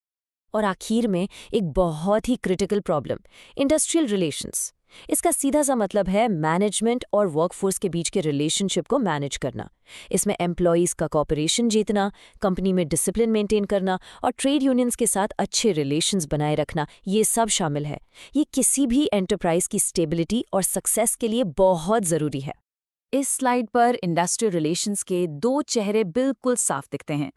और आखिर में एक बहुत ही क्रिटिकल प्रॉब्लम, इंडस्ट्रियल रिलेशंस। इसका सीधा सा मतलब है मैनेजमेंट और वर्कफोर्स के बीच के रिलेशनशिप को मैनेज करना। इसमें एम्प्लॉयज़ का कॉपरेशन जीतना, कंपनी में डिसिप्लिन मेंटेन करना और ट्रेड यूनियंस के साथ अच्छे रिलेशंस बनाए रखना, ये सब शामिल है। ये किसी भी एंटरप्राइज की स्टेबिलिटी और सक्सेस के लिए बहुत ज़रूरी है। इस स्लाइड पर इंडस्ट्रियल रिलेशंस के 2 चेहरे बिल्कुल साफ दिखते हैं।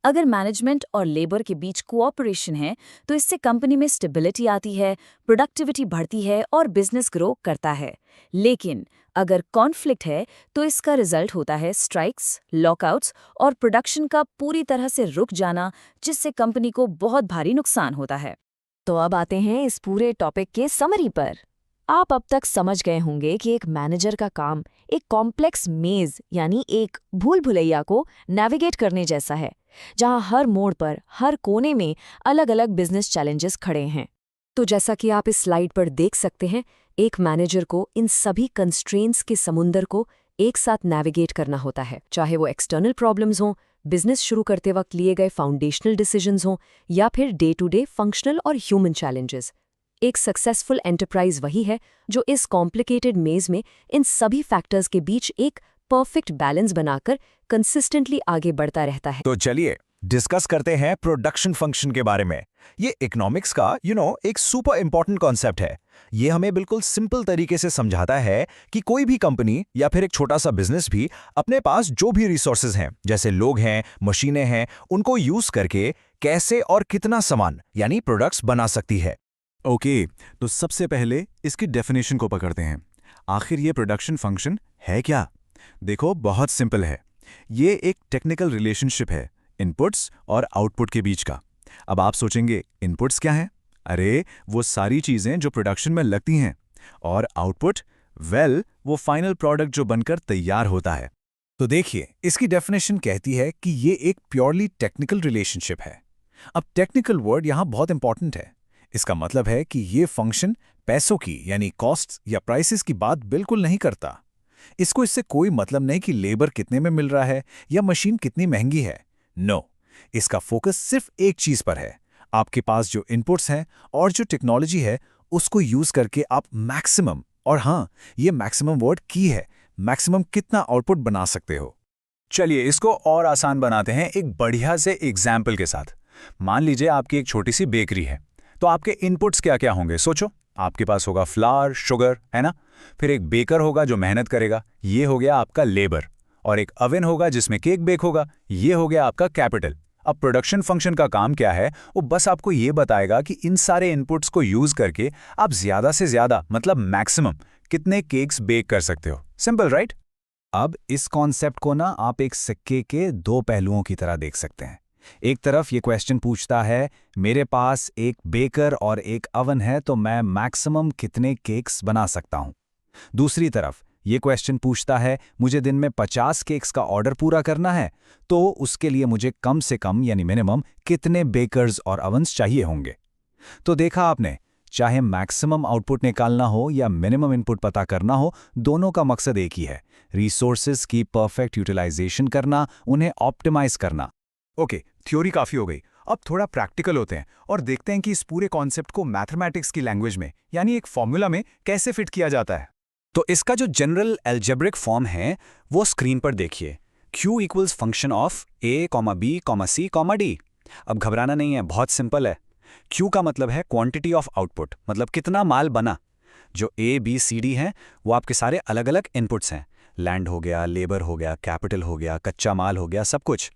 अगर मैनेजमेंट और लेबर के बीच कोऑपरेशन है तो इससे कंपनी में स्टेबिलिटी आती है, प्रोडक्टिविटी बढ़ती है और बिजनेस ग्रो करता है। लेकिन अगर कॉन्फ्लिक्ट है तो इसका रिजल्ट होता है स्ट्राइक्स, लॉकआउट्स और प्रोडक्शन का पूरी तरह से रुक जाना, जिससे कंपनी को बहुत भारी नुकसान होता है। तो अब आते हैं इस पूरे टॉपिक के समरी पर। आप अब तक समझ गए होंगे कि एक मैनेजर का काम एक कॉम्प्लेक्स मेज यानी एक भूल भुलैया को नेविगेट करने जैसा है, जहां हर मोड़ पर, हर कोने में अलग अलग बिजनेस चैलेंजेस खड़े हैं। तो जैसा कि आप इस स्लाइड पर देख सकते हैं, एक मैनेजर को इन सभी कंस्ट्रेंट्स के समुंदर को एक साथ नेविगेट करना होता है, चाहे वो एक्सटर्नल प्रॉब्लम्स हों, बिजनेस शुरू करते वक्त लिए गए फाउंडेशनल डिसीजंस हों, या फिर डे टू डे फंक्शनल और ह्यूमन चैलेंजेस। एक सक्सेसफुल एंटरप्राइज वही है जो इस कॉम्प्लिकेटेड मेज में इन सभी फैक्टर्स के बीच एक परफेक्ट बैलेंस बनाकर कंसिस्टेंटली आगे बढ़ता रहता है। तो चलिए डिस्कस करते हैं प्रोडक्शन फंक्शन के बारे में। ये इकोनॉमिक्स का एक सुपर इंपॉर्टेंट कॉन्सेप्ट है। ये हमें बिल्कुल सिंपल तरीके से समझाता है कि कोई भी कंपनी या फिर एक छोटा सा बिजनेस भी अपने पास जो भी रिसोर्सेज हैं, जैसे लोग हैं, मशीनें हैं, उनको यूज करके कैसे और कितना सामान यानी प्रोडक्ट्स बना सकती है। ओके, तो सबसे पहले इसकी डेफिनेशन को पकड़ते हैं। आखिर ये प्रोडक्शन फंक्शन है क्या? देखो, बहुत सिंपल है। ये एक टेक्निकल रिलेशनशिप है इनपुट्स और आउटपुट के बीच का। अब आप सोचेंगे इनपुट्स क्या हैं? अरे वो सारी चीजें जो प्रोडक्शन में लगती हैं, और आउटपुट, वो फाइनल प्रोडक्ट जो बनकर तैयार होता है। तो देखिए, इसकी डेफिनेशन कहती है कि ये एक प्योरली टेक्निकल रिलेशनशिप है। अब टेक्निकल वर्ड यहां बहुत इंपॉर्टेंट है। इसका मतलब है कि ये फंक्शन पैसों की यानी कॉस्ट्स या प्राइसेस की बात बिल्कुल नहीं करता। इसको इससे कोई मतलब नहीं कि लेबर कितने में मिल रहा है या मशीन कितनी महंगी है। नो, इसका फोकस सिर्फ एक चीज पर है, आपके पास जो इनपुट्स हैं और जो टेक्नोलॉजी है उसको यूज करके आप मैक्सिमम, और हाँ, ये मैक्सिमम वर्ड की है, मैक्सिमम कितना आउटपुट बना सकते हो। चलिए इसको और आसान बनाते हैं एक बढ़िया से एग्जाम्पल के साथ। मान लीजिए आपकी एक छोटी सी बेकरी है, तो आपके इनपुट्स क्या क्या होंगे सोचो। आपके पास होगा फ्लावर, शुगर, है ना। फिर एक बेकर होगा जो मेहनत करेगा, ये हो गया आपका लेबर। और एक ओवन होगा जिसमें केक बेक होगा, ये हो गया आपका कैपिटल। अब प्रोडक्शन फंक्शन का काम क्या है, वो बस आपको ये बताएगा कि इन सारे इनपुट्स को यूज करके आप ज्यादा से ज्यादा मतलब मैक्सिमम कितने केक्स बेक कर सकते हो। Simple right. अब इस कॉन्सेप्ट को ना आप एक सिक्के के दो पहलुओं की तरह देख सकते हैं। एक तरफ ये क्वेश्चन पूछता है, मेरे पास एक बेकर और एक अवन है तो मैं मैक्सिमम कितने केक्स बना सकता हूं। दूसरी तरफ ये क्वेश्चन पूछता है, मुझे दिन में 50 केक्स का ऑर्डर पूरा करना है तो उसके लिए मुझे कम से कम यानी मिनिमम कितने बेकर्स और अवन्स चाहिए होंगे। तो देखा आपने, चाहे मैक्सिमम आउटपुट निकालना हो या मिनिमम इनपुट पता करना हो, दोनों का मकसद एक ही है, रिसोर्सेज की परफेक्ट यूटिलाइजेशन करना, उन्हें ऑप्टिमाइज करना। ओके, थ्योरी काफी हो गई। अब थोड़ा प्रैक्टिकल होते हैं और देखते हैं कि इस पूरे कॉन्सेप्ट को मैथमेटिक्स की लैंग्वेज में यानी एक फॉर्मूला में कैसे फिट किया जाता है। तो इसका जो जनरल एल्जेब्रिक फॉर्म है वो स्क्रीन पर देखिए। Q equals function of A, B, C, D। अब घबराना नहीं है, बहुत सिंपल है। Q का मतलब है क्वांटिटी ऑफ आउटपुट, मतलब कितना माल बना। जो A, B, C, D हैं वो आपके सारे अलग अलग इनपुट्स हैं। लैंड हो गया, लेबर हो गया, कैपिटल हो गया, कच्चा माल हो गया, सब कुछ।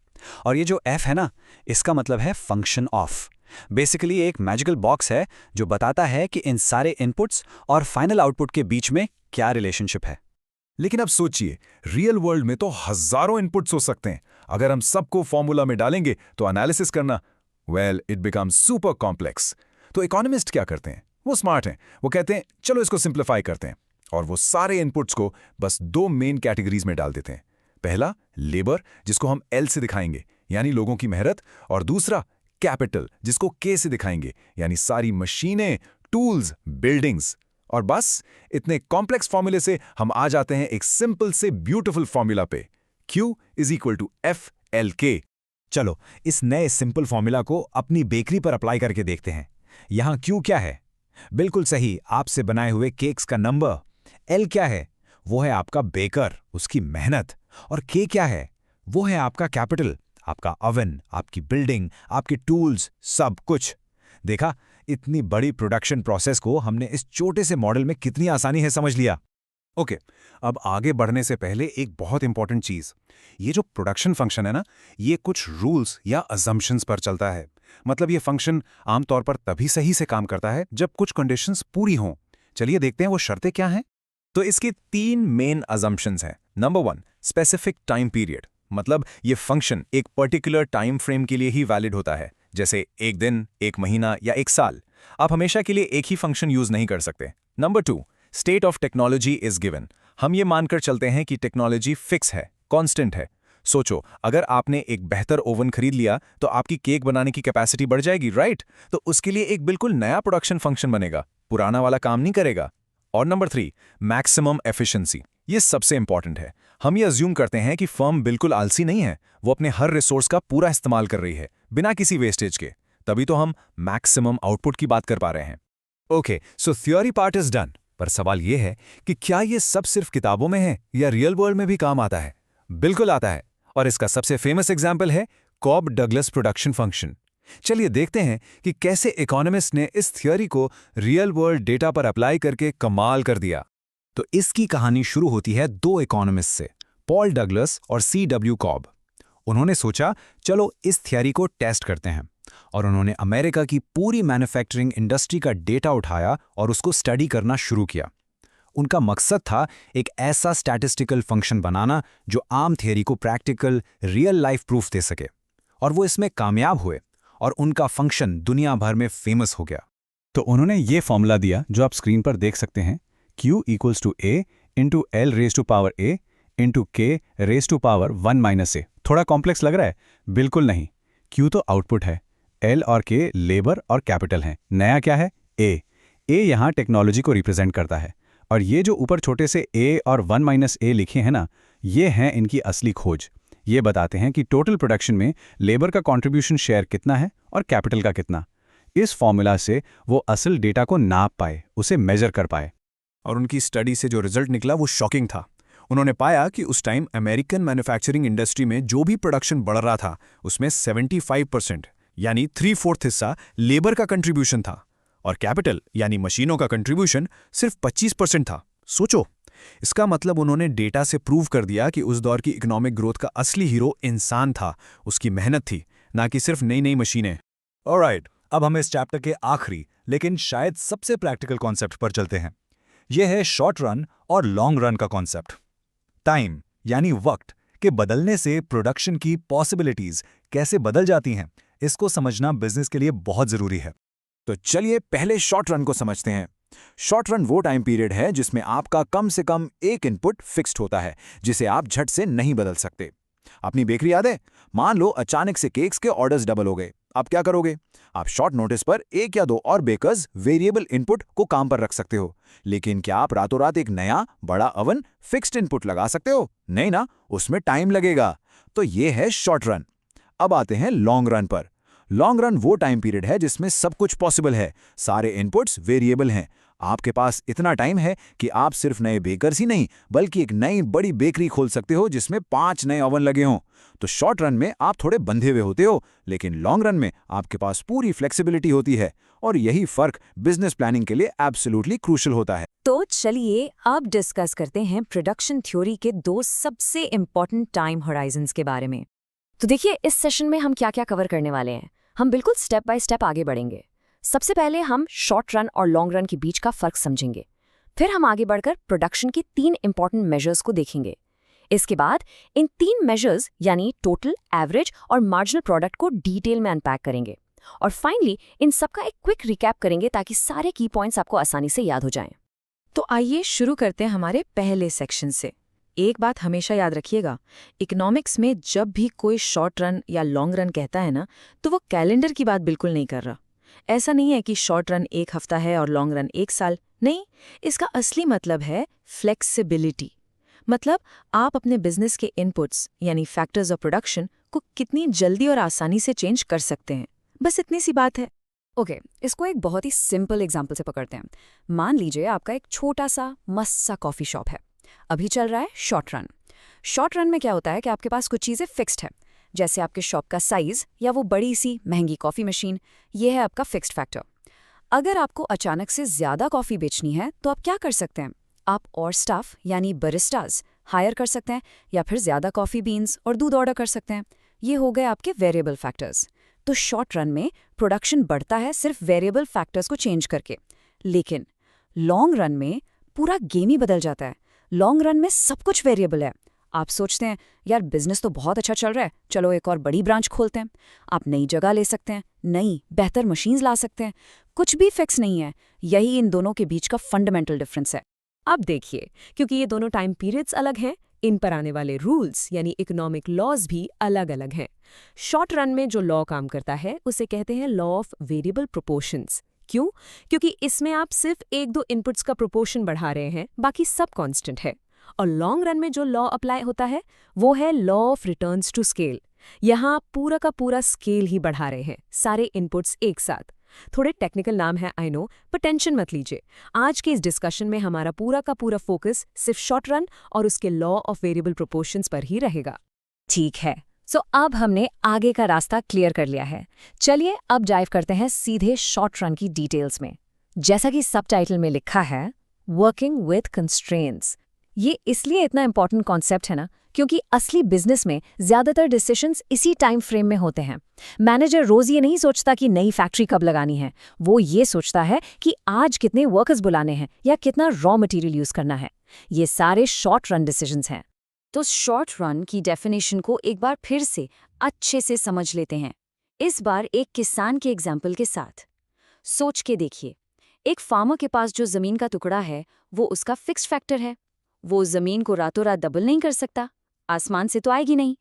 और ये जो F है ना, इसका मतलब है फंक्शन ऑफ। बेसिकली एक मैजिकल बॉक्स है जो बताता है कि इन सारे इनपुट्स और फाइनल आउटपुट के बीच में क्या रिलेशनशिप है। लेकिन अब सोचिए, रियल वर्ल्ड में तो हजारों इनपुट्स हो सकते हैं। अगर हम सबको फॉर्मूला में डालेंगे तो एनालिसिस करना, well, it becomes super complex. तो इकोनॉमिस्ट क्या करते हैं? वो स्मार्ट हैं। वो कहते हैं चलो इसको सिंप्लीफाई करते हैं, और वो सारे इनपुट्स को बस दो मेन कैटेगरीज में डाल देते हैं। पहला लेबर, जिसको हम L से दिखाएंगे यानी लोगों की मेहनत, और दूसरा कैपिटल, जिसको K से दिखाएंगे यानी सारी मशीनें, टूल्स, बिल्डिंग्स। और बस इतने कॉम्प्लेक्स फॉर्मूले से हम आ जाते हैं एक सिंपल से ब्यूटीफुल फॉर्मूला पे, Q is equal to FLK। चलो इस नए सिंपल फॉर्मूला को अपनी बेकरी पर अप्लाई करके देखते हैं। यहां Q क्या है? बिल्कुल सही, आपसे बनाए हुए केक्स का नंबर। L क्या है? वो है आपका बेकर, उसकी मेहनत। और K क्या है? वो है आपका कैपिटल, आपका ओवन, आपकी बिल्डिंग, आपके टूल्स, सब कुछ। देखा, इतनी बड़ी प्रोडक्शन प्रोसेस को हमने इस छोटे से मॉडल में कितनी आसानी से समझ लिया। ओके, अब आगे बढ़ने से पहले एक बहुत इंपॉर्टेंट चीज, ये जो प्रोडक्शन फंक्शन है ना, ये कुछ रूल्स या अजम्पशंस पर चलता है। मतलब ये फंक्शन आमतौर पर तभी सही से काम करता है जब कुछ कंडीशंस पूरी हों। चलिए देखते हैं वो शर्तें क्या हैं। तो इसके 3 मेन अजम्पशंस हैं। नंबर 1, स्पेसिफिक टाइम पीरियड, मतलब ये फंक्शन एक पर्टिकुलर टाइम फ्रेम के लिए ही वैलिड होता है, जैसे एक दिन, एक महीना या एक साल। आप हमेशा के लिए एक ही फंक्शन यूज नहीं कर सकते। Number 2, state of technology is given. हम ये मानकर चलते हैं कि टेक्नोलॉजी फिक्स है, कांस्टेंट है। सोचो, अगर आपने एक बेहतर ओवन खरीद लिया तो आपकी केक बनाने की कैपेसिटी बढ़ जाएगी, राइट? तो उसके लिए एक बिल्कुल नया प्रोडक्शन फंक्शन बनेगा, पुराना वाला काम नहीं करेगा। और नंबर 3, मैक्सिमम एफिशिएंसी। ये सबसे इंपॉर्टेंट है। हम ये अज्यूम करते हैं कि फर्म बिल्कुल आलसी नहीं है, वो अपने हर रिसोर्स का पूरा इस्तेमाल कर रही है बिना किसी वेस्टेज के, तभी तो हम मैक्सिमम आउटपुट की बात कर पा रहे हैं। Okay, so theory part is done. पर सवाल ये है कि क्या ये सब सिर्फ किताबों में है या रियल वर्ल्ड में भी काम आता है? बिल्कुल आता है, और इसका सबसे फेमस एग्जाम्पल है कॉब डगलस प्रोडक्शन फंक्शन। चलिए देखते हैं कि कैसे इकोनॉमिस्ट ने इस थ्योरी को रियल वर्ल्ड डेटा पर अप्लाई करके कमाल कर दिया। तो इसकी कहानी शुरू होती है 2 इकोनॉमिस्ट से, पॉल डगलस और C.W. कॉब। उन्होंने सोचा चलो इस थ्योरी को टेस्ट करते हैं, और उन्होंने अमेरिका की पूरी मैन्युफैक्चरिंग इंडस्ट्री का डेटा उठाया और उसको स्टडी करना शुरू किया। उनका मकसद था एक ऐसा स्टैटिस्टिकल फंक्शन बनाना जो आम थ्योरी को प्रैक्टिकल रियल लाइफ प्रूफ दे सके, और वो इसमें कामयाब हुए और उनका फंक्शन दुनिया भर में फेमस हो गया। तो उन्होंने ये फॉर्मूला दिया जो आप स्क्रीन पर देख सकते हैं, Q equals to A into L raise to power A into K raise to power 1 - A। थोड़ा कॉम्प्लेक्स लग रहा है? बिल्कुल नहीं। Q तो आउटपुट है, L और K लेबर और कैपिटल हैं। नया क्या है? A यहाँ टेक्नोलॉजी को रिप्रेजेंट करता है। और ये जो ऊपर छोटे से A और 1 - A लिखे हैं ना, ये हैं इनकी असली खोज। ये बताते हैं कि टोटल प्रोडक्शन में लेबर का कंट्रीब्यूशन शेयर कितना है और कैपिटल का कितना। इस फॉर्मूला से वो असल डेटा को नाप पाए, उसे मेजर कर पाए। और उनकी स्टडी से जो रिजल्ट निकला वो शॉकिंग था। उन्होंने पाया कि उस टाइम अमेरिकन मैन्युफैक्चरिंग इंडस्ट्री में जो भी प्रोडक्शन बढ़ रहा था उसमें 75% यानी 3/4 हिस्सा लेबर का कंट्रीब्यूशन था और कैपिटल यानी मशीनों का कंट्रीब्यूशन सिर्फ 25% था। सोचो, इसका मतलब उन्होंने डेटा से प्रूव कर दिया कि उस दौर की इकोनॉमिक ग्रोथ का असली हीरो इंसान था, उसकी मेहनत थी, ना कि सिर्फ नई नई मशीनें। ऑलराइट, अब हम इस चैप्टर के आखिरी लेकिन शायद सबसे प्रैक्टिकल कॉन्सेप्ट पर चलते हैं। यह है शॉर्ट रन और लॉन्ग रन का कॉन्सेप्ट। टाइम यानी वक्त के बदलने से प्रोडक्शन की पॉसिबिलिटीज कैसे बदल जाती हैं, इसको समझना बिजनेस के लिए बहुत जरूरी है। तो चलिए पहले शॉर्ट रन को समझते हैं। शॉर्ट रन वो टाइम पीरियड है जिसमें आपका कम से कम एक इनपुट फिक्स्ड होता है, जिसे आप झट से नहीं बदल सकते। अपनी बेकरी याद है? मान लो अचानक से केक्स के ऑर्डर्स डबल हो गए। आप क्या करोगे? आप शॉर्ट नोटिस पर 1 या 2 और बेकर्स वेरिएबल इनपुट को काम पर रख सकते हो। लेकिन क्या आप रातों रात एक नया बड़ा ओवन फिक्स्ड इनपुट लगा सकते हो? नहीं ना, उसमें टाइम लगेगा। तो ये है शॉर्ट रन। अब आते हैं लॉन्ग रन पर। लॉन्ग रन वो टाइम पीरियड है जिसमें सब कुछ पॉसिबल है, सारे इनपुट्स वेरिएबल हैं। आपके पास इतना टाइम है कि आप सिर्फ नए बेकर्स ही नहीं बल्कि एक नई बड़ी बेकरी खोल सकते हो जिसमें 5 नए ओवन लगे हों। तो शॉर्ट रन में आप थोड़े बंधे हुए होते हो, लेकिन लॉन्ग रन में आपके पास पूरी फ्लेक्सिबिलिटी होती है। और यही फर्क बिजनेस प्लानिंग के लिए एब्सोल्युटली क्रूशियल होता है। तो चलिए अब डिस्कस करते हैं प्रोडक्शन थ्योरी के 2 सबसे इंपॉर्टेंट टाइम होराइजन्स के बारे में। तो देखिए, इस सेशन में हम क्या क्या कवर करने वाले हैं। हम बिल्कुल स्टेप बाय स्टेप आगे बढ़ेंगे। सबसे पहले हम शॉर्ट रन और लॉन्ग रन के बीच का फर्क समझेंगे। फिर हम आगे बढ़कर प्रोडक्शन के 3 इंपॉर्टेंट मेजर्स को देखेंगे। इसके बाद इन 3 मेजर्स यानी टोटल, एवरेज और मार्जिनल प्रोडक्ट को डिटेल में अनपैक करेंगे। और फाइनली इन सबका एक क्विक रिकैप करेंगे ताकि सारे की पॉइंट्स आपको आसानी से याद हो जाएं। तो आइए शुरू करते हैं हमारे पहले सेक्शन से। एक बात हमेशा याद रखिएगा, इकोनॉमिक्स में जब भी कोई शॉर्ट रन या लॉन्ग रन कहता है ना, तो वो कैलेंडर की बात बिल्कुल नहीं कर रहा। ऐसा नहीं है कि शॉर्ट रन 1 हफ्ता है और लॉन्ग रन 1 साल। नहीं, इसका असली मतलब है फ्लेक्सिबिलिटी। मतलब आप अपने बिजनेस के इनपुट्स यानी फैक्टर्स ऑफ प्रोडक्शन को कितनी जल्दी और आसानी से चेंज कर सकते हैं। बस इतनी सी बात है। ओके, इसको एक बहुत ही सिंपल एग्जाम्पल से पकड़ते हैं। मान लीजिए आपका एक छोटा सा मस्त सा कॉफ़ी शॉप है। अभी चल रहा है शॉर्ट रन। शॉर्ट रन में क्या होता है कि आपके पास कुछ चीज़ें फिक्स्ड है, जैसे आपके शॉप का साइज़ या वो बड़ी सी महंगी कॉफ़ी मशीन। ये है आपका फिक्स्ड फैक्टर। अगर आपको अचानक से ज़्यादा कॉफ़ी बेचनी है तो आप क्या कर सकते हैं? आप और स्टाफ यानी बरिस्टाज हायर कर सकते हैं या फिर ज़्यादा कॉफ़ी बीन्स और दूध ऑर्डर कर सकते हैं। ये हो गए आपके वेरिएबल फैक्टर्स। तो शॉर्ट रन में प्रोडक्शन बढ़ता है सिर्फ वेरिएबल फैक्टर्स को चेंज करके। लेकिन लॉन्ग रन में पूरा गेम ही बदल जाता है। लॉन्ग रन में सब कुछ वेरिएबल है। आप सोचते हैं यार बिजनेस तो बहुत अच्छा चल रहा है, चलो एक और बड़ी ब्रांच खोलते हैं। आप नई जगह ले सकते हैं, नई बेहतर मशीन्स ला सकते हैं। कुछ भी फिक्स नहीं है। यही इन दोनों के बीच का फंडामेंटल डिफरेंस है। अब देखिए, क्योंकि ये दोनों टाइम पीरियड्स अलग हैं, इन पर आने वाले रूल्स यानी इकोनॉमिक लॉज भी अलग अलग हैं। शॉर्ट रन में जो लॉ काम करता है उसे कहते हैं लॉ ऑफ वेरिएबल प्रोपोर्शंस। क्यों? क्योंकि इसमें आप सिर्फ 1-2 इनपुट्स का प्रोपोर्शन बढ़ा रहे हैं, बाकी सब कांस्टेंट है। और लॉन्ग रन में जो लॉ अप्लाई होता है वो है law of returns to scale. यहाँ आप पूरा का पूरा स्केल ही बढ़ा रहे हैं, सारे इनपुट्स एक साथ। थोड़े टेक्निकल नाम है आई नो, पर टेंशन मत लीजिए। आज के इस डिस्कशन में हमारा पूरा का पूरा फोकस सिर्फ शॉर्ट रन और उसके लॉ ऑफ वेरिएबल प्रोपोर्शंस पर ही रहेगा। ठीक है, सो अब हमने आगे का रास्ता क्लियर कर लिया है। चलिए अब डाइव करते हैं सीधे शॉर्ट रन की डिटेल्स में। जैसा कि सबटाइटल में लिखा है, वर्किंग विथ कंस्ट्रेंट्स। ये इसलिए इतना इंपॉर्टेंट कॉन्सेप्ट है ना, क्योंकि असली बिजनेस में ज्यादातर डिसीजंस इसी टाइम फ्रेम में होते हैं। मैनेजर रोज ये नहीं सोचता कि नई फैक्ट्री कब लगानी है, वो ये सोचता है कि आज कितने वर्कर्स बुलाने हैं या कितना रॉ मटेरियल यूज करना है। ये सारे शॉर्ट रन डिसीजंस हैं। तो शॉर्ट रन की डेफिनेशन को एक बार फिर से अच्छे से समझ लेते हैं, इस बार एक किसान के एग्जाम्पल के साथ। सोच के देखिए, एक फार्मर के पास जो जमीन का टुकड़ा है वो उसका फिक्स्ड फैक्टर है। वो जमीन को रातों रात डबल नहीं कर सकता, आसमान से तो आएगी नहीं।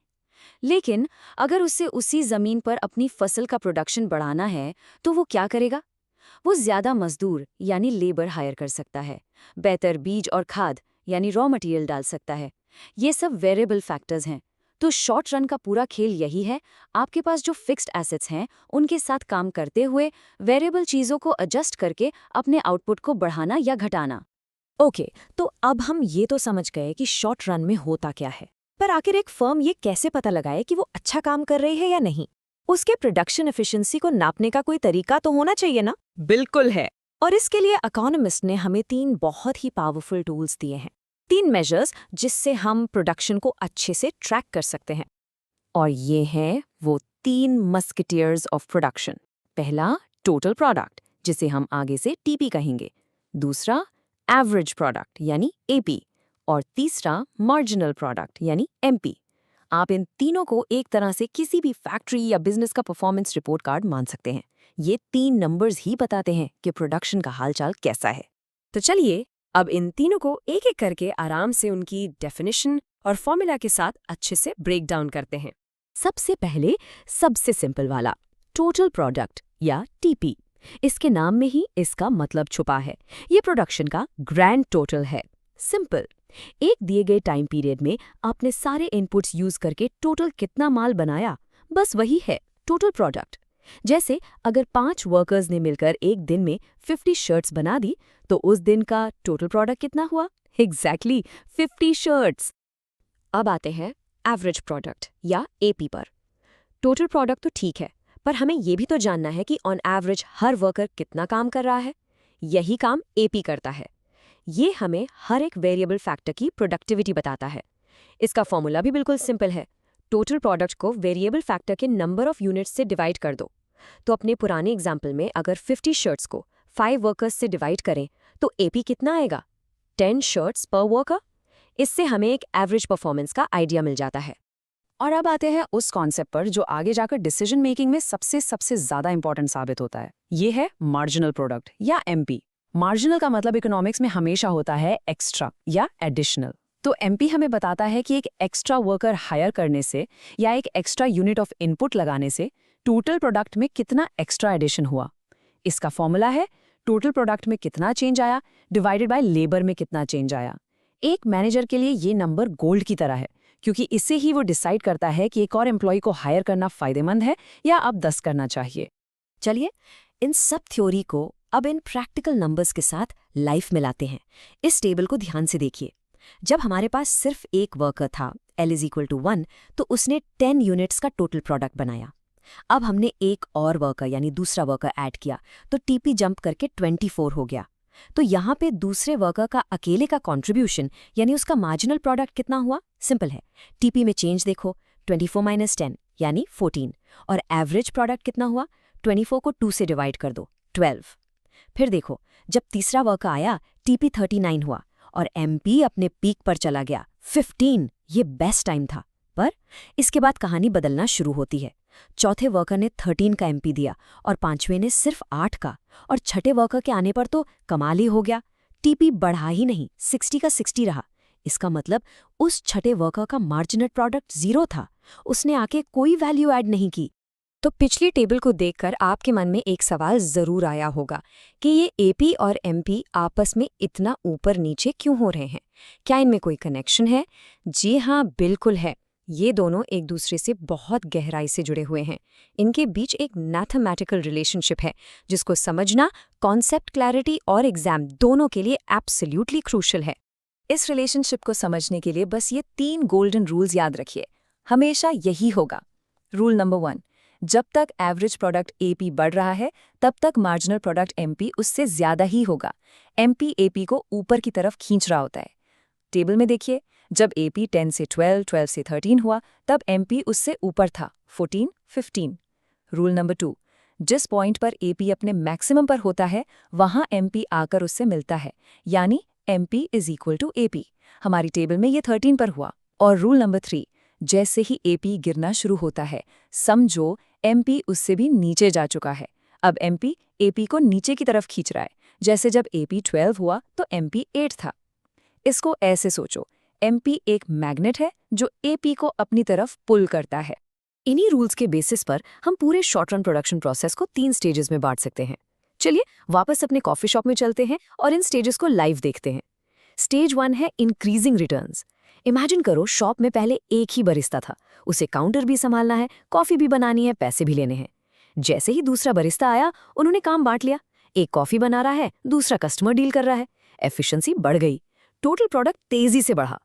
लेकिन अगर उसे उसी जमीन पर अपनी फसल का प्रोडक्शन बढ़ाना है तो वो क्या करेगा? वो ज्यादा मजदूर यानी लेबर हायर कर सकता है, बेहतर बीज और खाद यानी रॉ मटेरियल डाल सकता है। ये सब वेरिएबल फैक्टर्स हैं। तो शॉर्ट रन का पूरा खेल यही है, आपके पास जो फिक्स्ड एसेट्स हैं उनके साथ काम करते हुए वेरिएबल चीज़ों को एडजस्ट करके अपने आउटपुट को बढ़ाना या घटाना। ओके, तो अब हम ये तो समझ गए कि शॉर्ट रन में होता क्या है, पर आखिर एक फर्म ये कैसे पता लगाए कि वो अच्छा काम कर रही है या नहीं? उसके प्रोडक्शन एफिशिएंसी को नापने का कोई तरीका तो होना चाहिए ना? बिल्कुल है। और इसके लिए इकोनॉमिस्ट ने हमें 3 बहुत ही पावरफुल टूल्स दिए हैं, 3 मेजर्स जिससे हम प्रोडक्शन को अच्छे से ट्रैक कर सकते हैं। और ये हैं वो 3 मस्केटियर्स ऑफ प्रोडक्शन। पहला, टोटल प्रोडक्ट, जिसे हम आगे से टीपी कहेंगे। दूसरा, एवरेज प्रोडक्ट यानी एपी। और तीसरा, मार्जिनल प्रोडक्ट यानी एमपी। आप इन तीनों को एक तरह से किसी भी फैक्ट्री या बिजनेस का परफॉर्मेंस रिपोर्ट कार्ड मान सकते हैं। ये 3 नंबर्स ही बताते हैं कि प्रोडक्शन का हालचाल कैसा है। तो चलिए अब इन तीनों को एक एक करके आराम से उनकी डेफिनेशन और फॉर्मूला के साथ अच्छे से ब्रेक डाउन करते हैं। सबसे पहले सबसे सिंपल वाला, टोटल प्रोडक्ट या टीपी। इसके नाम में ही इसका मतलब छुपा है। ये प्रोडक्शन का ग्रैंड टोटल है। सिंपल, एक दिए गए टाइम पीरियड में आपने सारे इनपुट्स यूज करके टोटल कितना माल बनाया, बस वही है टोटल प्रोडक्ट। जैसे अगर 5 वर्कर्स ने मिलकर एक दिन में 50 शर्ट्स बना दी, तो उस दिन का टोटल प्रोडक्ट कितना हुआ? Exactly 50 shirts. अब आते हैं एवरेज प्रोडक्ट या एपी पर। टोटल प्रोडक्ट तो ठीक है, पर हमें ये भी तो जानना है कि ऑन एवरेज हर वर्कर कितना काम कर रहा है। यही काम एपी करता है। ये हमें हर एक वेरिएबल फैक्टर की प्रोडक्टिविटी बताता है। इसका फॉर्मूला भी बिल्कुल सिंपल है। टोटल प्रोडक्ट को वेरिएबल फैक्टर के नंबर ऑफ यूनिट्स से डिवाइड कर दो। तो अपने पुराने एग्जाम्पल में अगर 50 शर्ट्स को 5 वर्कर्स से डिवाइड करें तो एपी कितना आएगा? 10 शर्ट्स पर वर्कर। इससे हमें एक एवरेज परफॉर्मेंस का आइडिया मिल जाता है। और अब आते हैं उस कॉन्सेप्ट पर जो आगे जाकर डिसीजन मेकिंग में सबसे ज्यादा इंपॉर्टेंट साबित होता है। ये है मार्जिनल प्रोडक्ट या एमपी। मार्जिनल का मतलब इकोनॉमिक्स में हमेशा होता है एक्स्ट्रा या एडिशनल। तो एमपी हमें बताता है कि एक एक्स्ट्रा वर्कर हायर करने से या एक एक्स्ट्रा यूनिट ऑफ इनपुट लगाने से टोटल प्रोडक्ट में कितना एक्स्ट्रा एडिशन हुआ। इसका फॉर्मूला है टोटल प्रोडक्ट में कितना चेंज आया डिवाइडेड बाय लेबर में कितना चेंज आया। एक मैनेजर के लिए ये नंबर गोल्ड की तरह है, क्योंकि इससे ही वो डिसाइड करता है कि एक और एम्प्लॉय को हायर करना फायदेमंद है या अब 10 करना चाहिए। चलिए इन सब थ्योरी को अब इन प्रैक्टिकल नंबर्स के साथ लाइफ में लाते हैं। इस टेबल को ध्यान से देखिए। जब हमारे पास सिर्फ एक वर्कर था, L = 1, तो उसने 10 यूनिट्स का टोटल प्रोडक्ट बनाया। अब हमने एक और वर्कर यानी दूसरा वर्कर ऐड किया तो टीपी जंप करके 24 हो गया। तो यहाँ पे दूसरे वर्कर का अकेले का कंट्रीब्यूशन यानी उसका मार्जिनल प्रोडक्ट कितना हुआ? सिंपल है, टीपी में चेंज देखो, 24 - 10 यानी 14। और एवरेज प्रोडक्ट कितना हुआ? 24 को 2 से डिवाइड कर दो, 12। फिर देखो, जब तीसरा वर्कर आया टीपी 39 हुआ और एमपी अपने पीक पर चला गया 15। ये बेस्ट टाइम था। पर इसके बाद कहानी बदलना शुरू होती है। चौथे वर्कर ने 13 का एमपी दिया और पांचवें ने सिर्फ 8 का, और छठे वर्कर के आने पर तो कमाल ही हो गया, टीपी बढ़ा ही नहीं, 60 का 60 रहा। इसका मतलब उस छठे वर्कर का मार्जिनल प्रोडक्ट 0 था। उसने आके कोई वैल्यू ऐड नहीं की। तो पिछली टेबल को देखकर आपके मन में एक सवाल जरूर आया होगा कि ये एपी और एमपी आपस में इतना ऊपर नीचे क्यों हो रहे हैं? क्या इनमें कोई कनेक्शन है? जी हाँ, बिल्कुल है। ये दोनों एक दूसरे से बहुत गहराई से जुड़े हुए हैं। इनके बीच एक मैथमेटिकल रिलेशनशिप है जिसको समझना कॉन्सेप्ट क्लैरिटी और एग्जाम दोनों के लिए एब्सोल्युटली क्रूशियल है। इस रिलेशनशिप को समझने के लिए बस ये 3 गोल्डन रूल्स याद रखिए। हमेशा यही होगा। रूल नंबर 1, जब तक एवरेज प्रोडक्ट एपी बढ़ रहा है तब तक मार्जिनल प्रोडक्ट एमपी उससे ज्यादा ही होगा। एमपी एपी को ऊपर की तरफ खींच रहा होता है। टेबल में देखिए, जब एपी 10 से 12, 12 से 13 हुआ तब एमपी उससे ऊपर था, 14, 15। रूल नंबर 2, जिस पॉइंट पर एपी अपने मैक्सिमम पर होता है वहां एमपी आकर उससे मिलता है, यानी एमपी = एपी। हमारी टेबल में ये 13 पर हुआ। और रूल नंबर 3, जैसे ही एपी गिरना शुरू होता है समझो एमपी उससे भी नीचे जा चुका है। अब एमपी एपी को नीचे की तरफ खींच रहा है। जैसे जब एपी 12 हुआ तो एमपी 8 था। इसको ऐसे सोचो, MP एक मैग्नेट है जो AP को अपनी तरफ पुल करता है। इन्हीं रूल्स के बेसिस पर हम पूरे शॉर्ट रन प्रोडक्शन प्रोसेस को 3 स्टेजेस में बांट सकते हैं। चलिए वापस अपने कॉफी शॉप में चलते हैं और इन स्टेजेस को लाइव देखते हैं। स्टेज 1 है इंक्रीजिंग रिटर्न्स। इमेजिन करो शॉप में पहले एक ही बरिस्ता था, उसे काउंटर भी संभालना है, कॉफी भी बनानी है, पैसे भी लेने हैं। जैसे ही दूसरा बरिस्ता आया, उन्होंने काम बांट लिया। एक कॉफी बना रहा है, दूसरा कस्टमर डील कर रहा है। एफिशिएंसी बढ़ गई, टोटल प्रोडक्ट तेजी से बढ़ा।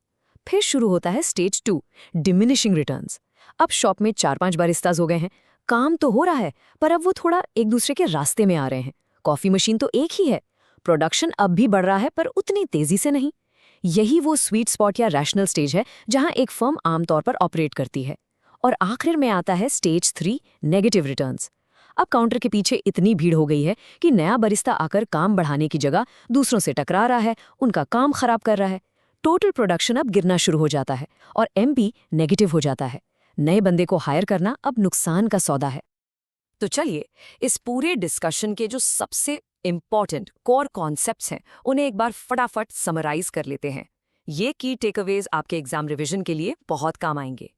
फिर शुरू होता है स्टेज 2, डिमिनिशिंग रिटर्न्स। अब शॉप में 4-5 बारिस्ताज हो गए हैं, काम तो हो रहा है, पर अब वो थोड़ा एक दूसरे के रास्ते में आ रहे हैं। कॉफी मशीन तो एक ही है, प्रोडक्शन अब भी बढ़ रहा है पर उतनी तेजी से नहीं। यही वो स्वीट स्पॉट या रैशनल स्टेज है जहां एक फर्म आमतौर पर ऑपरेट करती है। और आखिर में आता है स्टेज 3, नेगेटिव रिटर्न्स। अब काउंटर के पीछे इतनी भीड़ हो गई है कि नया बरिस्ता आकर काम बढ़ाने की जगह दूसरों से टकरा रहा है, उनका काम खराब कर रहा है। टोटल प्रोडक्शन अब गिरना शुरू हो जाता है और MP नेगेटिव हो जाता है। नए बंदे को हायर करना अब नुकसान का सौदा है। तो चलिए इस पूरे डिस्कशन के जो सबसे इम्पॉर्टेंट कोर कॉन्सेप्ट्स हैं उन्हें एक बार फटाफट समराइज कर लेते हैं। ये की टेकअवेज आपके एग्जाम रिवीजन के लिए बहुत काम आएंगे।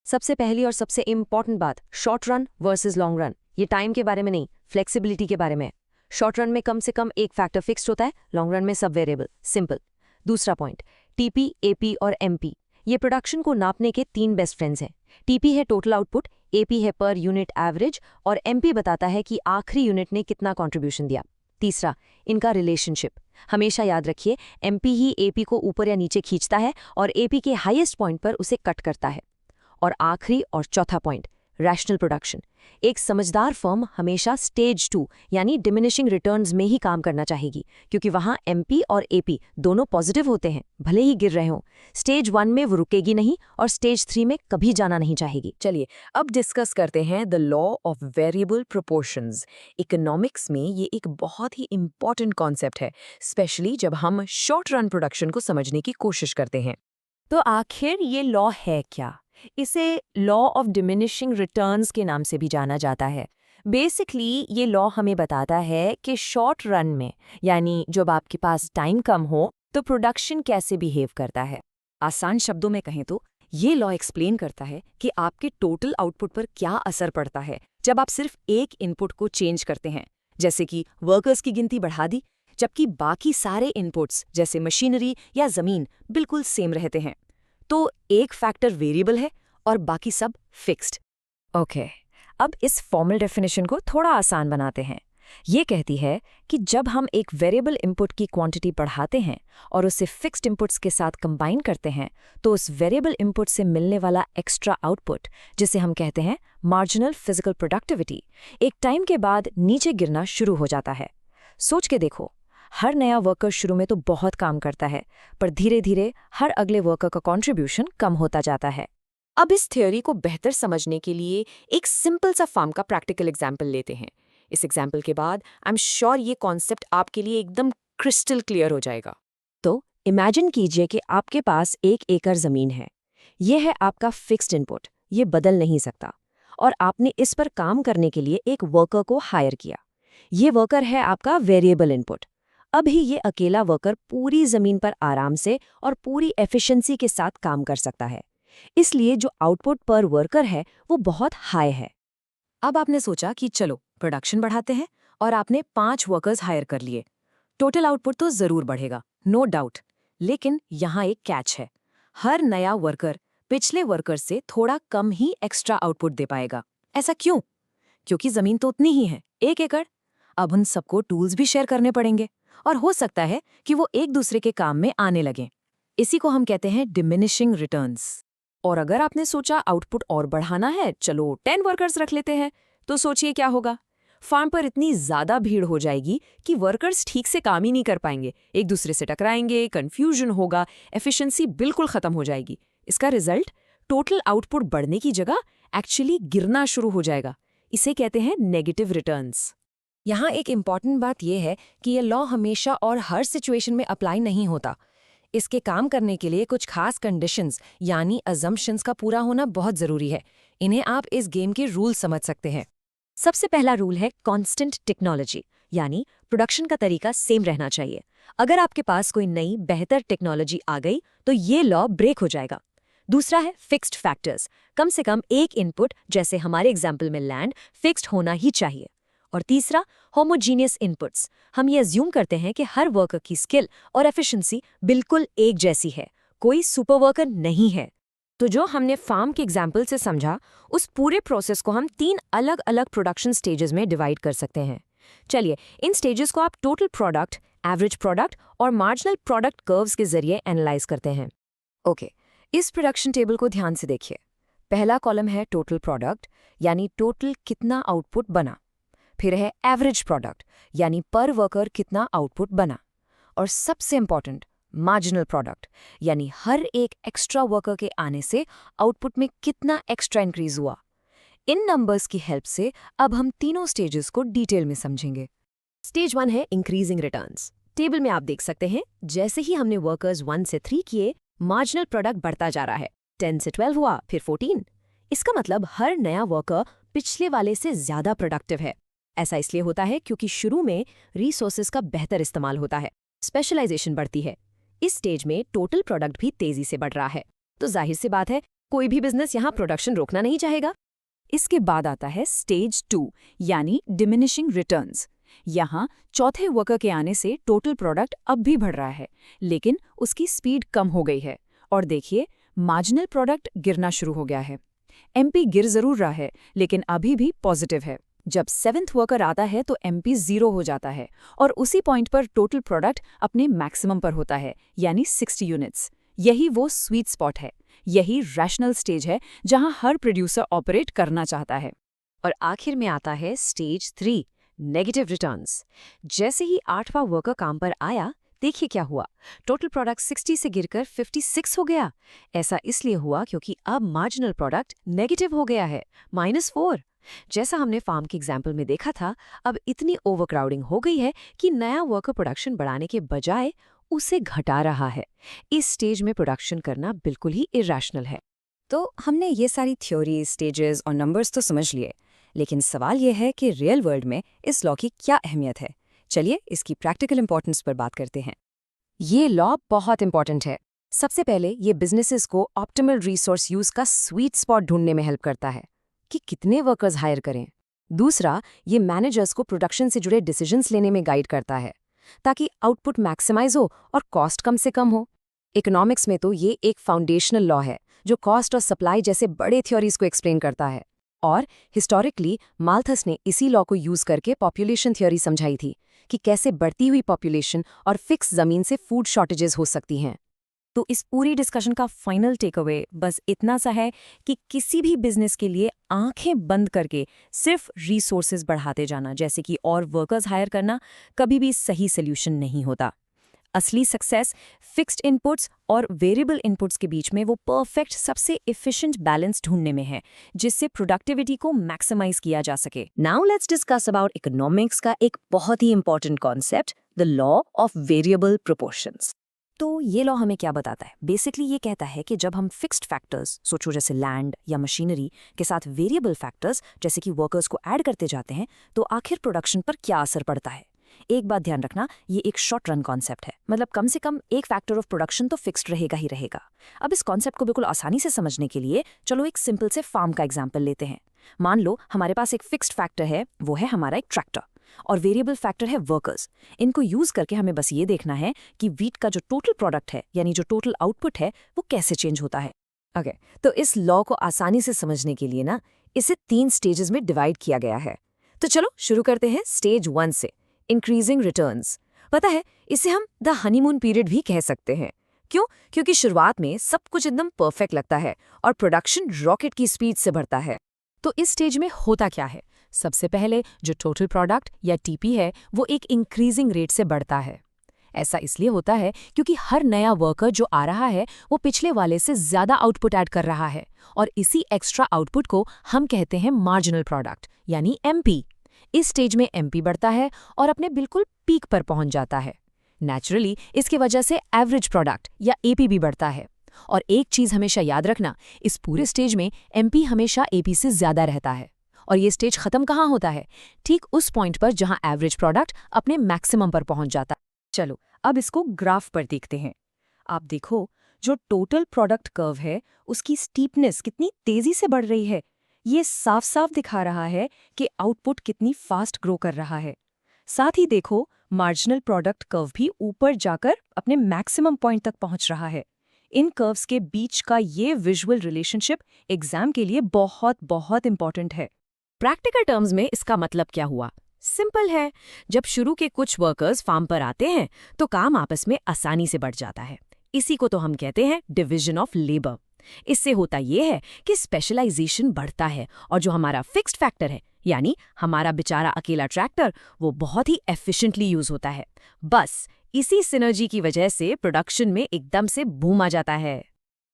सबसे पहली और सबसे इम्पॉर्टेंट बात, short run versus long run. ये टाइम के बारे में नहीं, फ्लेक्सिबिलिटी के बारे में। शॉर्ट रन में कम से कम एक फैक्टर फिक्स्ड होता है, लॉन्ग रन में सब वेरिएबल, सिंपल। दूसरा पॉइंट, TP, AP और MP ये प्रोडक्शन को नापने के 3 बेस्ट फ्रेंड्स हैं। TP है टोटल आउटपुट, AP है पर यूनिट एवरेज और MP बताता है कि आखिरी यूनिट ने कितना कंट्रीब्यूशन दिया। तीसरा, इनका रिलेशनशिप। हमेशा याद रखिए, MP ही AP को ऊपर या नीचे खींचता है और AP के हाईएस्ट पॉइंट पर उसे कट करता है। और आखिरी और चौथा पॉइंट, रैशनल प्रोडक्शन। एक समझदार फर्म हमेशा स्टेज 2 यानी डिमिनिशिंग रिटर्न्स में ही काम करना चाहेगी, क्योंकि वहां MP और AP दोनों पॉजिटिव होते हैं, भले ही गिर रहे हों। स्टेज 1 में वो रुकेगी नहीं और स्टेज 3 में कभी जाना नहीं चाहेगी। चलिए अब डिस्कस करते हैं the law of variable proportions. Economics में ये एक बहुत ही इंपॉर्टेंट कॉन्सेप्ट है, स्पेशली जब हम शॉर्ट रन प्रोडक्शन को समझने की कोशिश करते हैं। तो आखिर ये लॉ है क्या? इसे लॉ ऑफ डिमिनिशिंग रिटर्न्स के नाम से भी जाना जाता है। बेसिकली ये लॉ हमें बताता है कि शॉर्ट रन में, यानी जब आपके पास टाइम कम हो, तो प्रोडक्शन कैसे बिहेव करता है। आसान शब्दों में कहें तो ये लॉ एक्सप्लेन करता है कि आपके टोटल आउटपुट पर क्या असर पड़ता है जब आप सिर्फ एक इनपुट को चेंज करते हैं, जैसे कि वर्कर्स की गिनती बढ़ा दी, जबकि बाकी सारे इनपुट्स जैसे मशीनरी या जमीन बिल्कुल सेम रहते हैं। तो एक फैक्टर वेरिएबल है और बाकी सब फिक्स्ड। ओके, अब इस फॉर्मल डेफिनेशन को थोड़ा आसान बनाते हैं। ये कहती है कि जब हम एक वेरिएबल इनपुट की क्वांटिटी बढ़ाते हैं और उसे फिक्स्ड इनपुट्स के साथ कंबाइन करते हैं, तो उस वेरिएबल इनपुट से मिलने वाला एक्स्ट्रा आउटपुट, जिसे हम कहते हैं मार्जिनल फिजिकल प्रोडक्टिविटी, एक टाइम के बाद नीचे गिरना शुरू हो जाता है। सोच के देखो, हर नया वर्कर शुरू में तो बहुत काम करता है, पर धीरे धीरे हर अगले वर्कर का कंट्रीब्यूशन कम होता जाता है। अब इस थ्योरी को बेहतर समझने के लिए एक सिंपल सा फार्म का प्रैक्टिकल एग्जाम्पल लेते हैं। इस एग्जाम्पल के बाद आई एम श्योर ये कॉन्सेप्ट आपके लिए एकदम क्रिस्टल क्लियर हो जाएगा। तो इमेजिन कीजिए कि आपके पास 1 एकड़ जमीन है। यह है आपका फिक्स्ड इनपुट, ये बदल नहीं सकता, और आपने इस पर काम करने के लिए एक वर्कर को हायर किया। ये वर्कर है आपका वेरिएबल इनपुट। अब ही ये अकेला वर्कर पूरी जमीन पर आराम से और पूरी एफिशिएंसी के साथ काम कर सकता है, इसलिए जो आउटपुट पर वर्कर है वो बहुत हाई है। अब आपने सोचा कि चलो प्रोडक्शन बढ़ाते हैं और आपने 5 वर्कर्स हायर कर लिए। टोटल आउटपुट तो जरूर बढ़ेगा, नो डाउट, लेकिन यहाँ एक कैच है। हर नया वर्कर पिछले वर्कर से थोड़ा कम ही एक्स्ट्रा आउटपुट दे पाएगा। ऐसा क्यों? क्योंकि जमीन तो उतनी ही है, 1 एकड़। अब उन सबको टूल्स भी शेयर करने पड़ेंगे और हो सकता है कि वो एक दूसरे के काम में आने लगें। इसी को हम कहते हैं डिमिनिशिंग रिटर्न्स। और अगर आपने सोचा आउटपुट और बढ़ाना है, चलो 10 वर्कर्स रख लेते हैं, तो सोचिए क्या होगा। फार्म पर इतनी ज्यादा भीड़ हो जाएगी कि वर्कर्स ठीक से काम ही नहीं कर पाएंगे, एक दूसरे से टकराएंगे, कंफ्यूजन होगा, एफिशिएंसी बिल्कुल खत्म हो जाएगी। इसका रिजल्ट, टोटल आउटपुट बढ़ने की जगह एक्चुअली गिरना शुरू हो जाएगा। इसे कहते हैं नेगेटिव रिटर्न्स। यहाँ एक इम्पॉर्टेंट बात यह है कि यह लॉ हमेशा और हर सिचुएशन में अप्लाई नहीं होता। इसके काम करने के लिए कुछ खास कंडीशंस यानी अजम्पशंस का पूरा होना बहुत ज़रूरी है। इन्हें आप इस गेम के रूल समझ सकते हैं। सबसे पहला रूल है कांस्टेंट टेक्नोलॉजी, यानी प्रोडक्शन का तरीका सेम रहना चाहिए। अगर आपके पास कोई नई बेहतर टेक्नोलॉजी आ गई तो ये लॉ ब्रेक हो जाएगा। दूसरा है फिक्स्ड फैक्टर्स। कम से कम एक इनपुट, जैसे हमारे एग्जाम्पल में लैंड, फिक्स्ड होना ही चाहिए। और तीसरा, होमोजीनियस इनपुट्स। हम ये अज्यूम करते हैं कि हर वर्कर की स्किल और एफिशिएंसी बिल्कुल एक जैसी है, कोई सुपर वर्कर नहीं है। तो जो हमने फार्म के एग्जाम्पल से समझा, उस पूरे प्रोसेस को हम 3 अलग अलग प्रोडक्शन स्टेजेस में डिवाइड कर सकते हैं। चलिए, इन स्टेजेस को आप टोटल प्रोडक्ट, एवरेज प्रोडक्ट और मार्जिनल प्रोडक्ट कर्व्स के जरिए एनालाइज करते हैं। ओके, इस प्रोडक्शन टेबल को ध्यान से देखिए। पहला कॉलम है टोटल प्रोडक्ट, यानी टोटल कितना आउटपुट बना। फिर है एवरेज प्रोडक्ट, यानी पर वर्कर कितना आउटपुट बना। और सबसे इंपॉर्टेंट, मार्जिनल प्रोडक्ट, यानी हर एक एक्स्ट्रा वर्कर के आने से आउटपुट में कितना एक्स्ट्रा इंक्रीज हुआ। इन नंबर्स की हेल्प से अब हम तीनों स्टेजेस को डिटेल में समझेंगे। स्टेज 1 है इंक्रीजिंग रिटर्न्स। टेबल में आप देख सकते हैं, जैसे ही हमने वर्कर्स 1 से 3 किए, मार्जिनल प्रोडक्ट बढ़ता जा रहा है। 10 से 12 हुआ, फिर 14। इसका मतलब हर नया वर्कर पिछले वाले से ज्यादा प्रोडक्टिव है। ऐसा इसलिए होता है क्योंकि शुरू में रिसोर्सेज का बेहतर इस्तेमाल होता है, स्पेशलाइजेशन बढ़ती है। इस स्टेज में टोटल प्रोडक्ट भी तेजी से बढ़ रहा है, तो जाहिर सी बात है कोई भी बिजनेस यहाँ प्रोडक्शन रोकना नहीं चाहेगा। इसके बाद आता है स्टेज 2, यानी डिमिनिशिंग रिटर्न्स। यहाँ चौथे वर्कर के आने से टोटल प्रोडक्ट अब भी बढ़ रहा है, लेकिन उसकी स्पीड कम हो गई है। और देखिए, मार्जिनल प्रोडक्ट गिरना शुरू हो गया है। एमपी गिर जरूर रहा है, लेकिन अभी भी पॉजिटिव है। जब 7th वर्कर आता है तो एमपी 0 हो जाता है और उसी पॉइंट पर टोटल प्रोडक्ट अपने मैक्सिमम पर होता है, यानी 60 यूनिट्स। यही वो स्वीट स्पॉट है, यही रैशनल स्टेज है जहां हर प्रोड्यूसर ऑपरेट करना चाहता है। और आखिर में आता है स्टेज 3, नेगेटिव रिटर्न्स। जैसे ही 8वां वर्कर काम पर आया, देखिए क्या हुआ। टोटल प्रोडक्ट 60 से गिरकर 56 हो गया। ऐसा इसलिए हुआ क्योंकि अब मार्जिनल प्रोडक्ट नेगेटिव हो गया है, -4। जैसा हमने फार्म के एग्जाम्पल में देखा था, अब इतनी ओवरक्राउडिंग हो गई है कि नया वर्कर प्रोडक्शन बढ़ाने के बजाय उसे घटा रहा है। इस स्टेज में प्रोडक्शन करना बिल्कुल ही इरैशनल है। तो हमने ये सारी थ्योरी, स्टेजेस और नंबर्स तो समझ लिए, लेकिन सवाल ये है कि रियल वर्ल्ड में इस लॉ की क्या अहमियत है। चलिए इसकी प्रैक्टिकल इंपॉर्टेंस पर बात करते हैं। ये लॉ बहुत इंपॉर्टेंट है। सबसे पहले ये बिजनेसेस को ऑप्टिमल रिसोर्स यूज का स्वीट स्पॉट ढूंढने में हेल्प करता है कि कितने वर्कर्स हायर करें। दूसरा, ये मैनेजर्स को प्रोडक्शन से जुड़े डिसीजंस लेने में गाइड करता है ताकि आउटपुट मैक्सिमाइज हो और कॉस्ट कम से कम हो। इकोनॉमिक्स में तो ये एक फाउंडेशनल लॉ है जो कॉस्ट और सप्लाई जैसे बड़े थ्योरीज को एक्सप्लेन करता है। और हिस्टोरिकली माल्थस ने इसी लॉ को यूज करके पॉपुलेशन थ्योरी समझाई थी कि कैसे बढ़ती हुई पॉपुलेशन और फिक्स जमीन से फूड शॉर्टेजेस हो सकती हैं। तो इस पूरी डिस्कशन का फाइनल टेक अवे बस इतना सा है कि किसी भी बिजनेस के लिए आंखें बंद करके सिर्फ रिसोर्सेज बढ़ाते जाना, जैसे कि और वर्कर्स हायर करना, कभी भी सही सोल्यूशन नहीं होता। असली सक्सेस फिक्स्ड इनपुट्स और वेरिएबल इनपुट्स के बीच में वो परफेक्ट, सबसे एफिशिएंट बैलेंस ढूंढने में है, जिससे प्रोडक्टिविटी को मैक्सिमाइज किया जा सके। Now let's discuss about economics का एक बहुत ही important concept, the law of variable proportions. तो ये लॉ हमें क्या बताता है? बेसिकली ये कहता है कि जब हम फिक्स्ड फैक्टर्स, सोचो जैसे लैंड या मशीनरी, के साथ वेरिएबल फैक्टर्स जैसे कि वर्कर्स को ऐड करते जाते हैं, तो आखिर प्रोडक्शन पर क्या असर पड़ता है। एक बात ध्यान रखना, ये एक शॉर्ट रन कॉन्सेप्ट है, मतलब कम से कम एक फैक्टर ऑफ प्रोडक्शन तो फिक्स्ड रहेगा ही रहेगा। अब इस कॉन्सेप्ट को बिल्कुल आसानी से समझने के लिए चलो एक सिंपल से फार्म का एग्जाम्पल लेते हैं। मान लो हमारे पास एक फिक्स्ड फैक्टर है, वो है हमारा एक ट्रैक्टर, और वेरिएबल फैक्टर है वर्कर्स। इनको यूज करके हमें बस ये देखना है कि व्हीट का जो टोटल प्रोडक्ट है, यानी जो टोटल आउटपुट है, वो कैसे चेंज होता है। ओके, तो इस लॉ को आसानी से समझने के लिए ना, इसे 3 स्टेजेस में डिवाइड किया गया है। तो चलो शुरू करते हैं स्टेज 1 से, इंक्रीजिंग रिटर्न्स। पता है, इसे हम द हनीमून पीरियड भी कह सकते हैं। क्यों? क्योंकि शुरुआत में सब कुछ एकदम परफेक्ट लगता है और प्रोडक्शन रॉकेट की स्पीड से बढ़ता है। तो इस स्टेज में होता क्या है? सबसे पहले जो टोटल प्रोडक्ट या टीपी है, वो एक इंक्रीजिंग रेट से बढ़ता है। ऐसा इसलिए होता है क्योंकि हर नया वर्कर जो आ रहा है, वो पिछले वाले से ज्यादा आउटपुट ऐड कर रहा है, और इसी एक्स्ट्रा आउटपुट को हम कहते हैं मार्जिनल प्रोडक्ट, यानी एमपी। इस स्टेज में एमपी बढ़ता है और अपने बिल्कुल पीक पर पहुंच जाता है। नेचुरली इसकी वजह से एवरेज प्रोडक्ट या एपी भी बढ़ता है। और एक चीज हमेशा याद रखना, इस पूरे स्टेज में एमपी हमेशा एपी से ज्यादा रहता है। और ये स्टेज खत्म कहाँ होता है? ठीक उस पॉइंट पर जहां एवरेज प्रोडक्ट अपने मैक्सिमम पर पहुंच जाता है। चलो अब इसको ग्राफ पर देखते हैं। आप देखो, जो टोटल प्रोडक्ट कर्व है उसकी स्टीपनेस कितनी तेजी से बढ़ रही है। ये साफ साफ दिखा रहा है कि आउटपुट कितनी फास्ट ग्रो कर रहा है। साथ ही देखो, मार्जिनल प्रोडक्ट कर्व भी ऊपर जाकर अपने मैक्सिमम पॉइंट तक पहुंच रहा है। इन कर्व्स के बीच का ये विजुअल रिलेशनशिप एग्जाम के लिए बहुत बहुत इंपॉर्टेंट है। प्रैक्टिकल टर्म्स में इसका मतलब क्या हुआ? सिंपल है, जब शुरू के कुछ वर्कर्स फार्म पर आते हैं तो काम आपस में आसानी से बढ़ जाता है। इसी को तो हम कहते हैं डिवीजन ऑफ लेबर। इससे होता यह है कि स्पेशलाइजेशन बढ़ता है और जो हमारा फिक्स्ड फैक्टर है, यानी हमारा बेचारा अकेला ट्रैक्टर, वो बहुत ही एफिशिएंटली यूज होता है। बस इसी सिनर्जी की वजह से प्रोडक्शन में एकदम से बूम आ जाता है।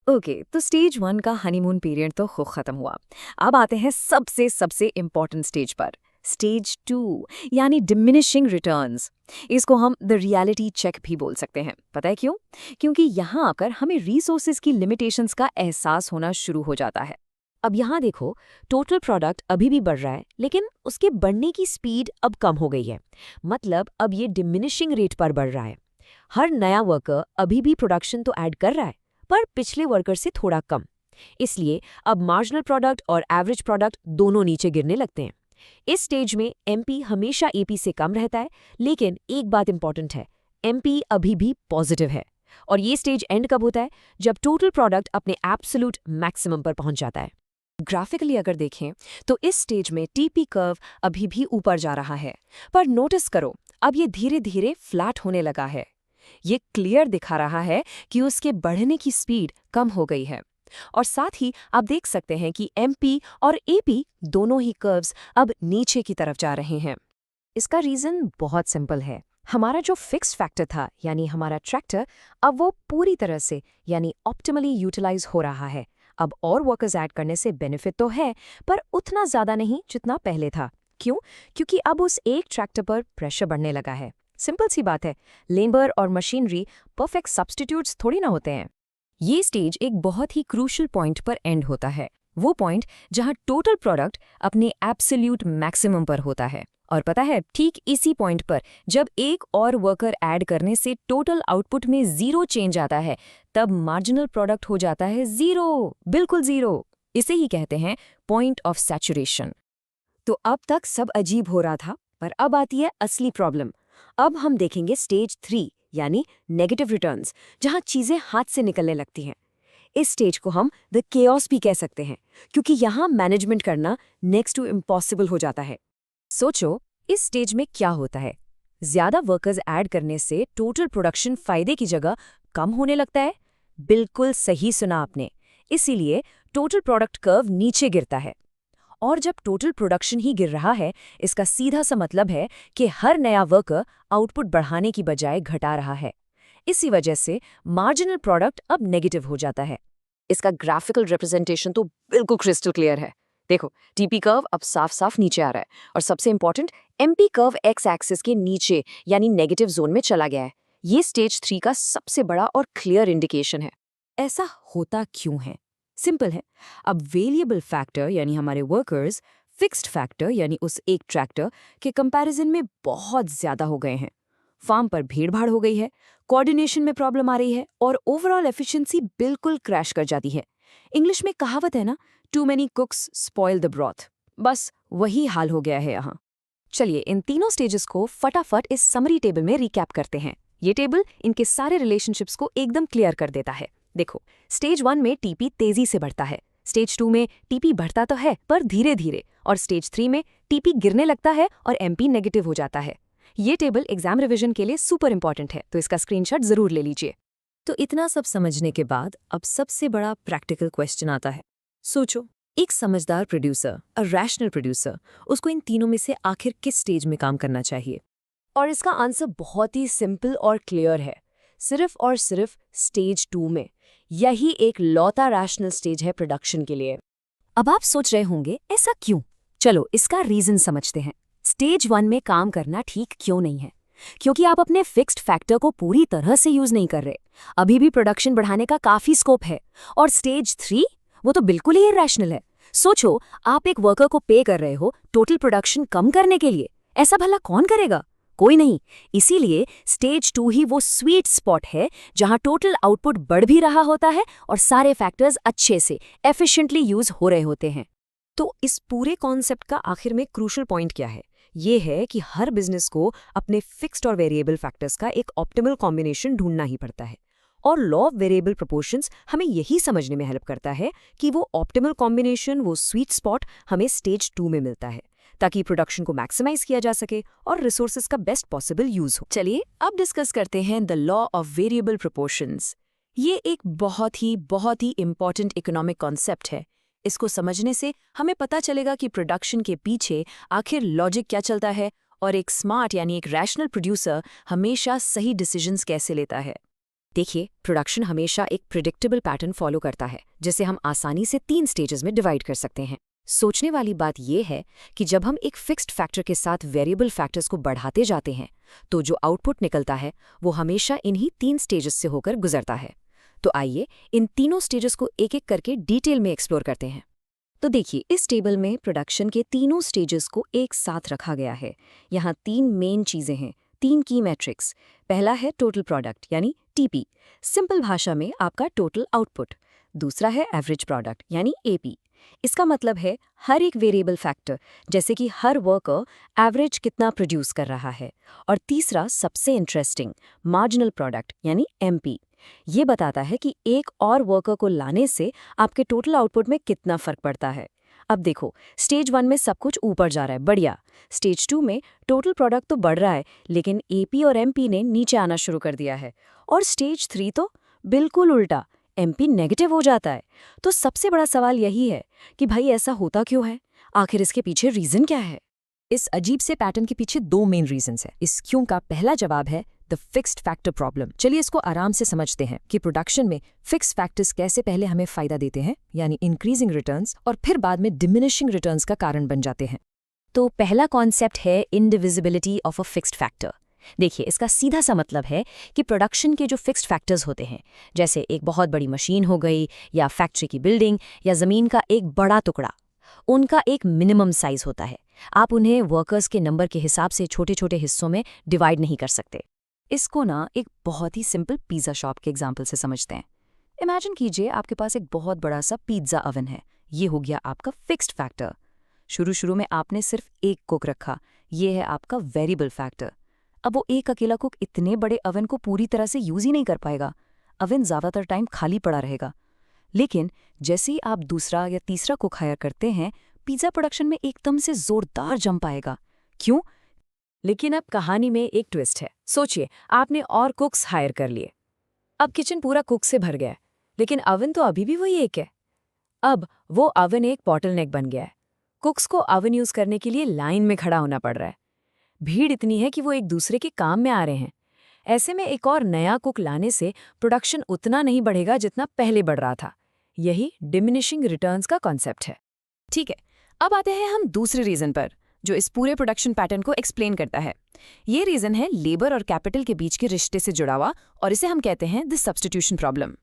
ओके, तो स्टेज 1 का हनीमून पीरियड तो खूब खत्म हुआ। अब आते हैं सबसे इम्पॉर्टेंट स्टेज पर, स्टेज 2 यानी डिमिनिशिंग रिटर्न्स। इसको हम द रियलिटी चेक भी बोल सकते हैं। पता है क्यों? क्योंकि यहाँ आकर हमें रिसोर्सेज की लिमिटेशंस का एहसास होना शुरू हो जाता है। अब यहाँ देखो, टोटल प्रोडक्ट अभी भी बढ़ रहा है, लेकिन उसके बढ़ने की स्पीड अब कम हो गई है। मतलब अब ये डिमिनिशिंग रेट पर बढ़ रहा है। हर नया वर्कर अभी भी प्रोडक्शन तो ऐड कर रहा है, पर पिछले वर्कर से थोड़ा कम। इसलिए अब मार्जिनल प्रोडक्ट और एवरेज प्रोडक्ट दोनों नीचे गिरने लगते हैं। इस स्टेज में एमपी हमेशा एपी से कम रहता है, लेकिन एक बात इंपॉर्टेंट है, एमपी अभी भी पॉजिटिव है। और ये स्टेज एंड कब होता है? जब टोटल प्रोडक्ट अपने एब्सोल्यूट मैक्सिमम पर पहुंच जाता है। ग्राफिकली अगर देखें तो इस स्टेज में टीपी कर्व अभी भी ऊपर जा रहा है, पर नोटिस करो, अब ये धीरे धीरे फ्लैट होने लगा है। ये क्लियर दिखा रहा है कि उसके बढ़ने की स्पीड कम हो गई है। और साथ ही आप देख सकते हैं कि एमपी और एपी दोनों ही कर्व्स अब नीचे की तरफ जा रहे हैं। इसका रीजन बहुत सिंपल है। हमारा जो फिक्स्ड फैक्टर था, यानी हमारा ट्रैक्टर, अब वो पूरी तरह से यानी ऑप्टिमली यूटिलाइज हो रहा है। अब और वर्कर्स ऐड करने से बेनिफिट तो है, पर उतना ज्यादा नहीं जितना पहले था। क्यों? क्योंकि अब उस एक ट्रैक्टर पर प्रेशर बढ़ने लगा है। सिंपल सी बात है, लेबर और मशीनरी परफेक्ट सब्स्टिट्यूट्स थोड़ी ना होते हैं। ये स्टेज एक बहुत ही क्रूशल पॉइंट पर एंड होता है, वो पॉइंट जहां टोटल प्रोडक्ट अपने एब्सोल्यूट मैक्सिमम पर होता है। और पता है, ठीक इसी पॉइंट पर जब एक और वर्कर ऐड करने से टोटल आउटपुट में 0 चेंज आता है, तब मार्जिनल प्रोडक्ट हो जाता है 0, बिल्कुल 0। इसे ही कहते हैं पॉइंट ऑफ सैचुरेशन। तो अब तक सब अजीब हो रहा था, पर अब आती है असली प्रॉब्लम। अब हम देखेंगे स्टेज 3 यानी नेगेटिव रिटर्न्स, जहां चीजें हाथ से निकलने लगती हैं। इस स्टेज को हम द केओस भी कह सकते हैं, क्योंकि यहां मैनेजमेंट करना नेक्स्ट टू इम्पॉसिबल हो जाता है। सोचो, इस स्टेज में क्या होता है? ज्यादा वर्कर्स ऐड करने से टोटल प्रोडक्शन फायदे की जगह कम होने लगता है। बिल्कुल सही सुना आपने। इसीलिए टोटल प्रोडक्ट कर्व नीचे गिरता है। और जब टोटल प्रोडक्शन ही गिर रहा है, इसका सीधा सा मतलब है कि हर नया वर्कर आउटपुट बढ़ाने की बजाय घटा रहा है। इसी वजह से मार्जिनल प्रोडक्ट अब नेगेटिव हो जाता है। इसका ग्राफिकल रिप्रेजेंटेशन तो बिल्कुल क्रिस्टल क्लियर है। देखो, टीपी कर्व अब साफ साफ नीचे आ रहा है, और सबसे important, MP curve x axis के नीचे यानी नेगेटिव जोन में चला गया है। ये स्टेज 3 का सबसे बड़ा और क्लियर इंडिकेशन है। ऐसा होता क्यों है? सिंपल है। अब वेरिएबल फैक्टर यानी हमारे वर्कर्स फिक्स्ड फैक्टर यानी उस एक ट्रैक्टर के कंपैरिजन में बहुत ज्यादा हो गए हैं। फार्म पर भीड़ भाड़ हो गई है, कोऑर्डिनेशन में प्रॉब्लम आ रही है, और ओवरऑल एफिशिएंसी बिल्कुल क्रैश कर जाती है। इंग्लिश में कहावत है ना, too many cooks spoil the broth. बस वही हाल हो गया है यहाँ। चलिए इन तीनों स्टेजेस को फटाफट इस समरी टेबल में रिकैप करते हैं। ये टेबल इनके सारे रिलेशनशिप्स को एकदम क्लियर कर देता है। देखो, स्टेज 1 में टीपी तेजी से बढ़ता है, स्टेज 2 में टीपी बढ़ता तो है पर धीरे धीरे, और स्टेज 3 में टीपी गिरने लगता है और एमपी नेगेटिव हो जाता है। ये टेबल एग्जाम रिवीजन के लिए सुपर इंपॉर्टेंट है, तो इसका स्क्रीनशॉट जरूर ले लीजिए। तो इतना सब समझने के बाद अब सबसे बड़ा प्रैक्टिकल क्वेश्चन आता है। सोचो, एक समझदार प्रोड्यूसर, अ रैशनल प्रोड्यूसर, उसको इन तीनों में से आखिर किस स्टेज में काम करना चाहिए? और इसका आंसर बहुत ही सिंपल और क्लियर है, सिर्फ और सिर्फ स्टेज 2 में। यही एक लौता रैशनल स्टेज है प्रोडक्शन के लिए। अब आप सोच रहे होंगे, ऐसा क्यों? चलो इसका रीजन समझते हैं। स्टेज 1 में काम करना ठीक क्यों नहीं है? क्योंकि आप अपने फिक्स्ड फैक्टर को पूरी तरह से यूज नहीं कर रहे। अभी भी प्रोडक्शन बढ़ाने का काफी स्कोप है। और स्टेज 3 वो तो बिल्कुल ही इरैशनल है। सोचो, आप एक वर्कर को पे कर रहे हो टोटल प्रोडक्शन कम करने के लिए। ऐसा भला कौन करेगा? कोई नहीं। इसीलिए स्टेज 2 ही वो स्वीट स्पॉट है जहां टोटल आउटपुट बढ़ भी रहा होता है और सारे फैक्टर्स अच्छे से एफिशिएंटली यूज हो रहे होते हैं। तो इस पूरे कॉन्सेप्ट का आखिर में क्रूशल पॉइंट क्या है? ये है कि हर बिजनेस को अपने फिक्स्ड और वेरिएबल फैक्टर्स का एक ऑप्टिमल कॉम्बिनेशन ढूंढना ही पड़ता है। और लॉ ऑफ वेरिएबल प्रोपोर्शंस हमें यही समझने में हेल्प करता है कि वो ऑप्टिमल कॉम्बिनेशन, वो स्वीट स्पॉट हमें स्टेज 2 में मिलता है, ताकि प्रोडक्शन को मैक्सिमाइज किया जा सके और रिसोर्सेज का बेस्ट पॉसिबल यूज हो। चलिए अब डिस्कस करते हैं the law of variable proportions. ये एक बहुत ही इंपॉर्टेंट इकोनॉमिक कॉन्सेप्ट है। इसको समझने से हमें पता चलेगा कि प्रोडक्शन के पीछे आखिर लॉजिक क्या चलता है और एक स्मार्ट यानी एक रैशनल प्रोड्यूसर हमेशा सही डिसीजंस कैसे लेता है। देखिए, प्रोडक्शन हमेशा एक प्रिडिक्टेबल पैटर्न फॉलो करता है, जिसे हम आसानी से 3 स्टेजेस में डिवाइड कर सकते हैं। सोचने वाली बात यह है कि जब हम एक फिक्स्ड फैक्टर के साथ वेरिएबल फैक्टर्स को बढ़ाते जाते हैं, तो जो आउटपुट निकलता है वो हमेशा इन्हीं 3 स्टेजेस से होकर गुजरता है। तो आइए इन तीनों स्टेजेस को एक एक करके डिटेल में एक्सप्लोर करते हैं। तो देखिए, इस टेबल में प्रोडक्शन के तीनों स्टेजेस को एक साथ रखा गया है। यहाँ 3 मेन चीज़ें हैं, 3 की मैट्रिक्स। पहला है टोटल प्रोडक्ट यानी टीपी, सिंपल भाषा में आपका टोटल आउटपुट। दूसरा है एवरेज प्रोडक्ट यानी एपी। इसका मतलब है हर एक वेरिएबल फैक्टर, जैसे कि हर वर्कर एवरेज कितना प्रोड्यूस कर रहा है। और तीसरा सबसे इंटरेस्टिंग, मार्जिनल प्रोडक्ट यानी एमपी। ये बताता है कि एक और वर्कर को लाने से आपके टोटल आउटपुट में कितना फर्क पड़ता है। अब देखो, स्टेज 1 में सब कुछ ऊपर जा रहा है, बढ़िया। स्टेज 2 में टोटल प्रोडक्ट तो बढ़ रहा है, लेकिन एपी और एमपी ने नीचे आना शुरू कर दिया है। और स्टेज 3 तो बिल्कुल उल्टा, एमपी नेगेटिव हो जाता है। तो सबसे बड़ा सवाल यही है कि भाई ऐसा होता क्यों है? आखिर इसके पीछे रीजन क्या है? इस अजीब से पैटर्न के पीछे 2 मेन रीजंस हैं। इस क्यों का पहला जवाब है द फिक्स्ड फैक्टर प्रॉब्लम। चलिए इसको आराम से समझते हैं कि प्रोडक्शन में फिक्स्ड फैक्टर्स कैसे पहले हमें फायदा देते हैं, यानी इंक्रीजिंग रिटर्न्स, और फिर बाद में डिमिनिशिंग रिटर्न्स का कारण बन जाते हैं। तो पहला कॉन्सेप्ट है इंडिविजिबिलिटी ऑफ अ फिक्स्ड फैक्टर। देखिए, इसका सीधा सा मतलब है कि प्रोडक्शन के जो फिक्स्ड फैक्टर्स होते हैं, जैसे एक बहुत बड़ी मशीन हो गई या फैक्ट्री की बिल्डिंग या ज़मीन का एक बड़ा टुकड़ा, उनका एक मिनिमम साइज होता है। आप उन्हें वर्कर्स के नंबर के हिसाब से छोटे छोटे हिस्सों में डिवाइड नहीं कर सकते। इसको ना एक बहुत ही सिंपल पिज़्ज़ा शॉप के एग्जाम्पल से समझते हैं। इमेजिन कीजिए आपके पास एक बहुत बड़ा सा पिज़्ज़ा ओवन है। ये हो गया आपका फिक्स्ड फैक्टर। शुरू में आपने सिर्फ एक कुक रखा, ये है आपका वेरिएबल फैक्टर। अब वो एक अकेला कुक इतने बड़े ओवन को पूरी तरह से यूज ही नहीं कर पाएगा। ओवन ज़्यादातर टाइम खाली पड़ा रहेगा। लेकिन जैसे ही आप दूसरा या तीसरा कुक हायर करते हैं, पिज़्ज़ा प्रोडक्शन में एकदम से जोरदार जंप आएगा। क्यों? लेकिन अब कहानी में एक ट्विस्ट है। सोचिए, आपने और कुक्स हायर कर लिए। अब किचन पूरा कुक से भर गया है, लेकिन ओवन तो अभी भी वही एक है। अब वो ओवन एक बॉटलनेक बन गया है। कुक्स को ओवन यूज करने के लिए लाइन में खड़ा होना पड़ रहा है। भीड़ इतनी है कि वो एक दूसरे के काम में आ रहे हैं। ऐसे में एक और नया कुक लाने से प्रोडक्शन उतना नहीं बढ़ेगा जितना पहले बढ़ रहा था। यही डिमिनिशिंग रिटर्न्स का कॉन्सेप्ट है। ठीक है, अब आते हैं हम दूसरे रीजन पर, जो इस पूरे प्रोडक्शन पैटर्न को एक्सप्लेन करता है। ये रीजन है लेबर और कैपिटल के बीच के रिश्ते से जुड़ा हुआ, और इसे हम कहते हैं द सब्स्टिट्यूशन प्रॉब्लम।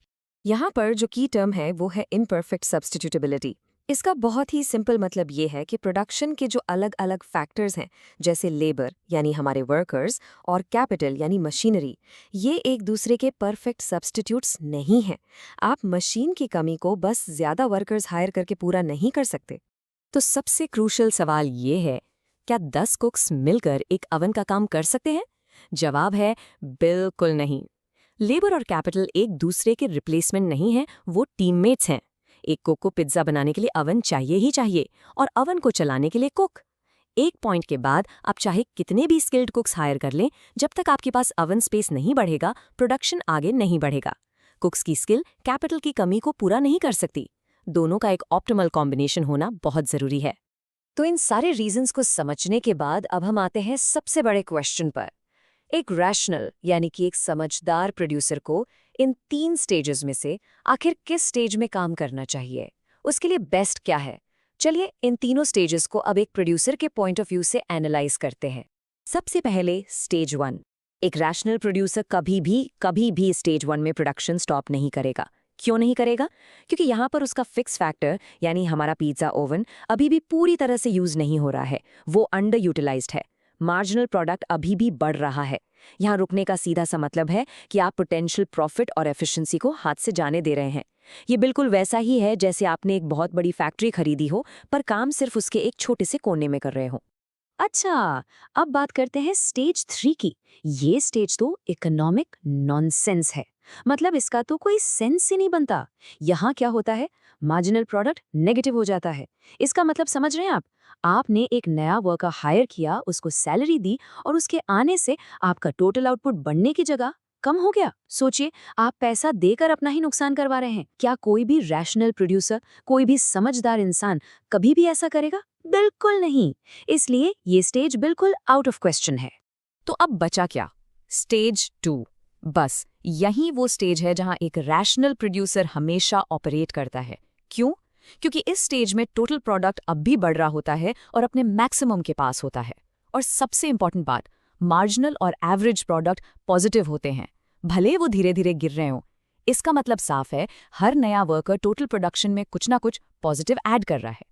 यहाँ पर जो की टर्म है वो है इम्परफेक्ट सब्स्टिट्यूटेबिलिटी। इसका बहुत ही सिंपल मतलब ये है कि प्रोडक्शन के जो अलग अलग फैक्टर्स हैं, जैसे लेबर यानी हमारे वर्कर्स और कैपिटल यानी मशीनरी, ये एक दूसरे के परफेक्ट सब्स्टिट्यूट्स नहीं हैं। आप मशीन की कमी को बस ज़्यादा वर्कर्स हायर करके पूरा नहीं कर सकते। तो सबसे क्रूशल सवाल ये है, क्या 10 कुक्स मिलकर एक ओवन का काम कर सकते हैं? जवाब है बिल्कुल नहीं। लेबर और कैपिटल एक दूसरे के रिप्लेसमेंट नहीं हैं, वो टीममेट्स हैं। एक कुक को पिज्जा बनाने के लिए ओवन चाहिए ही चाहिए, और ओवन को चलाने के लिए कुक। एक पॉइंट के बाद आप चाहे कितने भी स्किल्ड कुक्स हायर कर लें, जब तक आपके पास ओवन स्पेस नहीं बढ़ेगा, प्रोडक्शन आगे नहीं बढ़ेगा। कुक्स की स्किल कैपिटल की कमी को पूरा नहीं कर सकती। दोनों का एक ऑप्टिमल कॉम्बिनेशन होना बहुत जरूरी है। तो इन सारे रीजंस को समझने के बाद अब हम आते हैं सबसे बड़े क्वेश्चन पर। एक रैशनल यानी कि एक समझदार प्रोड्यूसर को इन 3 स्टेजेस में से आखिर किस स्टेज में काम करना चाहिए, उसके लिए बेस्ट क्या है? चलिए इन तीनों स्टेजेस को अब एक प्रोड्यूसर के पॉइंट ऑफ व्यू से एनालाइज करते हैं। सबसे पहले स्टेज 1। एक रैशनल प्रोड्यूसर कभी भी स्टेज 1 में प्रोडक्शन स्टॉप नहीं करेगा। क्यों नहीं करेगा? क्योंकि यहाँ पर उसका फिक्स फैक्टर यानी हमारा पिज्जा ओवन अभी भी पूरी तरह से यूज नहीं हो रहा है, वो अंडर यूटिलाइज्ड है। मार्जिनल प्रोडक्ट अभी भी बढ़ रहा है। यहाँ रुकने का सीधा सा मतलब है कि आप पोटेंशियल प्रॉफिट और एफिशिएंसी को हाथ से जाने दे रहे हैं। ये बिल्कुल वैसा ही है जैसे आपने एक बहुत बड़ी फैक्ट्री खरीदी हो पर काम सिर्फ उसके एक छोटे से कोने में कर रहे हो। अच्छा, अब बात करते हैं स्टेज 3 की। ये स्टेज तो इकोनॉमिक नॉनसेंस है, मतलब इसका तो कोई सेंस ही नहीं बनता। यहाँ क्या होता है, मार्जिनल प्रोडक्ट नेगेटिव हो जाता है। इसका मतलब समझ रहे हैं आप? आपने एक नया वर्कर हायर किया, उसको सैलरी दी और उसके आने से आपका टोटल आउटपुट बढ़ने की जगह कम हो गया। सोचिए, आप पैसा देकर अपना ही नुकसान करवा रहे हैं। क्या कोई भी रैशनल प्रोड्यूसर, कोई भी समझदार इंसान कभी भी ऐसा करेगा? बिल्कुल नहीं। इसलिए ये स्टेज बिल्कुल आउट ऑफ क्वेश्चन है। तो अब बचा क्या? स्टेज 2। बस यही वो स्टेज है जहां एक रैशनल प्रोड्यूसर हमेशा ऑपरेट करता है। क्यों? क्योंकि इस स्टेज में टोटल प्रोडक्ट अब भी बढ़ रहा होता है और अपने मैक्सिमम के पास होता है। और सबसे इंपॉर्टेंट बात, मार्जिनल और एवरेज प्रोडक्ट पॉजिटिव होते हैं, भले वो धीरे धीरे गिर रहे हों। इसका मतलब साफ है, हर नया वर्कर टोटल प्रोडक्शन में कुछ ना कुछ पॉजिटिव ऐड कर रहा है।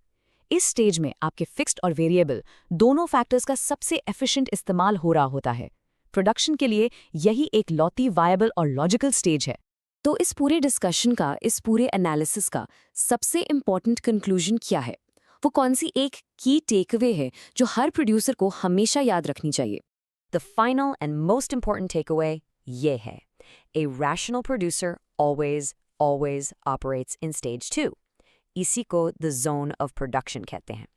इस स्टेज में आपके फिक्स्ड और वेरिएबल दोनों फैक्टर्स का सबसे एफिशिएंट इस्तेमाल हो रहा होता है। प्रोडक्शन के लिए यही एक लौती वायबल और लॉजिकल स्टेज है। तो इस पूरे डिस्कशन का, इस पूरे एनालिसिस का सबसे इंपॉर्टेंट कंक्लूजन क्या है? वो कौन सी एक की टेकअवे है जो हर प्रोड्यूसर को हमेशा याद रखनी चाहिए? The final and most important takeaway ये है, a rational producer always operates in stage 2। इसी को द जोन ऑफ प्रोडक्शन कहते हैं।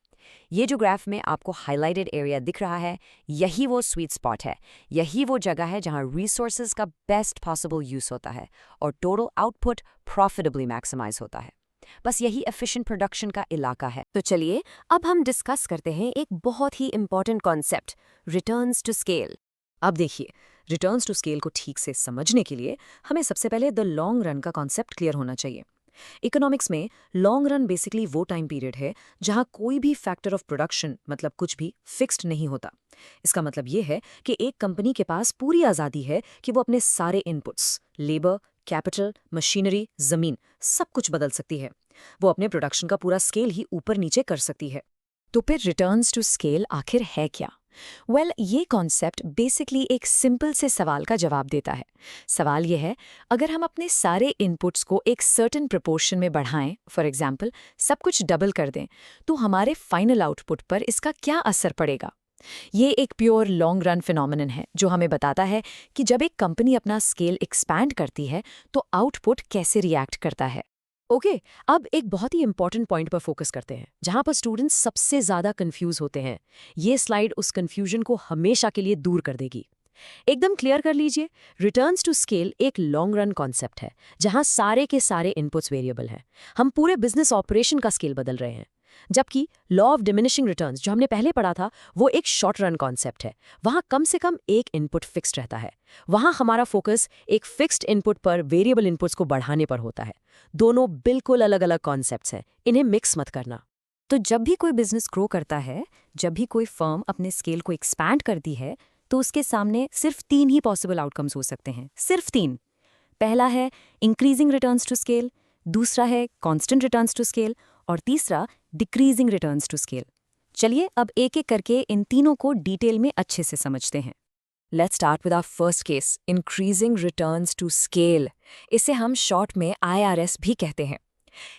ये जो ग्राफ में आपको हाइलाइटेड एरिया दिख रहा है, यही वो स्वीट स्पॉट है। यही वो जगह है जहां रिसोर्सेज का बेस्ट पॉसिबल यूज होता है और टोटल आउटपुट प्रॉफिटेबली मैक्सिमाइज होता है। बस यही एफिशिएंट प्रोडक्शन का इलाका है। तो चलिए अब हम डिस्कस करते हैं एक बहुत ही important concept, returns to scale. अब देखिए, रिटर्न्स टू स्केल को ठीक से समझने के लिए हमें सबसे पहले द लॉन्ग रन का कॉन्सेप्ट क्लियर होना चाहिए। इकोनॉमिक्स में लॉन्ग रन बेसिकली वो टाइम पीरियड है जहां कोई भी फैक्टर ऑफ प्रोडक्शन, मतलब कुछ भी, फिक्स्ड नहीं होता। इसका मतलब ये है कि एक कंपनी के पास पूरी आज़ादी है कि वो अपने सारे इनपुट्स, लेबर, कैपिटल, मशीनरी, जमीन, सब कुछ बदल सकती है। वो अपने प्रोडक्शन का पूरा स्केल ही ऊपर नीचे कर सकती है। तो फिर रिटर्न्स टू स्केल आखिर है क्या? ये कॉन्सेप्ट बेसिकली एक सिंपल से सवाल का जवाब देता है। सवाल ये है, अगर हम अपने सारे इनपुट्स को एक सर्टेन प्रोपोर्शन में बढ़ाएं, फॉर एग्जांपल सब कुछ डबल कर दें, तो हमारे फाइनल आउटपुट पर इसका क्या असर पड़ेगा? ये एक प्योर लॉन्ग रन फिनोमिनन है जो हमें बताता है कि जब एक कंपनी अपना स्केल एक्सपैंड करती है तो आउटपुट कैसे रिएक्ट करता है। ओके, अब एक बहुत ही इंपॉर्टेंट पॉइंट पर फोकस करते हैं जहां पर स्टूडेंट्स सबसे ज्यादा कंफ्यूज होते हैं। ये स्लाइड उस कंफ्यूजन को हमेशा के लिए दूर कर देगी। एकदम क्लियर कर लीजिए, रिटर्न्स टू स्केल एक लॉन्ग रन कॉन्सेप्ट है जहां सारे के सारे इनपुट्स वेरिएबल हैं। हम पूरे बिजनेस ऑपरेशन का स्केल बदल रहे हैं। जबकि लॉ ऑफ डिमिनिशिंग रिटर्न्स जो हमने पहले पढ़ा था, वो एक शॉर्ट रन कॉन्सेप्ट है। वहां कम से कम एक इनपुट फिक्स्ड रहता है। वहां हमारा फोकस एक फिक्स्ड इनपुट पर वेरिएबल इनपुट्स को बढ़ाने पर होता है। दोनों बिल्कुल अलग अलग कॉन्सेप्ट्स हैं, इन्हें मिक्स मत करना। तो जब भी कोई बिजनेस ग्रो करता है, जब भी कोई फर्म अपने स्केल को एक्सपैंड करती है, तो उसके सामने सिर्फ 3 ही पॉसिबल आउटकम्स हो सकते हैं। सिर्फ 3। पहला है इंक्रीजिंग रिटर्न्स टू स्केल, दूसरा है कांस्टेंट रिटर्न्स टू स्केल और तीसरा डिक्रीजिंग रिटर्न्स टू स्केल। चलिए अब एक एक करके इन तीनों को डिटेल में अच्छे से समझते हैं। Let's start with our first case, increasing returns to scale. इसे हम शॉर्ट में IRS भी कहते हैं।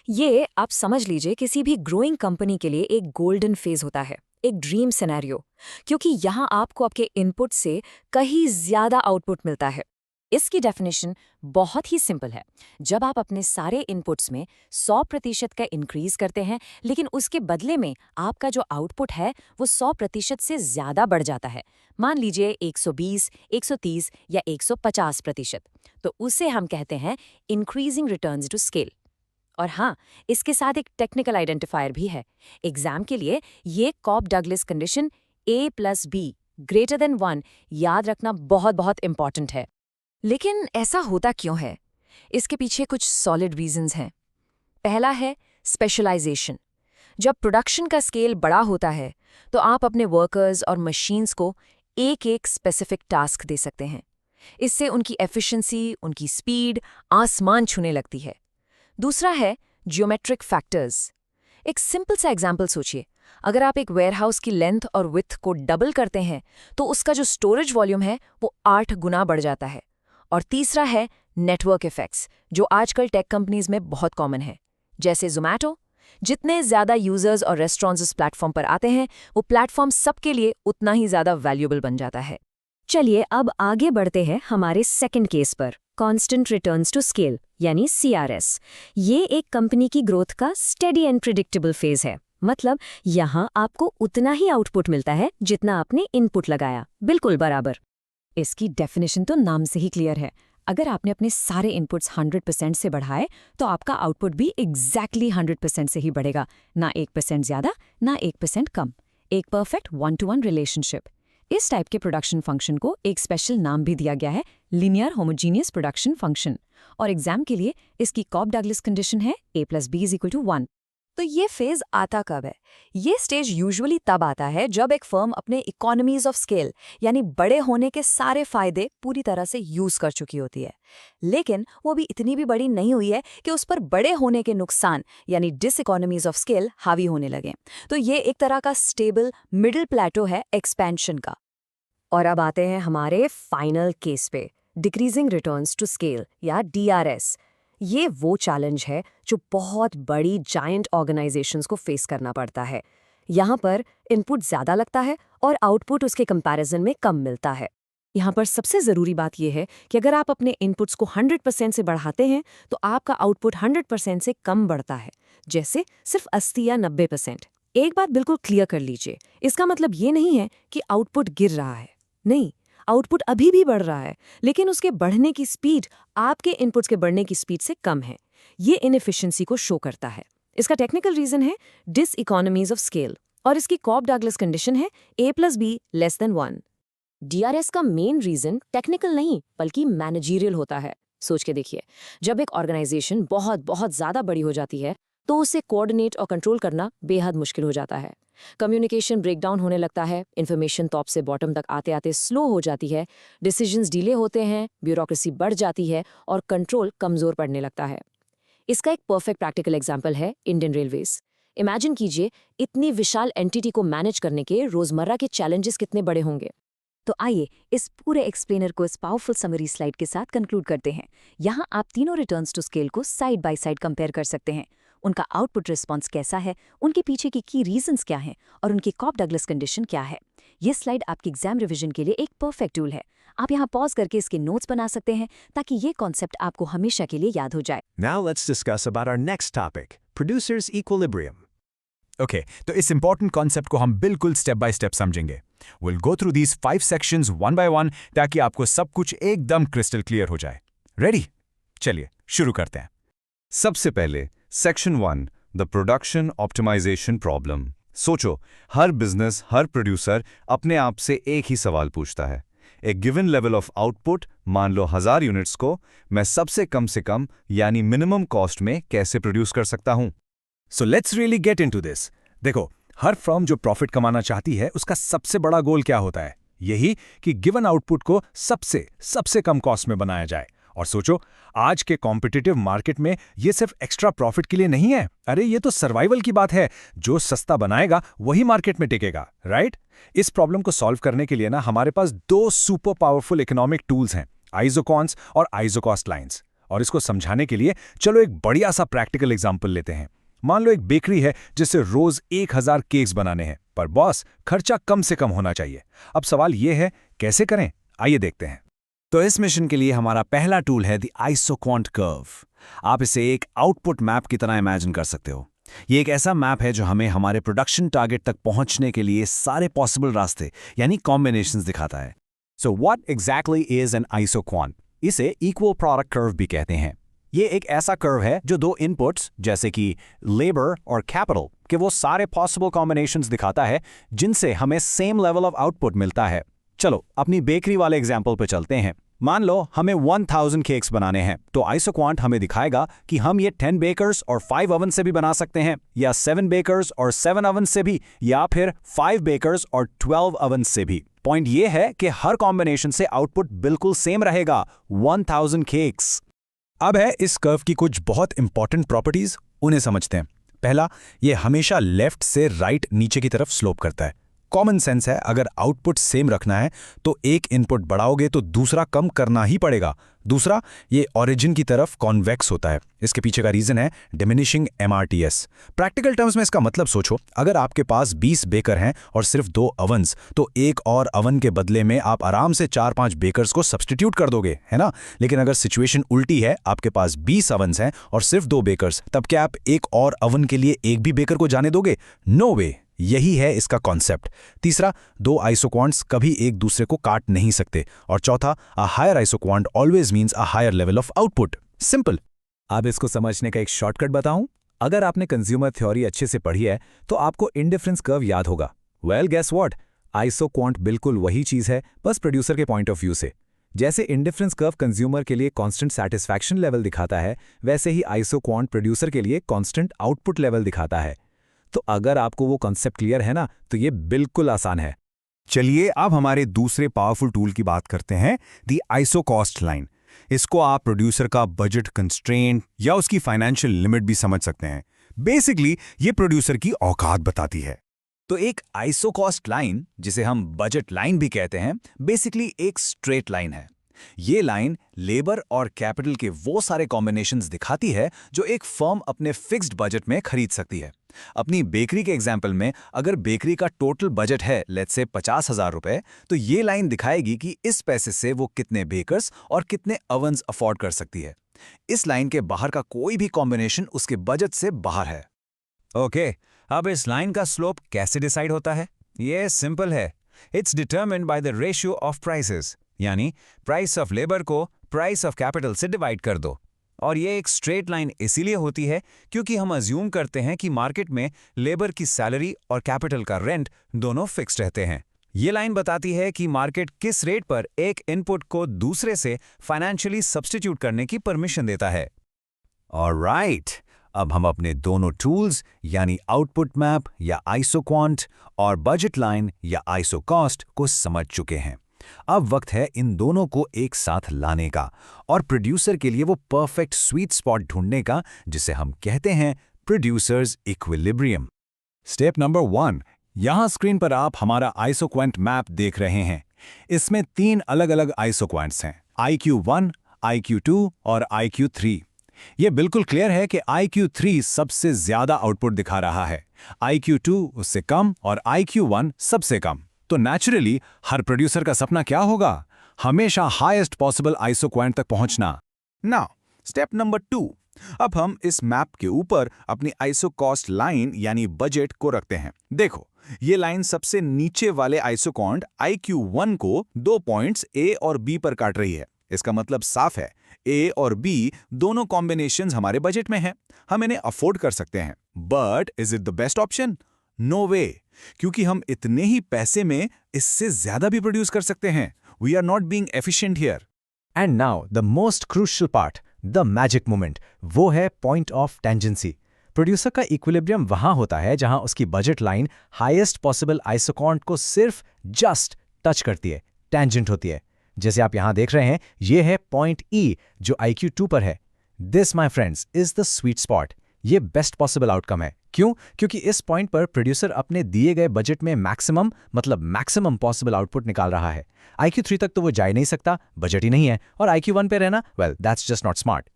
ये आप समझ लीजिए किसी भी ग्रोइंग कंपनी के लिए एक गोल्डन फेज होता है, एक ड्रीम सिनेरियो, क्योंकि यहाँ आपको आपके इनपुट से कहीं ज्यादा आउटपुट मिलता है। इसकी डेफिनेशन बहुत ही सिंपल है। जब आप अपने सारे इनपुट्स में 100% का इंक्रीज करते हैं, लेकिन उसके बदले में आपका जो आउटपुट है वो 100% से ज्यादा बढ़ जाता है, मान लीजिए 120, 130 या 150%, तो उसे हम कहते हैं इंक्रीजिंग रिटर्न्स टू स्केल। और हाँ, इसके साथ एक टेक्निकल आइडेंटिफायर भी है। एग्जाम के लिए ये कॉब डगलस कंडीशन A+B > 1 याद रखना बहुत बहुत इंपॉर्टेंट है। लेकिन ऐसा होता क्यों है? इसके पीछे कुछ सॉलिड रीजंस हैं। पहला है स्पेशलाइजेशन। जब प्रोडक्शन का स्केल बड़ा होता है तो आप अपने वर्कर्स और मशीन्स को एक एक स्पेसिफिक टास्क दे सकते हैं। इससे उनकी एफिशिएंसी, उनकी स्पीड आसमान छूने लगती है। दूसरा है जियोमेट्रिक फैक्टर्स। एक सिंपल सा एग्जाम्पल सोचिए, अगर आप एक वेयरहाउस की लेंथ और विड्थ को डबल करते हैं तो उसका जो स्टोरेज वॉल्यूम है वो 8 गुना बढ़ जाता है। और तीसरा है नेटवर्क इफेक्ट्स, जो आजकल टेक कंपनीज में बहुत कॉमन है, जैसे ज़ोमैटो। जितने ज़्यादा यूजर्स और रेस्टोरेंट्स इस प्लेटफॉर्म पर आते हैं, वो प्लेटफॉर्म सबके लिए उतना ही ज़्यादा वैल्यूएबल बन जाता है। चलिए अब आगे बढ़ते हैं हमारे सेकंड केस पर, कांस्टेंट रिटर्न्स टू स्केल यानी CRS। ये एक कंपनी की ग्रोथ का स्टेडी एंड प्रिडिक्टेबल फेज है। मतलब यहाँ आपको उतना ही आउटपुट मिलता है जितना आपने इनपुट लगाया, बिल्कुल बराबर। इसकी डेफिनेशन तो नाम से ही क्लियर है। अगर आपने अपने सारे इनपुट्स 100% से बढ़ाए तो आपका आउटपुट भी एग्जैक्टली 100% से ही बढ़ेगा, ना 1% ज़्यादा ना 1% कम। एक परफेक्ट 1-to-1 रिलेशनशिप। इस टाइप के प्रोडक्शन फंक्शन को एक स्पेशल नाम भी दिया गया है, लीनियर होमोजीनियस प्रोडक्शन फंक्शन। और एग्जाम के लिए इसकी कॉब-डगलस कंडीशन है A+B=1। तो ये फेज आता कब है? ये स्टेज यूजुअली तब आता है जब एक फर्म अपने इकोनॉमीज ऑफ स्केल यानी बड़े होने के सारे फायदे पूरी तरह से यूज कर चुकी होती है, लेकिन वो भी इतनी भी बड़ी नहीं हुई है कि उस पर बड़े होने के नुकसान यानी डिसइकोनॉमीज ऑफ स्केल हावी होने लगे। तो ये एक तरह का स्टेबल मिडिल प्लेटो है एक्सपेंशन का। और अब आते हैं हमारे फाइनल केस पे, डिक्रीजिंग रिटर्न्स टू स्केल या DRS। ये वो चैलेंज है जो बहुत बड़ी जायंट ऑर्गेनाइजेशंस को फेस करना पड़ता है। यहाँ पर इनपुट ज़्यादा लगता है और आउटपुट उसके कंपैरिजन में कम मिलता है। यहाँ पर सबसे ज़रूरी बात यह है कि अगर आप अपने इनपुट्स को 100% से बढ़ाते हैं तो आपका आउटपुट 100% से कम बढ़ता है, जैसे सिर्फ 80 या 90%। एक बात बिल्कुल क्लियर कर लीजिए, इसका मतलब ये नहीं है कि आउटपुट गिर रहा है। नहीं, आउटपुट अभी भी बढ़ रहा है, लेकिन उसके बढ़ने की स्पीड आपके इनपुट्स के बढ़ने की स्पीड से कम है। ये इनएफिशिएंसी को शो करता है। इसका टेक्निकल रीजन है डिसइकोनॉमीज ऑफ स्केल और इसकी कॉब-डगलस कंडीशन है A+B<1। DRS का मेन रीजन टेक्निकल नहीं बल्कि मैनेजरियल होता है। सोच के देखिए, जब एक ऑर्गेनाइजेशन बहुत बहुत ज़्यादा बड़ी हो जाती है तो उसे कोऑर्डिनेट और कंट्रोल करना बेहद मुश्किल हो जाता है। कम्युनिकेशन ब्रेकडाउन होने लगता है, इन्फॉर्मेशन टॉप से बॉटम तक आते आते स्लो हो जाती है, डिसीजंस डिले होते हैं, ब्यूरोक्रेसी बढ़ जाती है और कंट्रोल कमज़ोर पड़ने लगता है। इसका एक परफेक्ट प्रैक्टिकल एग्जाम्पल है इंडियन रेलवेज। इमेजिन कीजिए, इतनी विशाल एंटिटी को मैनेज करने के रोज़मर्रा के चैलेंजेस कितने बड़े होंगे। तो आइए इस पूरे एक्सप्लेनर को इस पावरफुल समरी स्लाइड के साथ कंक्लूड करते हैं। यहाँ आप तीनों रिटर्न्स टू स्केल को साइड बाय साइड कंपेयर कर सकते हैं। उनका आउटपुट रिस्पॉन्स कैसा है, उनके पीछे की की रीजंस क्या हैं और उनकी कॉब-डगलस कंडीशन क्या है। ये स्लाइड आपकी एग्जाम रिवीजन के लिए एक परफेक्ट टूल है। आप यहाँ पॉज करके इसके नोट्स बना सकते हैं ताकि ये कॉन्सेप्ट आपको हमेशा के लिए याद हो जाए। Now let's discuss about our next topic, producers equilibrium. Okay, तो इस important concept को हम बिल्कुल step by step समझेंगे। We'll go through these 5 sections one by one ताकि आपको सब कुछ एकदम crystal clear हो जाए। Ready? चलिए शुरू करते हैं। सबसे पहले section 1 the production optimisation problem. सोचो, हर बिजनेस, हर प्रोड्यूसर अपने आप से एक ही सवाल पूछता है। एक गिवन लेवल ऑफ आउटपुट, मान लो 1000 यूनिट्स को, मैं सबसे कम यानी मिनिमम कॉस्ट में कैसे प्रोड्यूस कर सकता हूं? So let's really get into this. देखो, हर फर्म जो प्रॉफिट कमाना चाहती है उसका सबसे बड़ा गोल क्या होता है? यही कि गिवन आउटपुट को सबसे कम कॉस्ट में बनाया जाए। और सोचो, आज के कॉम्पिटिटिव मार्केट में ये सिर्फ एक्स्ट्रा प्रॉफिट के लिए नहीं है। अरे ये तो सर्वाइवल की बात है। जो सस्ता बनाएगा वही मार्केट में टिकेगा, राइट? इस प्रॉब्लम को सॉल्व करने के लिए ना हमारे पास 2 सुपर पावरफुल इकोनॉमिक टूल्स हैं, आइसोकॉन्स और आइसोकॉस्ट लाइन्स। और इसको समझाने के लिए चलो एक बढ़िया सा प्रैक्टिकल एग्जाम्पल लेते हैं। मान लो एक बेकरी है जिससे रोज 1000 केक्स बनाने हैं, पर बॉस खर्चा कम से कम होना चाहिए। अब सवाल यह है, कैसे करें? आइए देखते हैं। तो इस मिशन के लिए हमारा पहला टूल है द आइसोक्वांट कर्व। आप इसे एक आउटपुट मैप की तरह इमेजिन कर सकते हो। ये एक ऐसा मैप है जो हमें हमारे प्रोडक्शन टारगेट तक पहुंचने के लिए सारे पॉसिबल रास्ते यानी कॉम्बिनेशंस दिखाता है। So what exactly is an isoquant? इसे इक्वल प्रोडक्ट कर्व भी कहते हैं। ये एक ऐसा कर्व है जो 2 इनपुट्स जैसे कि लेबर और कैपिटल के वो सारे पॉसिबल कॉम्बिनेशंस दिखाता है जिनसे हमें सेम लेवल ऑफ आउटपुट मिलता है। चलो अपनी बेकरी वाले एग्जाम्पल पे चलते हैं। मान लो हमें 1000 केक्स बनाने हैं, तो आइसोक्वांट हमें दिखाएगा कि हम ये 10 बेकर्स और 5 ओवन से भी बना सकते हैं, या 7 बेकर्स और 7 ओवन से भी, या फिर 5 बेकर्स और 12 ओवन से भी। पॉइंट ये है कि हर कॉम्बिनेशन से आउटपुट बिल्कुल सेम रहेगा, 1000 केक्स। अब है इस कर्व की कुछ बहुत इंपॉर्टेंट प्रॉपर्टीज, उन्हें समझते हैं। पहला, ये हमेशा लेफ्ट से राइट नीचे की तरफ स्लोप करता है। कॉमन सेंस है, अगर आउटपुट सेम रखना है तो एक इनपुट बढ़ाओगे तो दूसरा कम करना ही पड़ेगा। दूसरा, ये ओरिजिन की तरफ कॉन्वेक्स होता है। इसके पीछे का रीजन है डिमिनिशिंग MRTS। प्रैक्टिकल टर्म्स में इसका मतलब सोचो, अगर आपके पास 20 बेकर हैं और सिर्फ 2 अवन्स, तो एक और अवन के बदले में आप आराम से 4-5 बेकर्स को सब्स्टिट्यूट कर दोगे, है ना। लेकिन अगर सिचुएशन उल्टी है, आपके पास 20 अवन्स हैं और सिर्फ 2 बेकर्स, तब क्या आप एक और अवन के लिए एक भी बेकर को जाने दोगे? नो वे। यही है इसका कॉन्सेप्ट। तीसरा, 2 आइसोक्वांट्स कभी एक दूसरे को काट नहीं सकते। और चौथा, a higher isoquant always means a higher level of output. Simple. अब इसको समझने का एक शॉर्टकट बताऊं? अगर आपने कंज्यूमर थ्योरी अच्छे से पढ़ी है तो आपको इंडिफरेंस कर्व याद होगा। वेल गेस व्हाट, आइसोक्वांट बिल्कुल वही चीज है, बस प्रोड्यूसर के पॉइंट ऑफ व्यू से। जैसे इंडिफरेंस कर्व कंज्यूमर के लिए कांस्टेंट सैटिस्फैक्शन लेवल दिखाता है, वैसे ही आइसोक्वांट प्रोड्यूसर के लिए कांस्टेंट आउटपुट लेवल दिखाता है। तो अगर आपको वो कॉन्सेप्ट क्लियर है ना, तो ये बिल्कुल आसान है। चलिए अब हमारे दूसरे पावरफुल टूल की बात करते हैं, दी आइसो कॉस्ट लाइन। इसको आप प्रोड्यूसर का बजट कंस्ट्रेंट या उसकी फाइनेंशियल लिमिट भी समझ सकते हैं। बेसिकली ये प्रोड्यूसर की औकात बताती है। तो एक आइसो कॉस्ट लाइन, जिसे हम बजट लाइन भी कहते हैं, बेसिकली एक स्ट्रेट लाइन है। ये लाइन लेबर और कैपिटल के वो सारे कॉम्बिनेशंस दिखाती है जो एक फर्म अपने फिक्स्ड बजट में खरीद सकती है। अपनी बेकरी के एग्जाम्पल में, अगर बेकरी का टोटल बजट है लेट्स से 50,000 रुपए, तो ये लाइन दिखाएगी कि इस पैसे से वो कितने बेकर्स और कितने अवन्स अफोर्ड कर सकती है। इस लाइन के बाहर का कोई भी कॉम्बिनेशन उसके बजट से बाहर है। ओके, अब इस लाइन का स्लोप कैसे डिसाइड होता है? ये सिंपल है। It's determined by the ratio of prices, यानी प्राइस ऑफ लेबर को प्राइस ऑफ कैपिटल से डिवाइड कर दो। और ये एक स्ट्रेट लाइन इसीलिए होती है क्योंकि हम अज्यूम करते हैं कि मार्केट में लेबर की सैलरी और कैपिटल का रेंट दोनों फिक्स्ड रहते हैं। ये लाइन बताती है कि मार्केट किस रेट पर एक इनपुट को दूसरे से फाइनेंशियली सब्स्टिट्यूट करने की परमिशन देता है। ऑलराइट, अब हम अपने दोनों टूल्स यानी आउटपुट मैप या आइसोक्वांट और बजट लाइन या आइसो कॉस्ट को समझ चुके हैं। अब वक्त है इन दोनों को एक साथ लाने का और प्रोड्यूसर के लिए वो परफेक्ट स्वीट स्पॉट ढूंढने का, जिसे हम कहते हैं प्रोड्यूसर्स इक्विलिब्रियम। स्टेप नंबर 1, यहां स्क्रीन पर आप हमारा आइसोक्वांट मैप देख रहे हैं। इसमें 3 अलग अलग आइसोक्वांट्स हैं, IQ1, IQ2 और IQ3। ये बिल्कुल क्लियर है कि IQ3 सबसे ज्यादा आउटपुट दिखा रहा है, IQ2 उससे कम और IQ1 सबसे कम। तो नेचुरली हर प्रोड्यूसर का सपना क्या होगा? हमेशा हाईएस्ट पॉसिबल आइसोक्वांट तक पहुंचना। नाउ स्टेप नंबर 2, अब हम इस मैप के ऊपर अपनी आइसो कॉस्ट लाइन यानी बजट को रखते हैं। देखो, ये लाइन सबसे नीचे वाले आइसोक्वांट IQ1 को 2 पॉइंट्स A और B पर काट रही है। इसका मतलब साफ है, A और B दोनों कॉम्बिनेशंस हमारे बजट में हैं, हम इन्हें अफोर्ड कर सकते हैं। But is it the best option? No way, क्योंकि हम इतने ही पैसे में इससे ज्यादा भी प्रोड्यूस कर सकते हैं। We are not being efficient here. And now the most crucial part, the magic moment, वो है पॉइंट ऑफ टेंजेंसी। प्रोड्यूसर का इक्विलिब्रियम वहां होता है जहां उसकी budget line highest possible isoquant को सिर्फ जस्ट टच करती है, टेंजेंट होती है। जैसे आप यहां देख रहे हैं, ये है पॉइंट E जो IQ2 पर है। This my friends is the sweet spot. ये बेस्ट पॉसिबल आउटकम है। क्यों? क्योंकि इस पॉइंट पर प्रोड्यूसर अपने दिए गए बजट में मैक्सिमम पॉसिबल आउटपुट निकाल रहा है। IQ3 तक तो वो जा ही नहीं सकता, बजट ही नहीं है, और IQ1 पे रहना, well that's just not smart.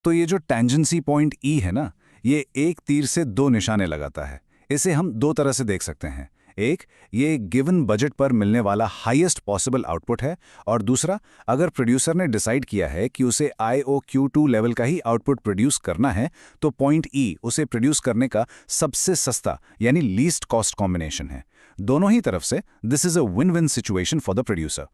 तो ये जो टेंजेंसी पॉइंट E है ना, ये एक तीर से 2 निशाने लगाता है। इसे हम 2 तरह से देख सकते हैं। एक, ये गिवन बजट पर मिलने वाला हाईएस्ट पॉसिबल आउटपुट है, और दूसरा, अगर प्रोड्यूसर ने डिसाइड किया है कि उसे IOQ2 लेवल का ही आउटपुट प्रोड्यूस करना है, तो पॉइंट E उसे प्रोड्यूस करने का सबसे सस्ता यानी लीस्ट कॉस्ट कॉम्बिनेशन है। दोनों ही तरफ से this is a win win situation for the producer.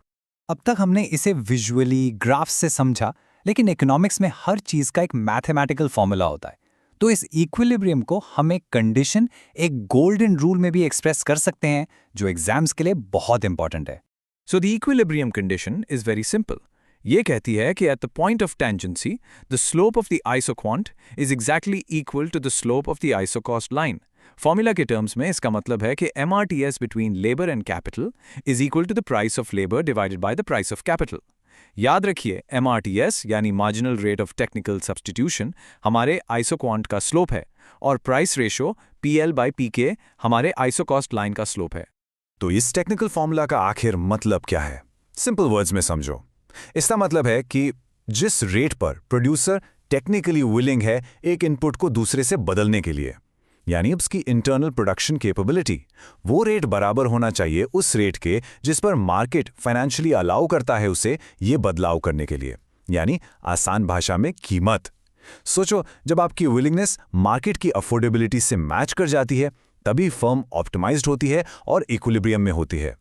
अब तक हमने इसे विजुअली ग्राफ से समझा, लेकिन इकोनॉमिक्स में हर चीज का एक मैथमेटिकल फॉर्मूला होता है। तो इस इक्विलिब्रियम को हम एक कंडीशन, एक गोल्डन रूल में भी एक्सप्रेस कर सकते हैं, जो एग्जाम्स के लिए बहुत इंपॉर्टेंट है। So the equilibrium condition is very simple. ये कहती है कि at the point of tangency, the slope of the isoquant is exactly equal to the slope of the isocost line. Formula के terms में इसका मतलब है कि MRTS between labor and capital is equal to the price of labor divided by the price of capital. याद रखिए MRTS यानी marginal rate of technical substitution हमारे आइसोक्वांट का स्लोप है और प्राइस रेशो PL/PK हमारे आइसोकॉस्ट लाइन का slope है। तो इस टेक्निकल फॉर्मूला का आखिर मतलब क्या है? सिंपल वर्ड्स में समझो। इसका मतलब है कि जिस रेट पर प्रोड्यूसर टेक्निकली विलिंग है एक इनपुट को दूसरे से बदलने के लिए, यानी उसकी इंटरनल प्रोडक्शन कैपेबिलिटी, वो रेट बराबर होना चाहिए उस रेट के जिस पर मार्केट फाइनेंशियली अलाउ करता है उसे ये बदलाव करने के लिए, यानी आसान भाषा में कीमत। सोचो, जब आपकी विलिंगनेस मार्केट की अफोर्डेबिलिटी से मैच कर जाती है तभी फर्म ऑप्टिमाइज्ड होती है और इक्विलिब्रियम में होती है।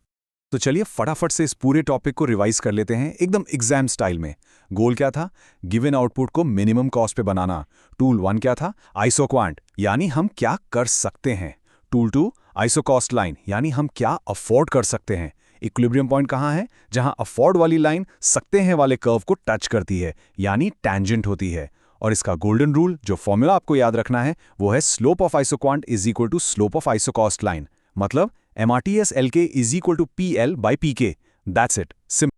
तो चलिए फटाफट से इस पूरे टॉपिक को रिवाइज कर लेते हैं एकदम एग्जाम स्टाइल में। गोल क्या था? गिवन आउटपुट को मिनिमम कॉस्ट पे बनाना। टूल 1 क्या था? आइसोक्वांट, यानी हम क्या कर सकते हैं। टूल 2 आइसोकॉस्ट लाइन, यानी हम क्या अफोर्ड कर सकते हैं। इक्विलिब्रियम पॉइंट कहाँ है? जहां अफोर्ड वाली लाइन सकते हैं वाले कर्व को टच करती है, यानी टैंजेंट होती है। और इसका गोल्डन रूल, जो फॉर्मूला आपको याद रखना है, वो है slope of isoquant is equal to slope of isocost line, मतलब MRTS LK is equal to PL/PK। That's it, simple.